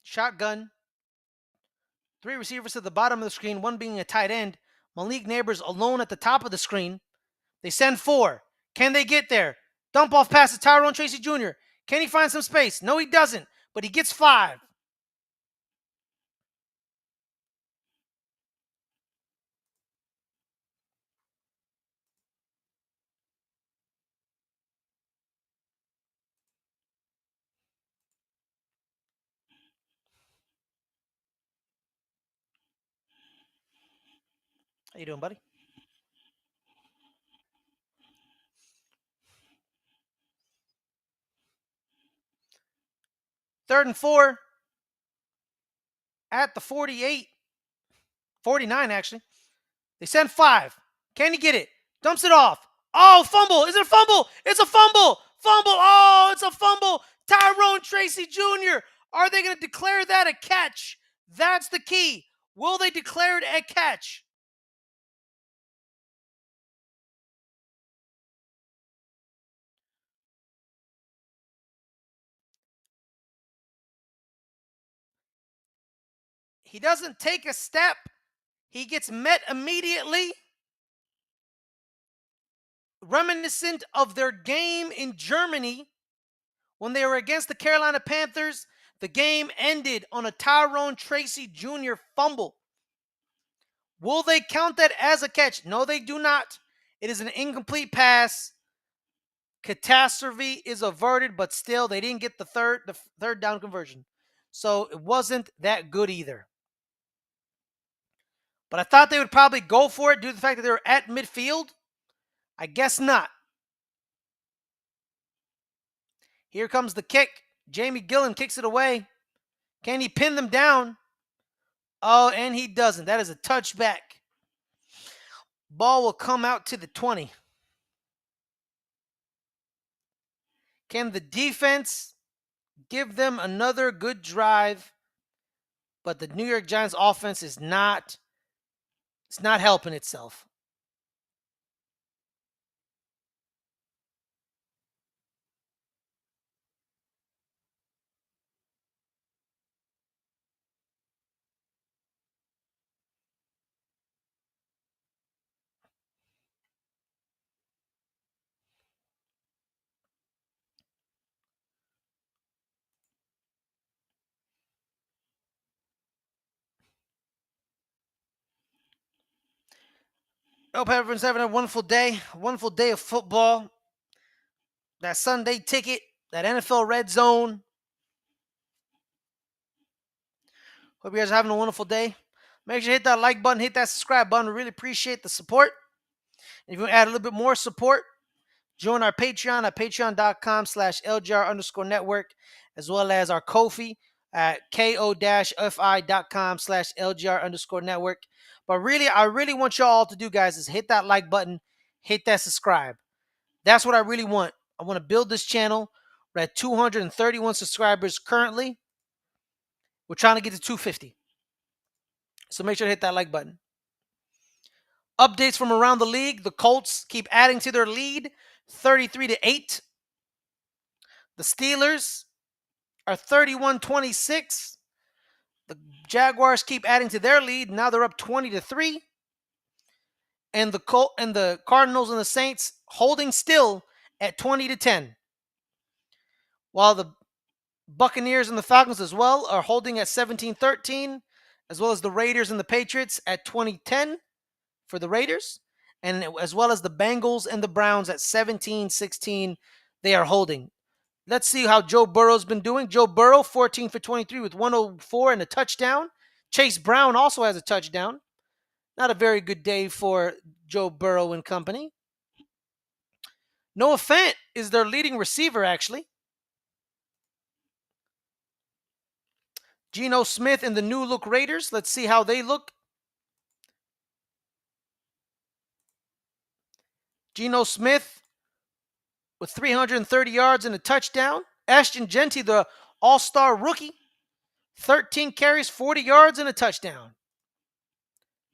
S1: Shotgun. 3 receivers at the bottom of the screen, 1 being a tight end. Malik Neighbors alone at the top of the screen. They send 4. Can they get there? Dump off pass to Tyrone Tracy Jr. Can he find some space? No, he doesn't, but he gets 5. How you doing, buddy? Third and 4 at the 48. 49, actually. They send 5. Can he get it? Dumps it off. Oh, fumble. Is it a fumble? It's a fumble. Fumble. Oh, it's a fumble. Tyrone Tracy Jr. Are they going to declare that a catch? That's the key. Will they declare it a catch? He doesn't take a step. He gets met immediately. Reminiscent of their game in Germany when they were against the Carolina Panthers. The game ended on a Tyrone Tracy Jr. fumble. Will they count that as a catch? No, they do not. It is an incomplete pass. Catastrophe is averted, but still they didn't get the third down conversion. So it wasn't that good either. But I thought they would probably go for it due to the fact that they were at midfield. I guess not. Here comes the kick. Jamie Gillen kicks it away. Can he pin them down? Oh, and he doesn't. That is a touchback. Ball will come out to the 20. Can the defense give them another good drive? But the New York Giants offense is not, it's not helping itself. I hope everyone's having a wonderful day of football. That Sunday ticket, that NFL Red Zone. Hope you guys are having a wonderful day. Make sure you hit that like button, hit that subscribe button. We really appreciate the support. And if you want to add a little bit more support, join our Patreon at patreon.com/LGR_network, as well as our Ko-fi at ko-fi.com/LGR_network. But really, I really want y'all to do, guys, is hit that like button, hit that subscribe. That's what I really want. I want to build this channel. We're at 231 subscribers currently. We're trying to get to 250. So make sure to hit that like button. Updates from around the league. The Colts keep adding to their lead, 33-8. The Steelers are 31-26. The Jaguars keep adding to their lead. Now they're up 20-3. And the Cardinals and the Saints holding still at 20-10. While the Buccaneers and the Falcons as well are holding at 17-13, as well as the Raiders and the Patriots at 20-10 for the Raiders, and as well as the Bengals and the Browns at 17-16. They are holding. Let's see how Joe Burrow's been doing. Joe Burrow, 14 for 23 with 104 and a touchdown. Chase Brown also has a touchdown. Not a very good day for Joe Burrow and company. Noah Fant is their leading receiver, actually. Geno Smith and the new look Raiders. Let's see how they look. Geno Smith with 330 yards and a touchdown. Ashton Jeanty, the all-star rookie, 13 carries, 40 yards and a touchdown.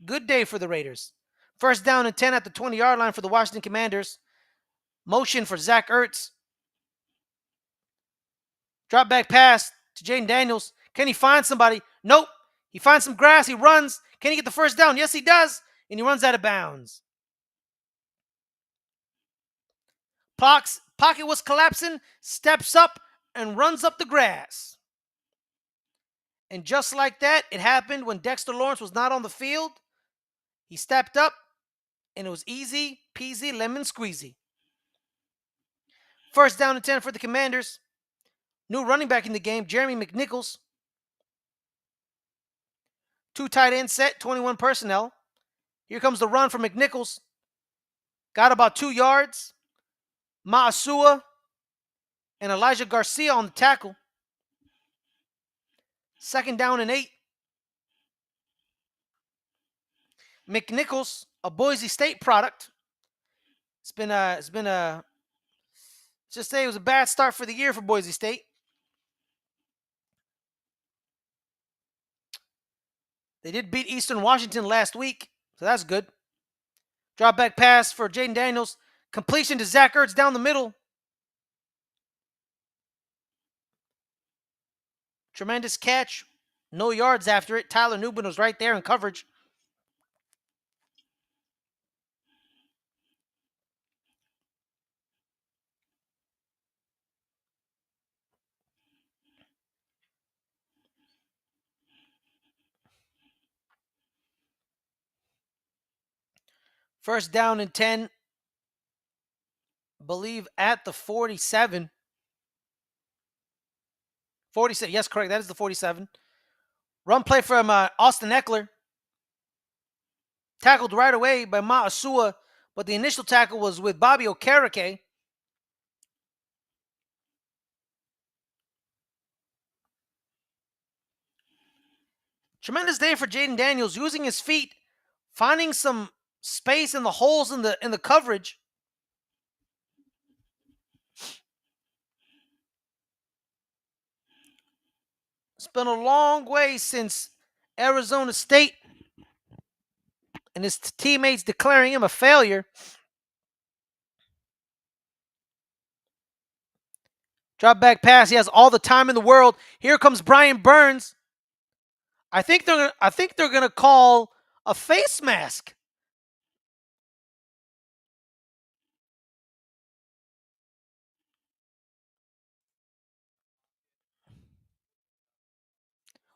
S1: Good day for the Raiders. First down and 10 at the 20-yard line for the Washington Commanders. Motion for Zach Ertz. Drop back pass to Jaden Daniels. Can he find somebody? Nope. He finds some grass. He runs. Can he get the first down? Yes, he does. And he runs out of bounds. Pocket was collapsing. Steps up and runs up the grass. And just like that, it happened when Dexter Lawrence was not on the field. He stepped up, and it was easy peasy lemon squeezy. First down and 10 for the Commanders. New running back in the game, Jeremy McNichols. 2 tight end set, 21 personnel. Here comes the run from McNichols. Got about 2 yards. Maasua and Elijah Garcia on the tackle. Second down and 8. McNichols, a Boise State product. Let's just say it was a bad start for the year for Boise State. They did beat Eastern Washington last week, so that's good. Drop back pass for Jaden Daniels. Completion to Zach Ertz down the middle. Tremendous catch. No yards after it. Tyler Nubin was right there in coverage. First down and 10. Believe at the 47. 47. Yes, correct. That is the 47. Run play from Austin Eckler. Tackled right away by Maasua, but the initial tackle was with Bobby Okereke. Tremendous day for Jaden Daniels, using his feet, finding some space in the holes in the coverage. It's been a long way since Arizona State and his teammates declaring him a failure. Drop back pass. He has all the time in the world. Here comes Brian Burns. I think they're gonna call a face mask.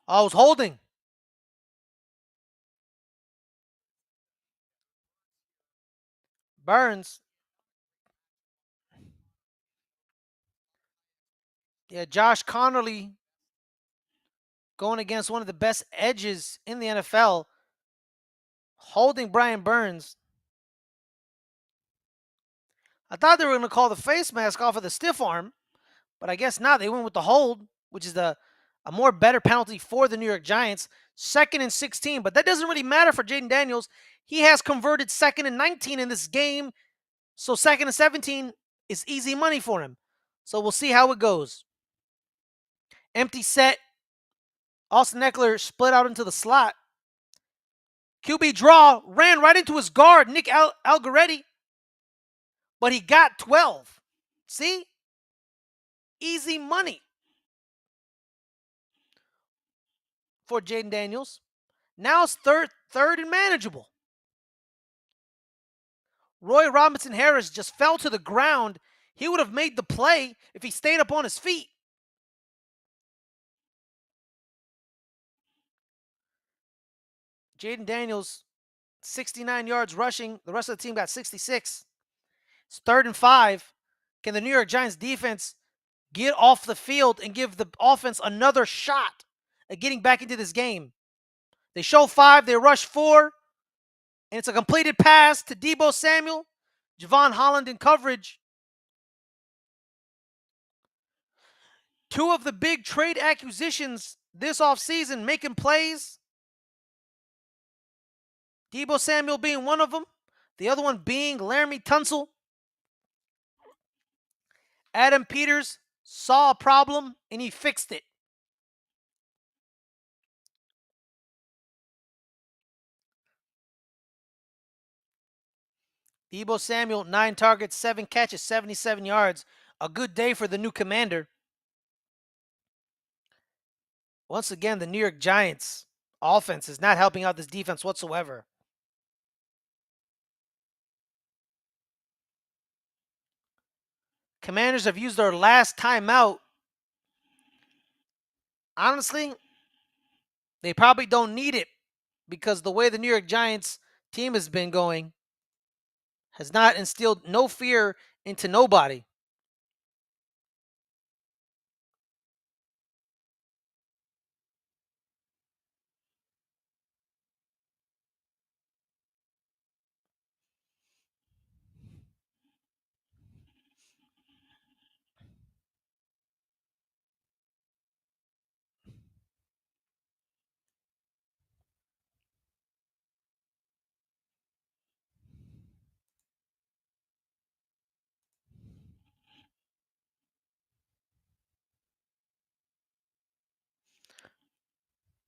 S1: I was holding Burns. Yeah, Josh Connerly going against one of the best edges in the NFL, holding Brian Burns. I thought they were going to call the face mask off of the stiff arm, but I guess not. They went with the hold, which is a more better penalty for the New York Giants. 2nd and 16, but that doesn't really matter for Jaden Daniels. He has converted 2nd and 19 in this game, so 2nd and 17 is easy money for him. So we'll see how it goes. Empty set. Austin Eckler split out into the slot. QB draw, ran right into his guard, Nick Algoretti, but he got 12. See? Easy money for Jaden Daniels. Now it's third and manageable. Roy Robinson Harris just fell to the ground. He would have made the play if he stayed up on his feet. Jaden Daniels, 69 yards rushing. The rest of the team got 66. It's 3rd and 5. Can the New York Giants defense get off the field and give the offense another shot at getting back into this game? They show 5, they rush 4, and it's a completed pass to Deebo Samuel. Javon Holland in coverage. Two of the big trade acquisitions this offseason making plays. Deebo Samuel being one of them. The other one being Laramie Tunsil. Adam Peters saw a problem and he fixed it. Deebo Samuel, 9 targets, 7 catches, 77 yards. A good day for the new commander. Once again, the New York Giants offense is not helping out this defense whatsoever. Commanders have used their last timeout. Honestly, they probably don't need it because the way the New York Giants team has been going has not instilled no fear into nobody.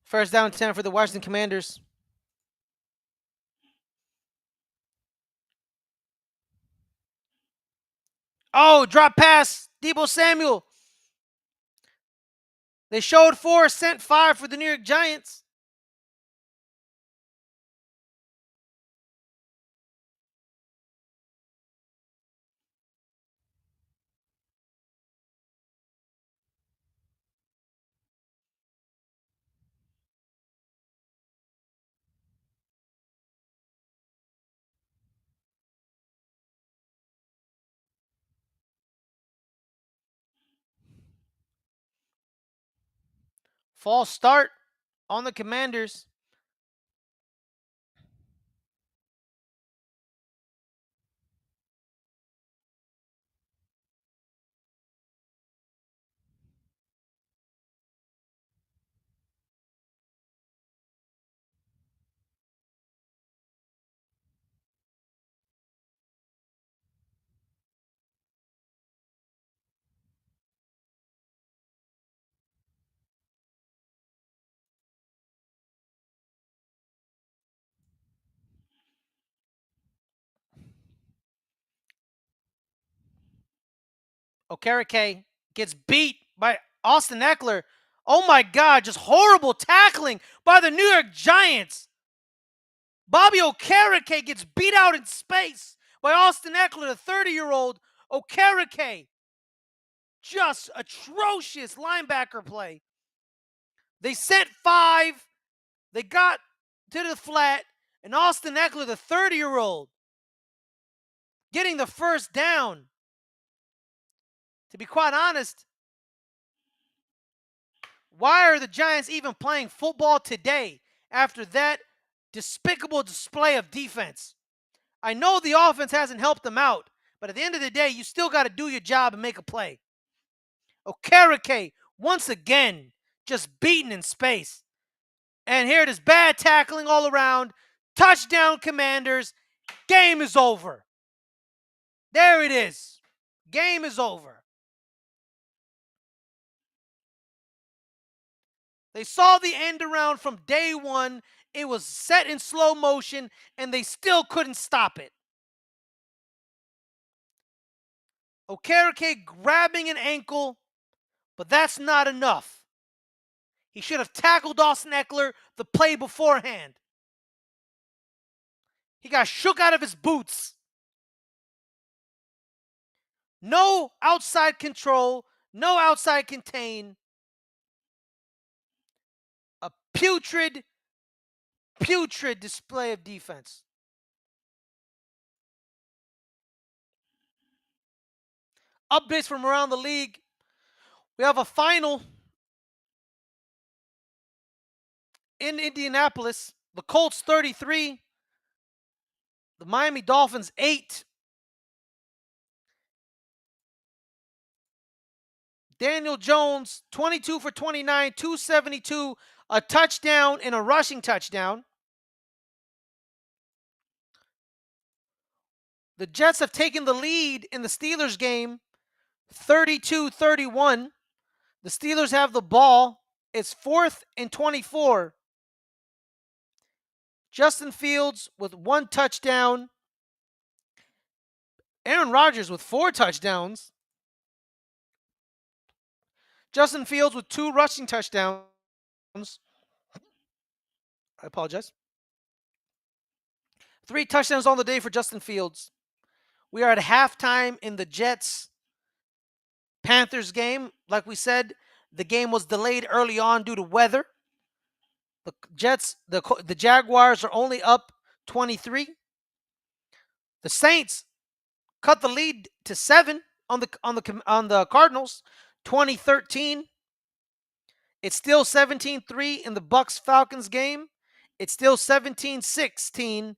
S1: First down 10 for the Washington Commanders. Oh, drop pass. Deebo Samuel. They showed 4, sent 5 for the New York Giants. False start on the Commanders. Okereke gets beat by Austin Eckler. Oh my God, just horrible tackling by the New York Giants. Bobby Okereke gets beat out in space by Austin Eckler, the 30-year-old Okereke. Just atrocious linebacker play. They sent 5. They got to the flat, and Austin Eckler, the 30-year-old, getting the first down. To be quite honest, why are the Giants even playing football today after that despicable display of defense? I know the offense hasn't helped them out, but at the end of the day, you still got to do your job and make a play. Okereke, once again, just beaten in space. And here it is, bad tackling all around. Touchdown, Commanders. Game is over. There it is. Game is over. They saw the end around from day one. It was set in slow motion, and they still couldn't stop it. Okereke grabbing an ankle, but that's not enough. He should have tackled Austin Eckler the play beforehand. He got shook out of his boots. No outside control, no outside contain. A putrid display of defense. Updates from around the league. We have a final in Indianapolis. The Colts 33, the Miami Dolphins 8. Daniel Jones 22 for 29, 272, a touchdown and a rushing touchdown. The Jets have taken the lead in the Steelers game 32-31. The Steelers have the ball. It's 4th and 24. Justin Fields with 1 touchdown. Aaron Rodgers with 4 touchdowns. Justin Fields with 2 rushing touchdowns. I apologize. 3 touchdowns on the day for Justin Fields. We are at halftime in the Jets-Panthers game. Like we said, the game was delayed early on due to weather. The Jaguars are only up 23. The Saints cut the lead to 7 on the Cardinals, 2013. It's still 17-3 in the Bucks-Falcons game. It's still 17-16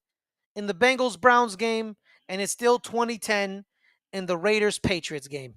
S1: in the Bengals-Browns game, and it's still 2010 in the Raiders-Patriots game.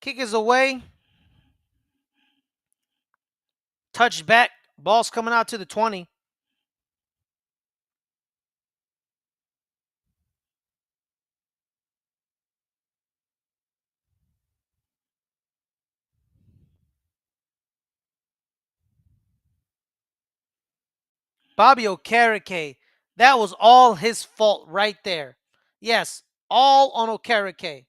S1: Kick is away. Touched back. Ball's coming out to the 20. Bobby Okereke That was all his fault right there. Yes, all on Okereke.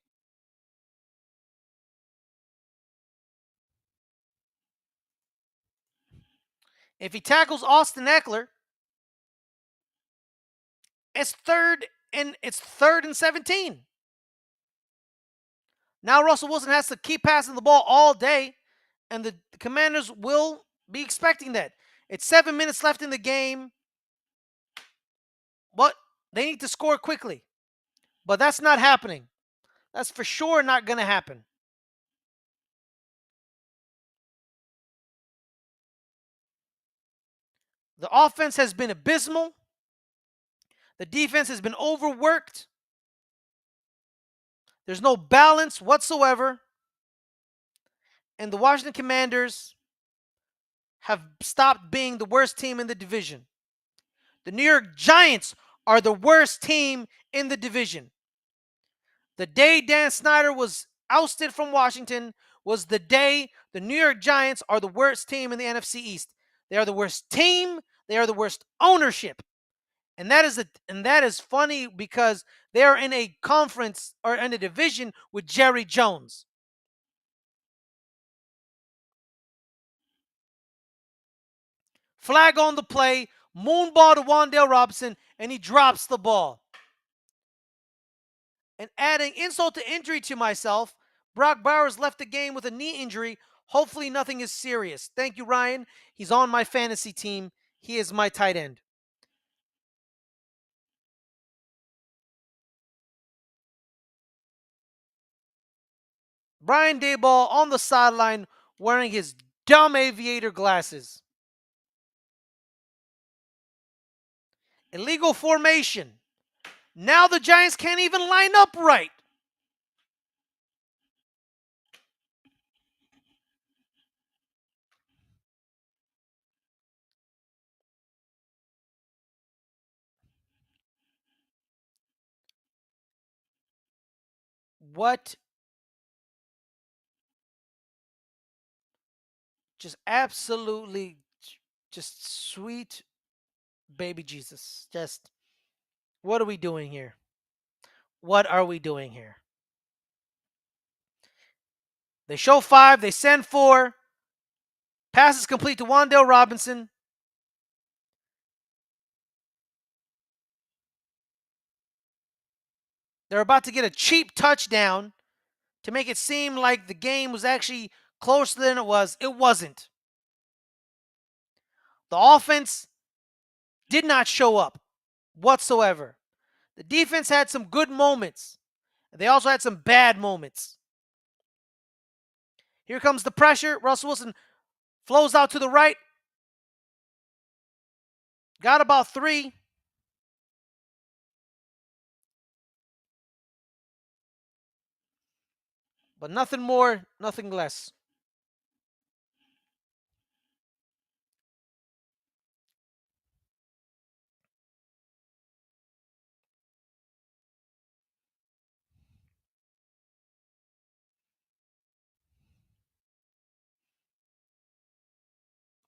S1: If he tackles Austin Eckler, it's third and 17. Now Russell Wilson has to keep passing the ball all day, and the Commanders will be expecting that. It's 7 minutes left in the game, but they need to score quickly. But that's not happening. That's for sure not going to happen. The offense has been abysmal. The defense has been overworked. There's no balance whatsoever. And the Washington Commanders have stopped being the worst team in the division. The New York Giants are the worst team in the division. The day Dan Snyder was ousted from Washington was the day the New York Giants are the worst team in the NFC East. They are the worst team. They are the worst ownership. And that is funny because they are in a conference or in a division with Jerry Jones. Flag on the play, moonball to Wan'Dale Robinson, and he drops the ball. And adding insult to injury to myself, Brock Bowers left the game with a knee injury. Hopefully, nothing is serious. Thank you, Ryan. He's on my fantasy team. He is my tight end. Brian Dayball on the sideline wearing his dumb aviator glasses. Illegal formation. Now the Giants can't even line up right. What? Just absolutely, just sweet baby Jesus. Just, what are we doing here? What are we doing here? They show five, they send four. Pass is complete to Wan'Dale Robinson. They're about to get a cheap touchdown to make it seem like the game was actually closer than it was. It wasn't. The offense did not show up whatsoever. The defense had some good moments. They also had some bad moments. Here comes the pressure. Russell Wilson flows out to the right. Got about three. But nothing more, nothing less.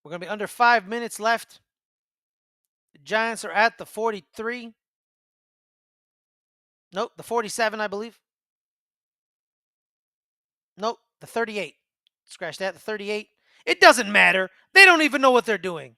S1: We're going to be under 5 minutes left. The Giants are at the 43. Nope, the 47, I believe. Nope, the 38. Scratch that, the 38. It doesn't matter. They don't even know what they're doing.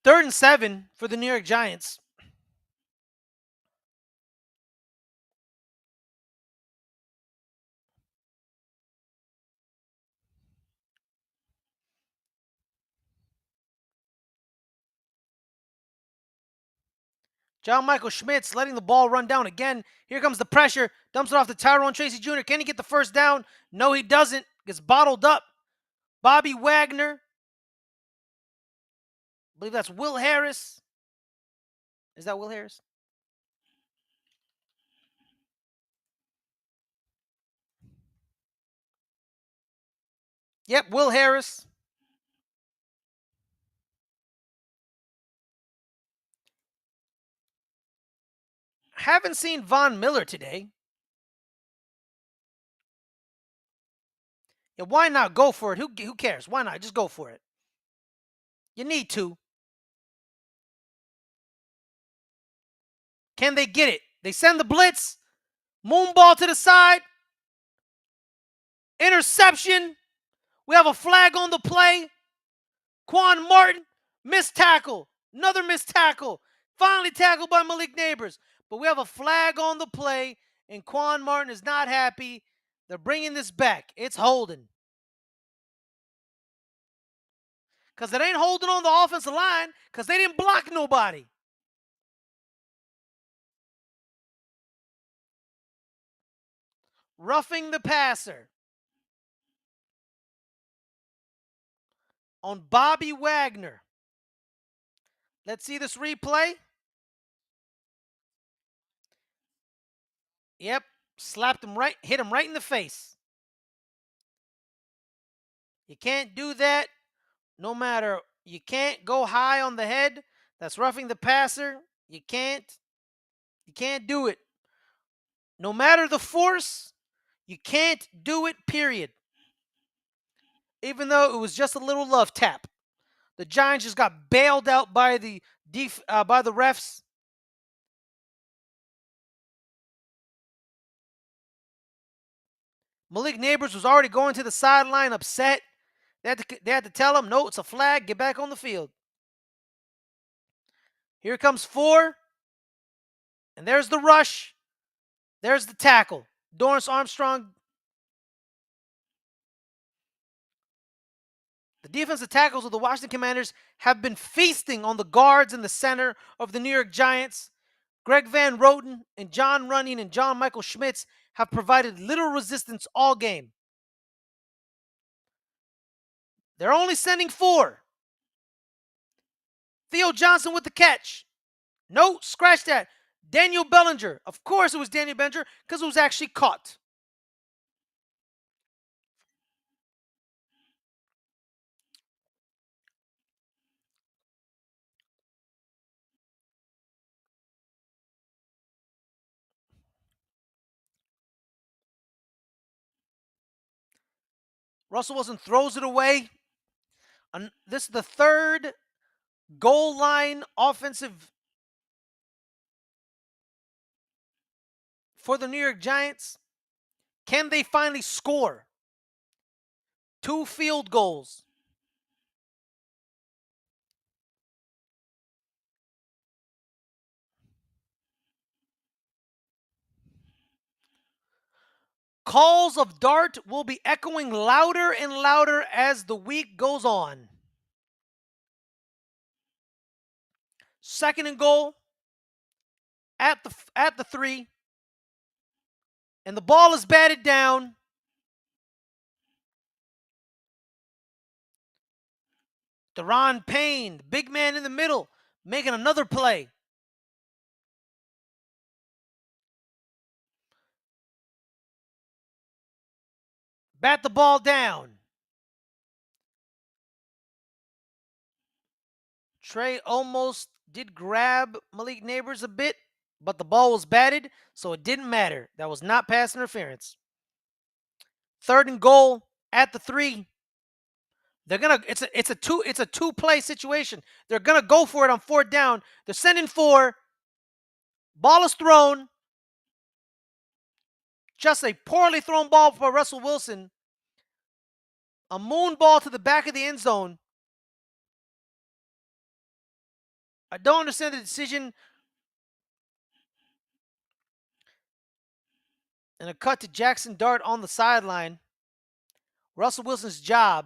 S1: Third and 7 for the New York Giants. John Michael Schmitz letting the ball run down again. Here comes the pressure. Dumps it off to Tyrone Tracy Jr. Can he get the first down? No, he doesn't. Gets bottled up. Bobby Wagner. I believe that's Will Harris. Is that Will Harris? Yep, Will Harris. Haven't seen Von Miller today. Yeah, why not go for it? Who cares? Why not? Just go for it. You need to. Can they get it? They send the blitz. Moonball to the side. Interception. We have a flag on the play. Quan Martin, missed tackle. Another missed tackle. Finally tackled by Malik Neighbors. But we have a flag on the play, and Quan Martin is not happy. They're bringing this back. It's holding. Because it ain't holding on the offensive line because they didn't block nobody. Roughing the passer on Bobby Wagner. Let's see this replay. Yep, slapped him right, hit him right in the face. You can't do that no matter, you can't go high on the head. That's roughing the passer. You can't do it. No matter the force, you can't do it, period. Even though it was just a little love tap. The Giants just got bailed out by the refs. Malik Neighbors was already going to the sideline upset. They had to tell him, no, it's a flag. Get back on the field. Here comes 4. And there's the rush. There's the tackle. Dorrance Armstrong. The defensive tackles of the Washington Commanders have been feasting on the guards in the center of the New York Giants. Greg Van Roten and John Running and John Michael Schmitz have provided little resistance all game. They're only sending 4. Theo Johnson with the catch. No, scratch that. Daniel Bellinger. Of course it was Daniel Bellinger because it was actually caught. Russell Wilson throws it away. This is the 3rd goal line offensive for the New York Giants. Can they finally score? 2 field goals. Calls of Dart will be echoing louder and louder as the week goes on. 2nd and goal at the 3. And the ball is batted down. Deron Payne, the big man in the middle, making another play. Bat the ball down. Trey almost did grab Malik Neighbors a bit, but the ball was batted, so it didn't matter. That was not pass interference. 3rd and goal at the 3. They're gonna. It's a two play situation. They're gonna go for it on 4th down. They're sending 4. Ball is thrown. Just a poorly thrown ball for Russell Wilson. A moon ball to the back of the end zone. I don't understand the decision. And a cut to Jackson Dart on the sideline. Russell Wilson's job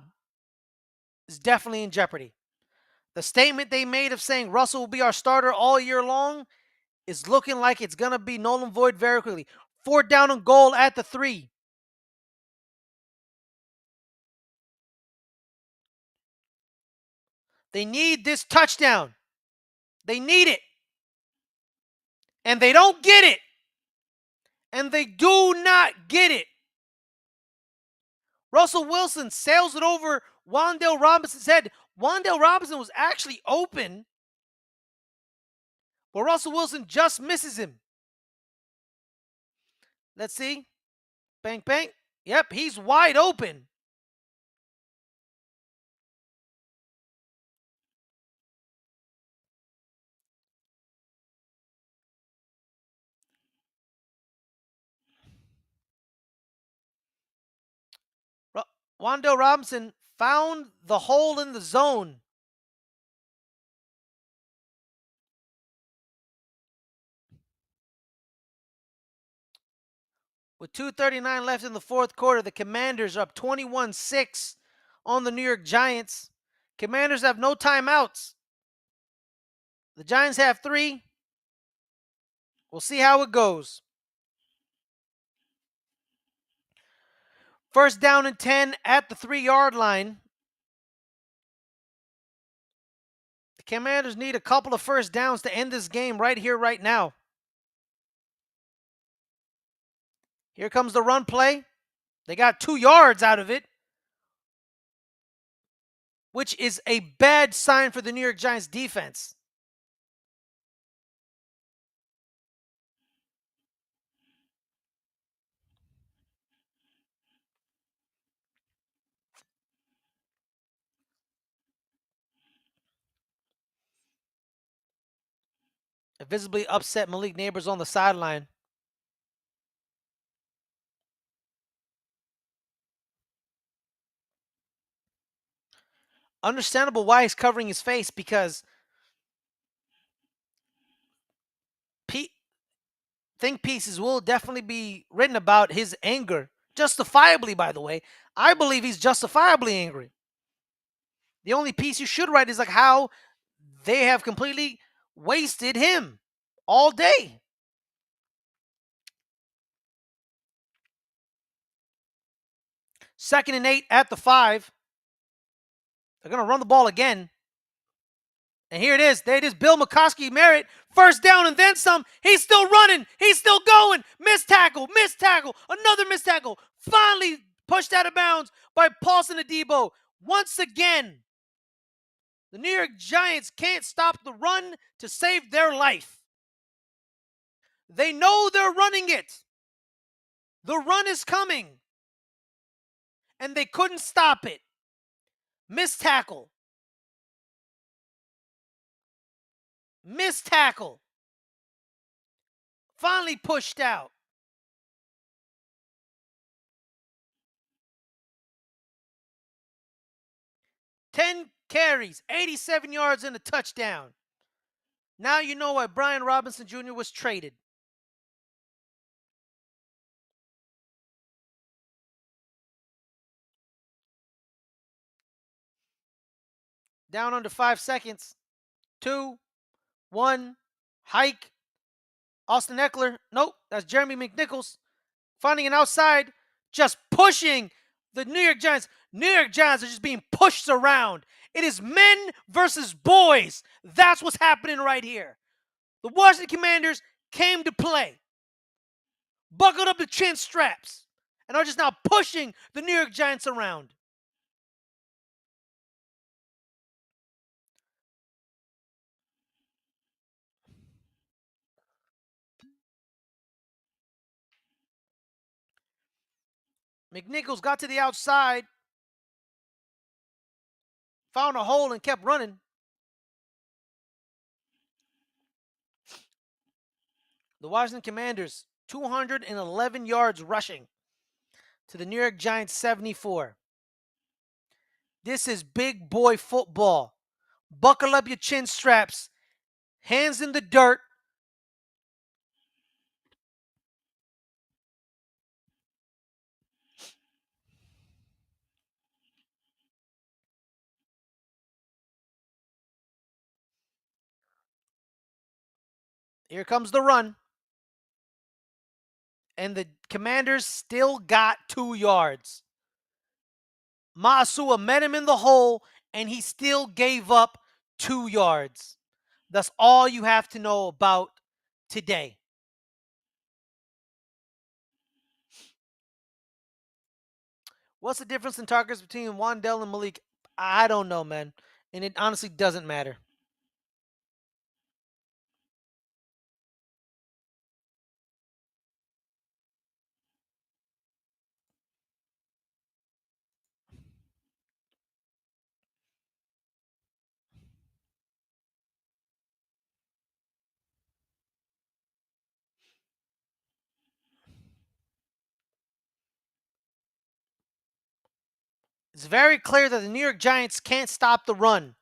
S1: is definitely in jeopardy. The statement they made of saying Russell will be our starter all year long is looking like it's going to be null and void very quickly. 4th down and goal at the 3. They need this touchdown. They need it. And they don't get it. And they do not get it. Russell Wilson sails it over Wan'Dale Robinson's head. Wan'Dale Robinson was actually open, but Russell Wilson just misses him. Let's see. Bang, bang. Yep, he's wide open. Wan'Dale Robinson found the hole in the zone. With 2:39 left in the fourth quarter, the Commanders are up 21-6 on the New York Giants. Commanders have no timeouts. The Giants have 3. We'll see how it goes. First down and 10 at the 3-yard line. The Commanders need a couple of first downs to end this game right here, right now. Here comes the run play. They got 2 yards out of it, which is a bad sign for the New York Giants defense. It visibly upset Malik Neighbors on the sideline. Understandable why he's covering his face, because think pieces will definitely be written about his anger. Justifiably, by the way. I believe he's justifiably angry. The only piece you should write is like how they have completely wasted him all day. Second and 8 at the 5. They're going to run the ball again. And here it is. There it is. Bill McCoskey Merritt. First down and then some. He's still running. He's still going. Missed tackle. Missed tackle. Another missed tackle. Finally pushed out of bounds by Paulson Adebo. Once again, the New York Giants can't stop the run to save their life. They know they're running it. The run is coming. And they couldn't stop it. Missed tackle. Missed tackle. Finally pushed out. Ten carries, 87 yards, and a touchdown. Now you know why Brian Robinson Jr. was traded. Down under 5 seconds. 2, 1, hike. Austin Eckler. Nope, that's Jeremy McNichols. Finding an outside, just pushing the New York Giants. New York Giants are just being pushed around. It is men versus boys. That's what's happening right here. The Washington Commanders came to play. Buckled up the chin straps. And are just now pushing the New York Giants around. McNichols got to the outside, found a hole, and kept running. The Washington Commanders, 211 yards rushing to the New York Giants, 74. This is big boy football. Buckle up your chin straps, hands in the dirt. Here comes the run. And the Commanders still got 2 yards. Masua met him in the hole, and he still gave up 2 yards. That's all you have to know about today. What's the difference in targets between Wandell and Malik? I don't know, man. And it honestly doesn't matter. It's very clear that the New York Giants can't stop the run.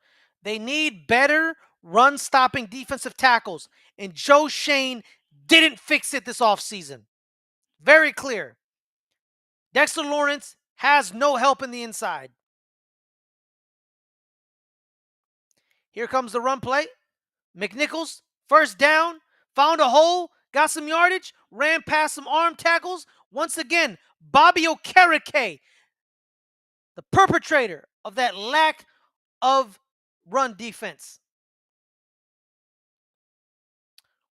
S1: They need better run stopping defensive tackles. And Joe Shane didn't fix it this offseason. Very clear. Dexter Lawrence has no help in the inside. Here comes the run play. McNichols, first down, found a hole, got some yardage, ran past some arm tackles. Once again, Bobby Okereke, the perpetrator of that lack of run defense.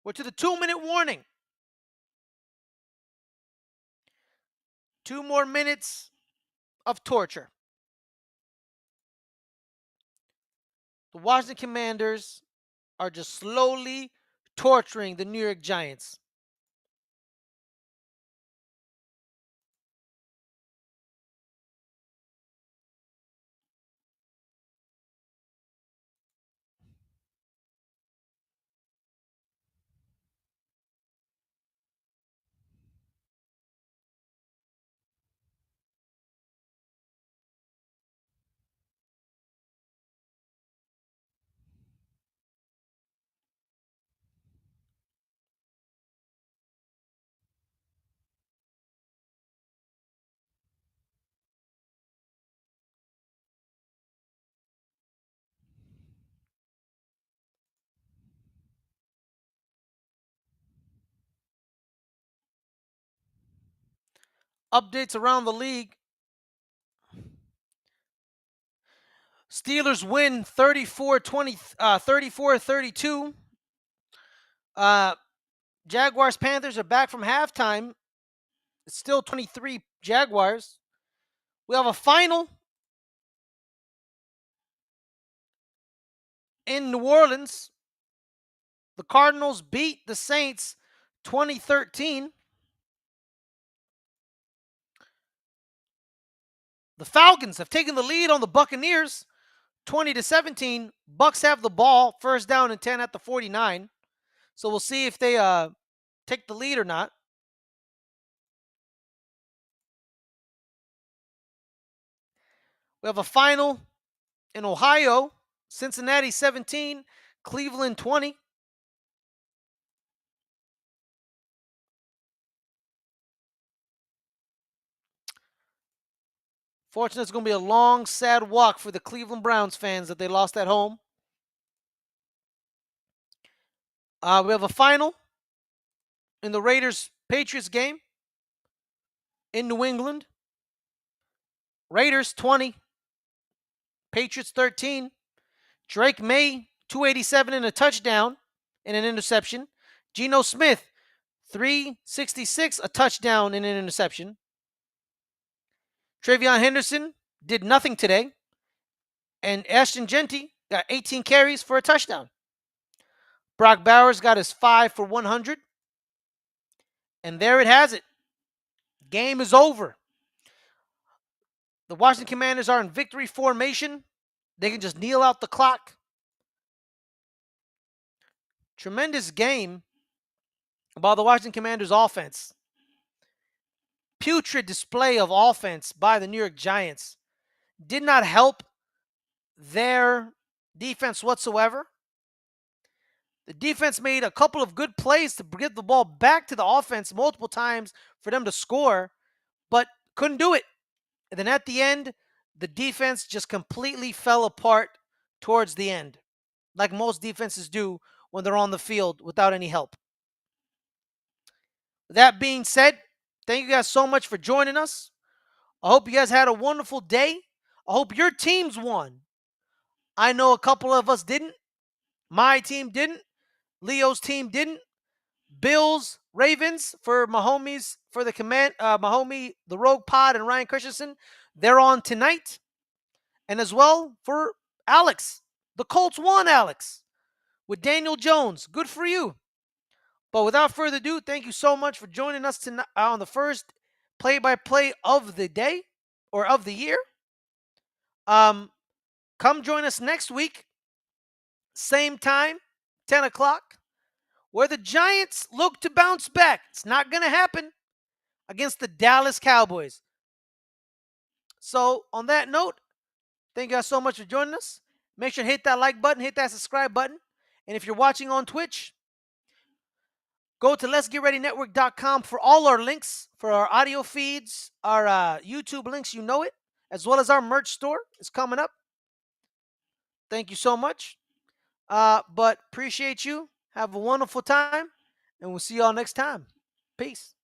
S1: We're to the 2-minute warning. 2 more minutes of torture. The Washington Commanders are just slowly torturing the New York Giants. Updates around the league. Steelers win 34-32. Jaguars Panthers are back from halftime. It's still 23 Jaguars. We have a final in New Orleans. The Cardinals beat the Saints 2013. The Falcons have taken the lead on the Buccaneers 20-17. Bucks have the ball, first down and 10 at the 49. So we'll see if they take the lead or not. We have a final in Ohio. Cincinnati 17, Cleveland 20. Fortunately, it's going to be a long, sad walk for the Cleveland Browns fans that they lost at home. We have a final in the Raiders-Patriots game in New England. Raiders 20, Patriots 13. Drake May, 287 and a touchdown and an interception. Geno Smith, 366, a touchdown and an interception. Travion Henderson did nothing today. And Ashton Genty got 18 carries for a touchdown. Brock Bowers got his 5 for 100. And there it has it. Game is over. The Washington Commanders are in victory formation. They can just kneel out the clock. Tremendous game by the Washington Commanders offense. Putrid display of offense by the New York Giants. Did not help their defense whatsoever. The defense made a couple of good plays to get the ball back to the offense multiple times for them to score, but couldn't do it. And then at the end, the defense just completely fell apart towards the end, like most defenses do when they're on the field without any help. That being said, thank you guys so much for joining us. I hope you guys had a wonderful day. I hope your teams won. I know a couple of us didn't. My team didn't. Leo's team didn't. Bills, Ravens for my homies, for the my homie, the Rogue Pod and Ryan Christensen. They're on tonight. And as well for Alex. The Colts won, Alex, with Daniel Jones. Good for you. But without further ado, thank you so much for joining us tonight on the first play-by-play of the day or of the year. Come join us next week, same time, 10 o'clock, where the Giants look to bounce back. It's not going to happen against the Dallas Cowboys. So, on that note, thank you guys so much for joining us. Make sure to hit that like button, hit that subscribe button. And if you're watching on Twitch, go to letsgetreadynetwork.com for all our links, for our audio feeds, our YouTube links, you know it, as well as our merch store is coming up. Thank you so much. But appreciate you. Have a wonderful time, and we'll see y'all next time. Peace.